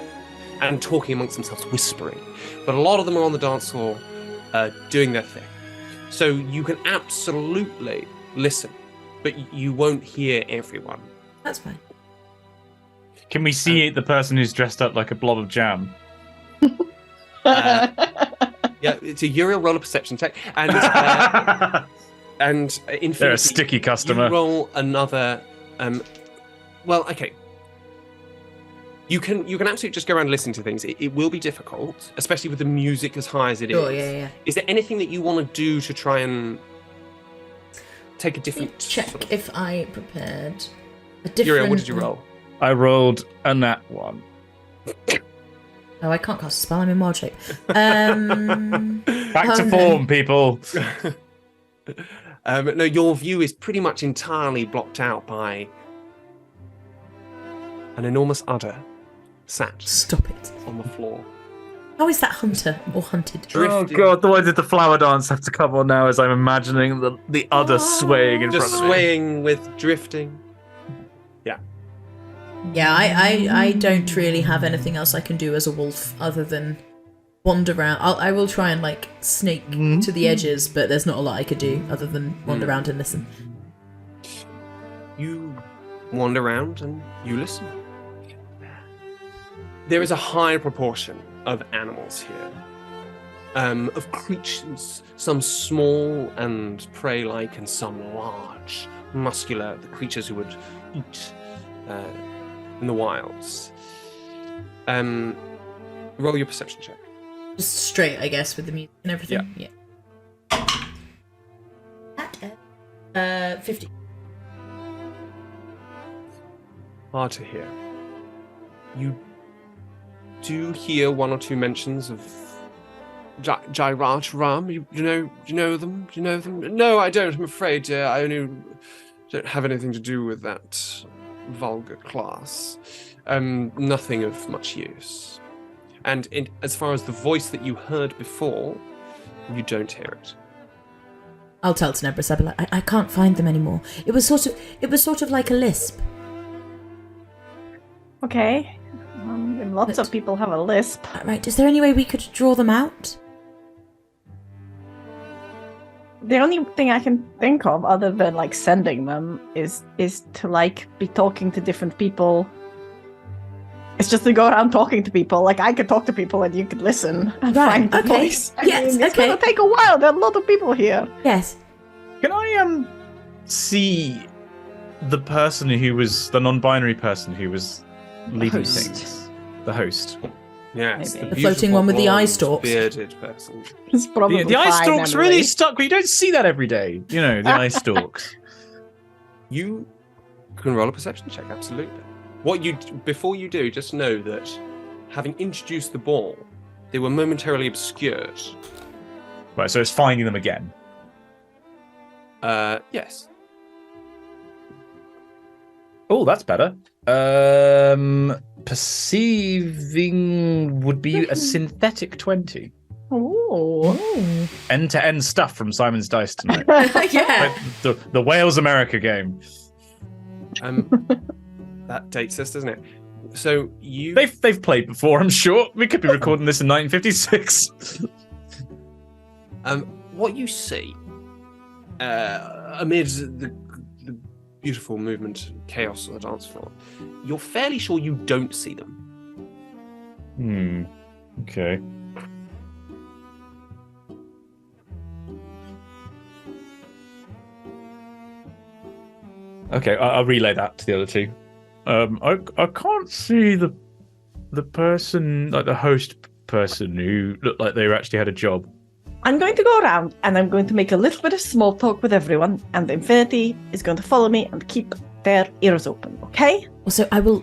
and talking amongst themselves, whispering. But a lot of them are on the dance floor doing their thing. So you can absolutely listen, but you won't hear everyone. That's fine. Can we see the person who's dressed up like a blob of jam? Yeah, it's a Uriel roller perception check. And Infinity, they're a sticky customer. You roll another. Well, okay. You can absolutely just go around and listen to things. It will be difficult, especially with the music as high as it is. Oh, yeah. Is there anything that you want to do to try and take a different check if I prepared a different? Uriel, what did you roll? I rolled a nat 1. Oh, I can't cast a spell. I'm in wild shape. Back to form, people. No, your view is pretty much entirely blocked out by an enormous udder sat Stop it. on the floor. How is that hunter or hunted? Drifting. Oh god, why did the flower dance have to come on now as I'm imagining the udder swaying in Just front of me? swaying with drifting. Yeah, I don't really have anything else I can do as a wolf other than wander around. I will try and snake to the edges, but there's not a lot I could do other than wander around and listen. You wander around and you listen. There is a high proportion of animals here. of creatures, some small and prey-like, and some large, muscular, the creatures who would eat in the wilds. Roll your perception check. Just straight, I guess, with the music and everything. Yeah. 50. Hard to hear. You do hear one or two mentions of Jairat Ram. Do you know them? Do you know them? No, I don't. I'm afraid. I only don't have anything to do with that vulgar class. Nothing of much use. And as far as the voice that you heard before, you don't hear it. I'll tell Tenebris. I'll be like, I can't find them anymore. It was sort of like a lisp. Okay. Lots of people have a lisp. Right. Is there any way we could draw them out? The only thing I can think of, other than like sending them, is to like be talking to different people. It's just to go around talking to people. Like I could talk to people and you could listen and find the voice. It's gonna take a while. There are a lot of people here. Yes. Can I see the person who was the non-binary person who was leading host. things? The host. Yes, Maybe. The floating one with the eye blonde, stalks. bearded person. It's probably The eye fine, stalks Emily. really stuck, but you don't see that every day. You know, the eye stalks. You can roll a perception check, absolutely. Before you do, just know that having introduced the ball, they were momentarily obscured. Right, so it's finding them again. Yes. Oh, that's better. Perceiving would be a synthetic 20. Ooh. End-to-end stuff from Simon's Dice tonight. Yeah. Like the Wales America game. That dates us, doesn't it? So you... They've played before, I'm sure. We could be recording this in 1956. What you see amid the beautiful movement and chaos on the dance floor, you're fairly sure you don't see them. Okay. Okay, I'll relay that to the other two. I can't see the person, like the host person, who looked like they actually had a job. I'm going to go around and I'm going to make a little bit of small talk with everyone, and Infinity is going to follow me and keep their ears open, okay? Also, I will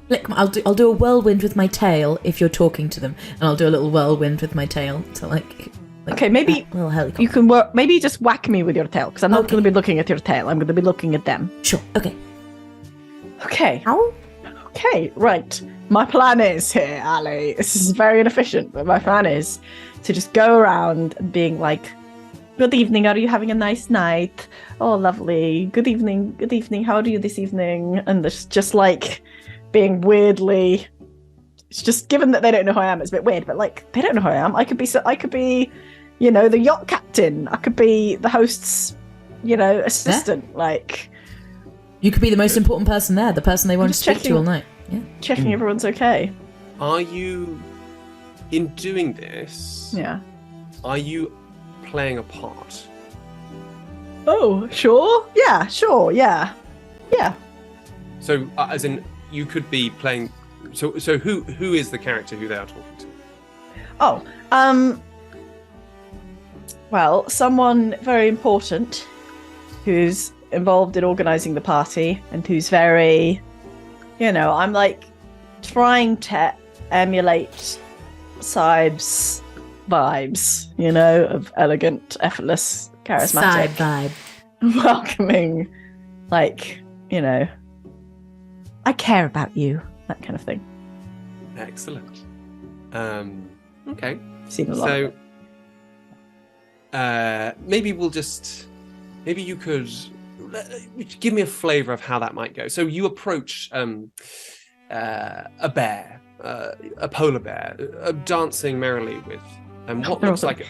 flick. I'll do a whirlwind with my tail if you're talking to them, and I'll do a little whirlwind with my tail to like Okay, maybe a little helicopter. you can work. Maybe just whack me with your tail, because I'm not Okay. going to be looking at your tail. I'm going to be looking at them. Sure. Okay. Okay. Ow. Okay, right. My plan is here, Ali. This is very inefficient, but my plan is to just go around and being like, "Good evening. Are you having a nice night? Oh, lovely. Good evening. Good evening. How are you this evening?" And this just like being weirdly. It's just given that they don't know who I am, it's a bit weird. But like, they don't know who I am. I could be, you know, the yacht captain. I could be the host's, you know, assistant. Like, You could be the most important person there, the person they want to just speak to checking. all night. Yeah. checking everyone's okay. Are you, in doing this, Yeah. are you playing a part? Oh, sure. Yeah, sure. Yeah. Yeah. So, as in, you could be playing. So who is the character who they are talking to? Oh, well, someone very important who's involved in organizing the party and who's very, you know, I'm like trying to emulate Saib's vibes, you know, of elegant, effortless, charismatic, Side vibe. welcoming, like, you know, I care about you, that kind of thing. Excellent. Okay. Seen a lot. So, maybe you could give me a flavor of how that might go. So you approach a bear, a polar bear, dancing merrily with what looks like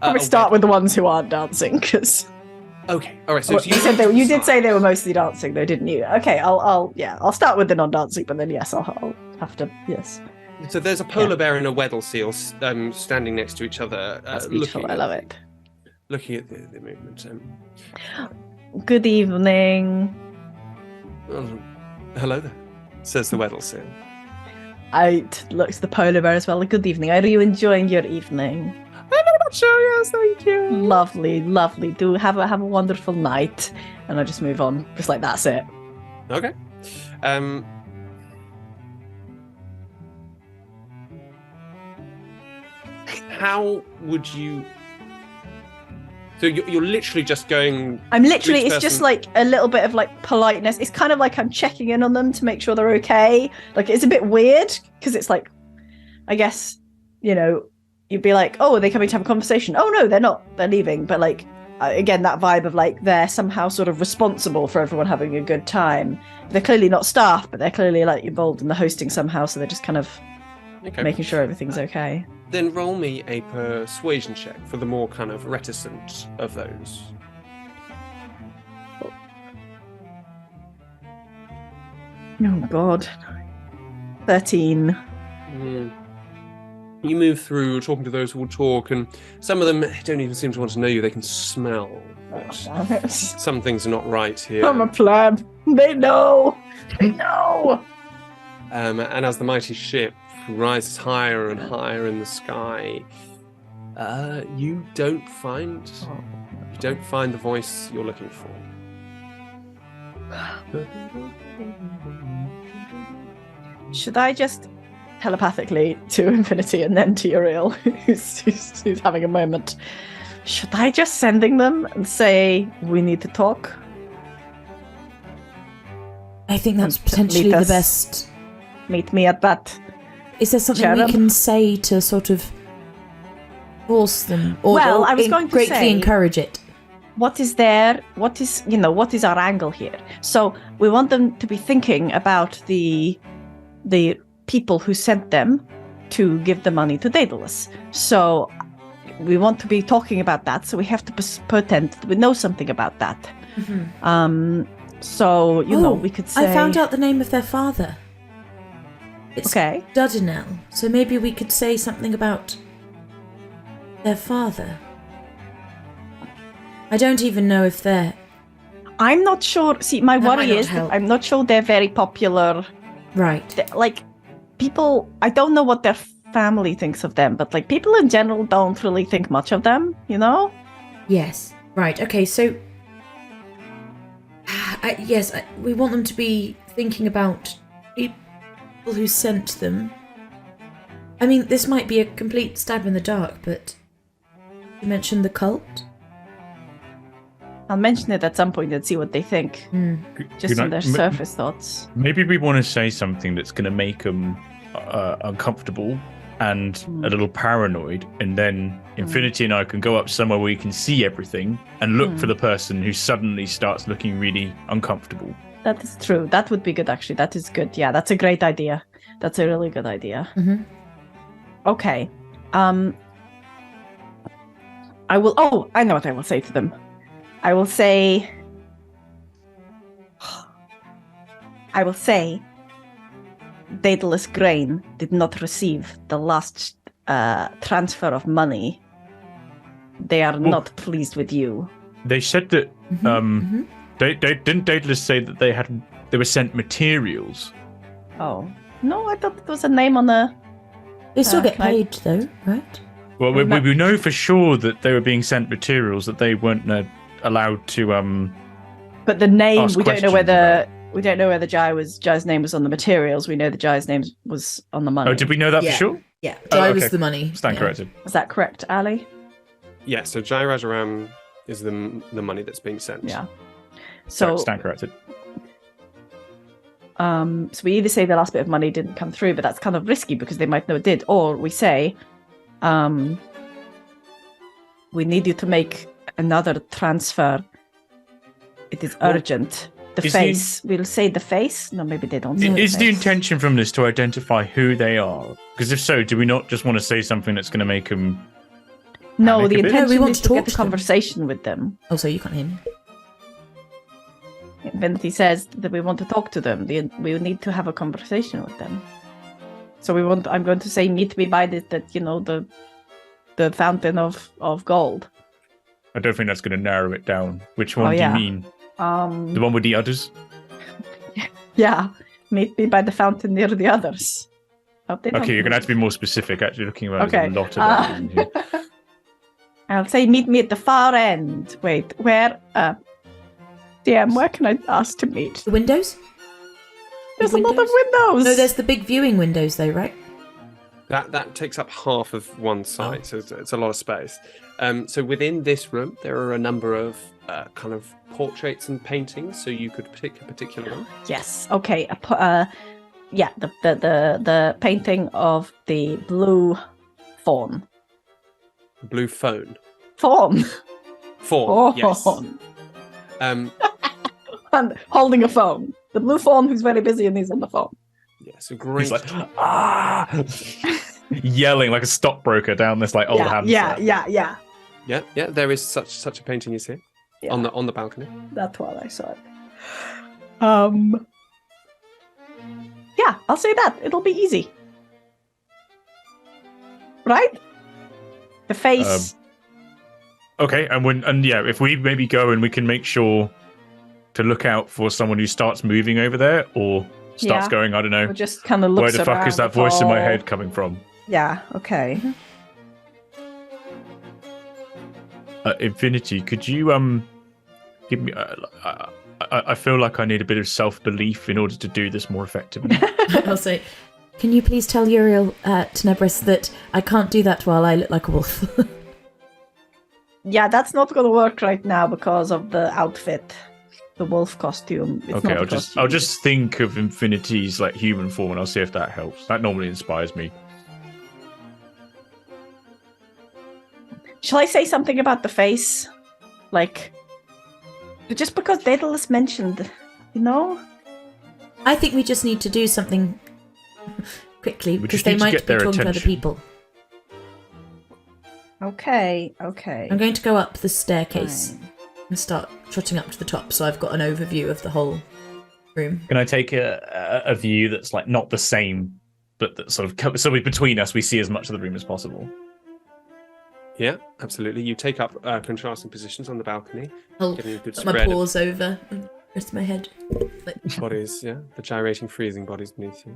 Probably start with the ones who aren't dancing, because Okay, all right. So you did say they were mostly dancing, though, didn't you? Okay, I'll start with the non-dancing, but then yes, I'll have to So there's a polar bear and a weddell seal standing next to each other. That's beautiful. I love it. Looking at the movement. Good evening. Oh, hello there, says the weddell seal. I looked at the polar bear as well. Good evening. Are you enjoying your evening? I'm not sure. Yes, thank you. Lovely, lovely. Do have a wonderful night. And I just move on. Just like that's it. Okay. How would you? So you're literally just going. I'm literally. to each It's just person- like a little bit of like politeness. It's kind of like I'm checking in on them to make sure they're okay. Like it's a bit weird because it's like, I guess, you'd be like, oh, are they coming to have a conversation? Oh no, they're not. They're leaving. But like, again, that vibe of like they're somehow sort of responsible for everyone having a good time. They're clearly not staff, but they're clearly like involved in the hosting somehow. So they're just kind of making sure everything's okay. Then roll me a persuasion check for the more kind of reticent of those. Oh God. 13. You move through, talking to those who will talk, and some of them don't even seem to want to know you. They can smell that some things are not right here. I'm a pleb. They know. They know. And as the mighty ship rises higher and higher in the sky, you don't find the voice you're looking for. Should I just telepathically to Infinity and then to Uriel, who's having a moment? Should I just sending them and say we need to talk? I think that's potentially the best. Meet me at that. Is there something we cherub. can say to sort of force them, or I was going to greatly say, encourage it? What is our angle here? So we want them to be thinking about the people who sent them to give the money to Daedalus. So we want to be talking about that. So we have to pretend that we know something about that. Mm-hmm. So we could say. I found out the name of their father. It's Okay. Dudinel. So maybe we could say something about their father. I don't even know if they're... I'm not sure. See, my That might worry not is help. that I'm not sure they're very popular. Right. Like, people, I don't know what their family thinks of them, but like people in general don't really think much of them, Yes. Right. Okay. So, we want them to be thinking about people who sent them. I mean, this might be a complete stab in the dark, but you mentioned the cult. I'll mention it at some point and see what they think, just on their surface thoughts. Maybe we want to say something that's going to make them uncomfortable and a little paranoid, and then Infinity and I can go up somewhere where we can see everything and look for the person who suddenly starts looking really uncomfortable. That is true. That would be good, actually. That is good. Yeah, that's a great idea. That's a really good idea. Mm-hmm. Okay. I will... Oh, I know what I will say to them. I will say Daedalus Grain did not receive the last transfer of money. They are not pleased with you. They said that didn't Daedalus say that they were sent materials? Oh. No, I thought there was a name on the... They still get can I- paid, though, right? Well, we know for sure that they were being sent materials, that they weren't allowed to But the name, ask we don't know questions whether Jai's name was on the materials. We know that Jai's name was on the money. Oh, did we know that Yeah. for sure? Yeah. Oh, Jai was okay. the money. Stand Yeah. corrected. Is that correct, Ali? Yeah, so Jai Rajaram is the money that's being sent. Yeah. So, Stand corrected. so we either say the last bit of money didn't come through, but that's kind of risky because they might know it did, or we say, we need you to make another transfer. It is urgent. The is face. We'll say the face. No, maybe they don't say Is the the face. intention from this to identify who they are? Because if so, do we not just want to say something that's going to make them... No, panic the a bit? intention No, we want is to to talk get a to them. conversation with them. Oh, so you can't hear me? Infinity says that we want to talk to them. We need to have a conversation with them. So I'm going to say, meet me by the fountain of gold. I don't think that's going to narrow it down. Which one do yeah. you mean? The one with the udders? Yeah, meet me by the fountain near the others. Okay, you're going to have to be more specific. Actually, looking around, Okay. there's a lot of udders in here. I'll say, meet me at the far end. Wait, where? DM, where can I ask to meet? The windows? There's a lot of windows? windows. No, there's the big viewing windows, though, right? That takes up half of one side, so it's a lot of space. So within this room, there are a number of kind of portraits and paintings. So you could pick a particular one. Yes. Okay. Yeah. The painting of the blue fawn. Blue phone. Fawn. Fawn. Yes. Fawn. Um, And holding a phone. The blue fawn who's very busy and he's on the phone. yes, a great. He's like, yelling like a stockbroker down this like old handset. Yeah. Yeah. There is such a painting you see Yeah. on the balcony. That's why I saw it. Yeah, I'll say that. It'll be easy. Right? The face. Okay, and if we maybe go and we can make sure to look out for someone who starts moving over there or starts Yeah. going, I don't know, Or just kind of looks where the fuck is around that voice in my hall. head coming from? Yeah, okay. Infinity, could you give me? I feel like I need a bit of self-belief in order to do this more effectively. I'll say, can you please tell Uriel Tenebris that I can't do that while I look like a wolf? Yeah, that's not going to work right now because of the outfit. The wolf costume. It's Okay, not a I'll costume. just think of Infinity's like human form, and I'll see if that helps. That normally inspires me. Shall I say something about the face? Like, just because Daedalus mentioned, you know? I think we just need to do something quickly We because just they need to might get be their talking to other attention. people. Okay. I'm going to go up the staircase Fine. and start trotting up to the top so I've got an overview of the whole room. Can I take a view that's like not the same, but that sort of so between us we see as much of the room as possible? Yeah, absolutely. You take up contrasting positions on the balcony, I'll giving you a good put my spread of paws over and rest my head. Like, bodies. Yeah, the gyrating, freezing bodies beneath you.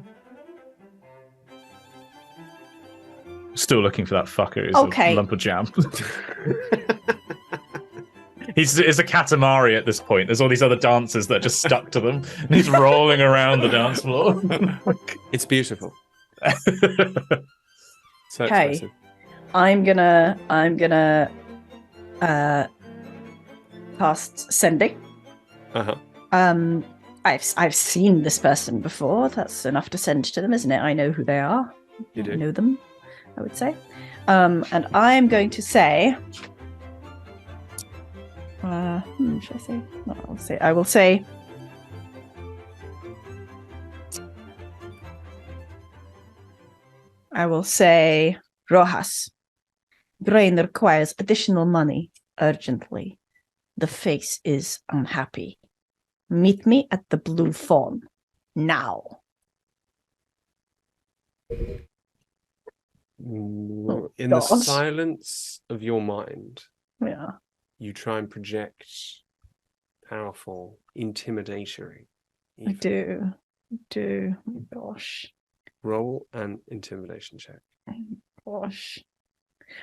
Still looking for that fucker who's Okay. a lump of jam. It's a Katamari at this point. There's all these other dancers that are just stuck to them, and he's rolling around the dance floor. It's beautiful. So Okay. expressive. I'm gonna cast sending. Uh-huh. I've seen this person before. That's enough to send to them, isn't it? I know who they are. You I do. know them, I would say. And I'm going to say should I say? No, I will say Rojas. Brain requires additional money urgently. The face is unhappy. Meet me at the Blue Fawn now. In the God. silence of your mind, Yeah. you try and project powerful, intimidatory. I do. Oh, gosh. Roll an intimidation check. Gosh.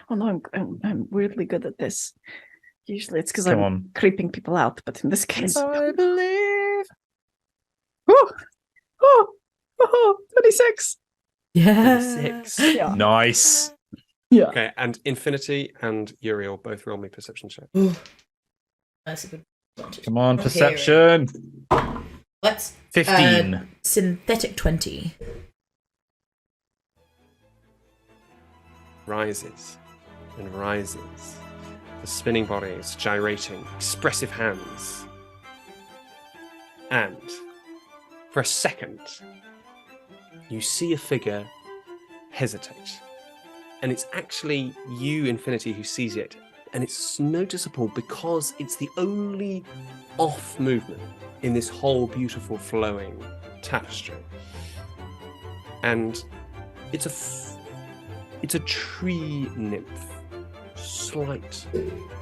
Oh no, I'm weirdly good at this. Usually it's because Come I'm on. creeping people out, but in this case. I believe. Oh, 26. yeah. 6. Yeah. Nice. Yeah. Okay, and Infinity and Uriel both roll me perception check. Ooh. That's a good advantage. Come on, Not perception. hearing. Let's 15. synthetic 20. Rises and rises. The spinning bodies, gyrating, expressive hands. And for a second, you see a figure hesitate. And it's actually you, Infinity, who sees it. And it's noticeable because it's the only off movement in this whole beautiful flowing tapestry. And It's a tree nymph, slight,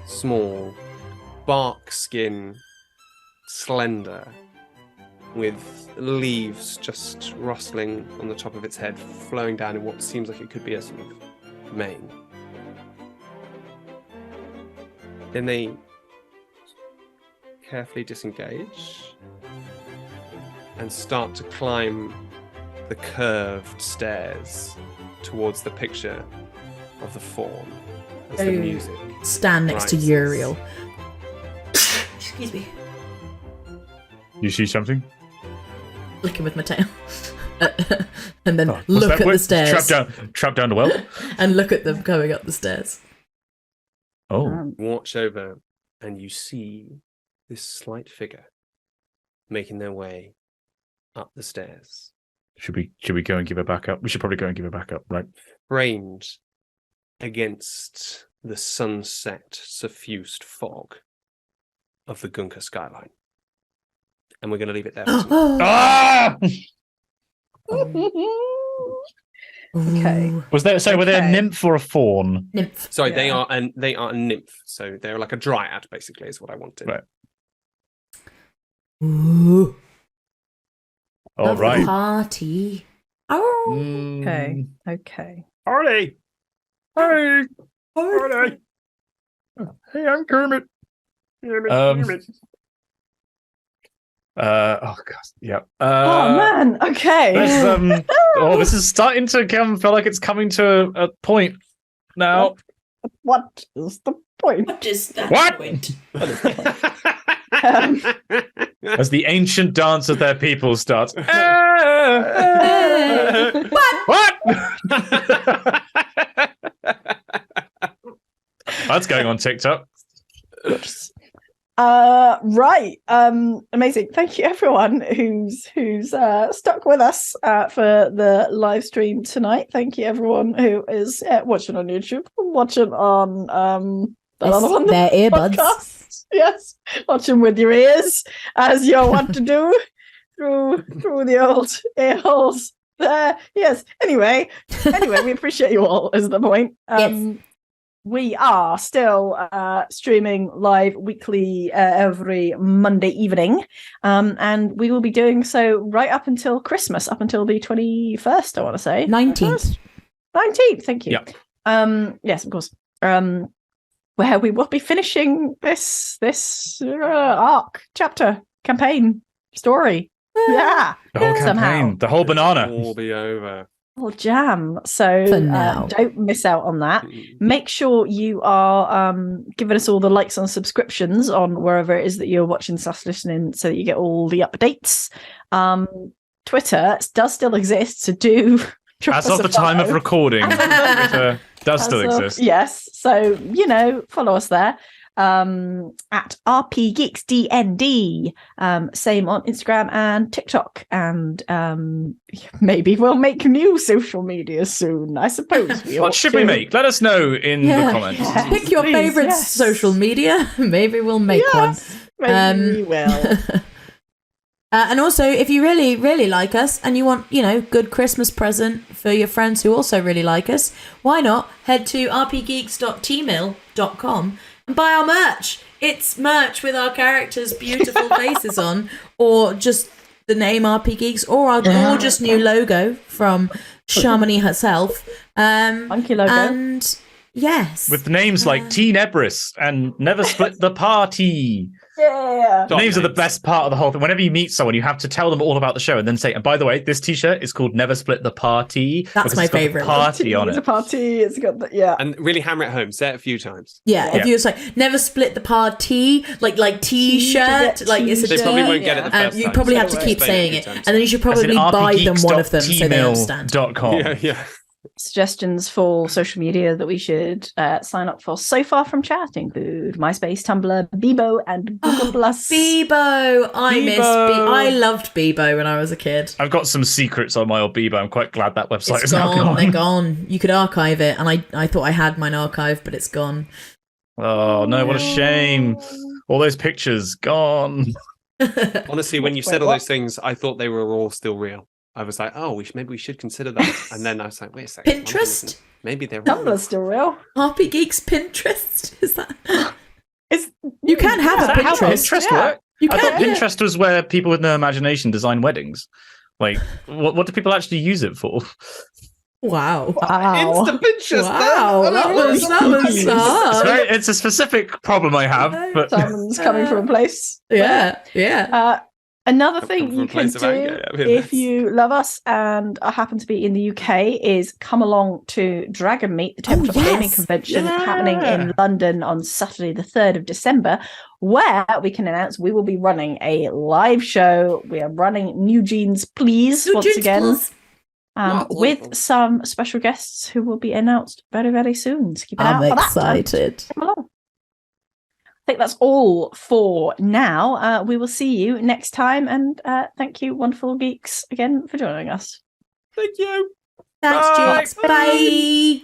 small, bark skin, slender, with leaves just rustling on the top of its head, flowing down in what seems like it could be a sort of mane. Then they carefully disengage and start to climb the curved stairs towards the picture of the fawn as the music Stand next to rises. Uriel. Excuse me. You see something? Licking with my tail. And then What's look that at word? the stairs. Trap down the well. And look at them going up the stairs. Oh, Watch over, and you see this slight figure making their way up the stairs, should we go and give her back up? We should probably go and give her back up, right? framed against the sunset suffused fog of the Gunka skyline. And we're going to leave it there. For tonight. Ah! Okay. Ooh. Was there? So were they a Okay. nymph or a fawn? Nymph. Sorry, Yeah. they are a nymph, so they're like a dryad, basically, is what I wanted. Right. Ooh. All Love the right. party. Oh. Okay. Okay. Party. Hey, party. Hey, I'm Kermit. Oh god. Yeah. Oh man. Okay. This is starting to feel like it's coming to a point now. What is the point? What is that What? point? As the ancient dance of their people starts. What? That's going on TikTok. Right. Amazing. Thank you everyone who's stuck with us for the live stream tonight. Thank you everyone who is watching on YouTube, watching on the other one, Their earbuds. podcast. Yes, watching with your ears as you're wont to do through the old ear holes there. Yes. Anyway, we appreciate you all is the point. Yes. We are still streaming live weekly every Monday evening, and we will be doing so right up until Christmas, up until the 21st, I want to say. 19th. 19th, thank you. Yeah. Yes, of course. Where we will be finishing this arc, chapter, campaign, story. Yeah. The whole campaign, Somehow. the whole banana. All be over. Oh, jam. So For now. don't miss out on that. Make sure you are giving us all the likes and subscriptions on wherever it is that you're watching / listening so that you get all the updates. Twitter does still exist, so do drop As us of a the time of follow. recording, Twitter does As still of- exist. Yes. So, follow us there. At RPGeeks DnD. Same on Instagram and TikTok. And maybe we'll make new social media soon. I suppose we What ought should we to. make? Let us know in Yeah. the comments. Yeah. Pick your Please, favorite yes. social media. Maybe we'll make Yes, maybe we will. one. And also, if you really, really like us and you want, good Christmas present for your friends who also really like us, why not head to rpgeeks.tmail.com and buy our merch. It's merch with our characters' beautiful faces on, or just the name RP Geeks, or our gorgeous new logo from Shamini herself. Funky logo. And yes. With names like Tenebris and Never Split the Party. Yeah. The names are the best part of the whole thing. Whenever you meet someone, you have to tell them all about the show and then say, and by the way, this t-shirt is called Never Split the Party. That's because my it's got the favourite. party on It's a it. party. It's got the, yeah. And really hammer it home. Say it a few times. Yeah, if Yeah. you was like never split the party, like t-shirt, T-shirt, like it's a They T-shirt. probably shirt, won't get it the first you time, probably so have to we'll keep explain it a saying few it, times. and then you should probably buy them one of them so they understand. rpgeeks.tmail.com. Yeah. Suggestions for social media that we should sign up for so far from chat include MySpace, Tumblr, Bebo, and Google Plus. Bebo, I loved Bebo when I was a kid. I've got some secrets on my old Bebo. I'm quite glad that website It's is now gone. They're gone. gone. You could archive it, and I thought I had mine archived, but it's gone. Oh no, what a shame. All those pictures gone. Honestly, when you Wait, said all what? those things, I thought they were all still real. I was like, oh, maybe we should consider that. And then I was like, wait a second. London Pinterest? isn't- Maybe they're Tumblr's wrong. still real. RPGeeks Pinterest? Is that? It's You can have Is a that how Pinterest. Pinterest Yeah. work? You I thought can. Yeah. Pinterest was where people with no imagination design weddings. Like, what do people actually use it for? Wow. wow. Insta Pinterest. Wow, that was It's a specific problem I have, but Someone's coming from a place. yeah. Another Come thing from you a can place of do anger. I mean, if that's- you love us and happen to be in the UK is come along to Dragon Meet, the tabletop gaming yes. convention Yeah. happening in London on Saturday, the 3rd of December, where we can announce we will be running a live show. We are running New Jeans Please New once Jeans again. Please. With Wonderful. some special guests who will be announced very, very soon. So keep an eye I'm out for that. excited. Come along. I think that's all for now. We will see you next time. And thank you, wonderful geeks, again for joining us. Thank you. Thanks, Bye. Jinx. Bye.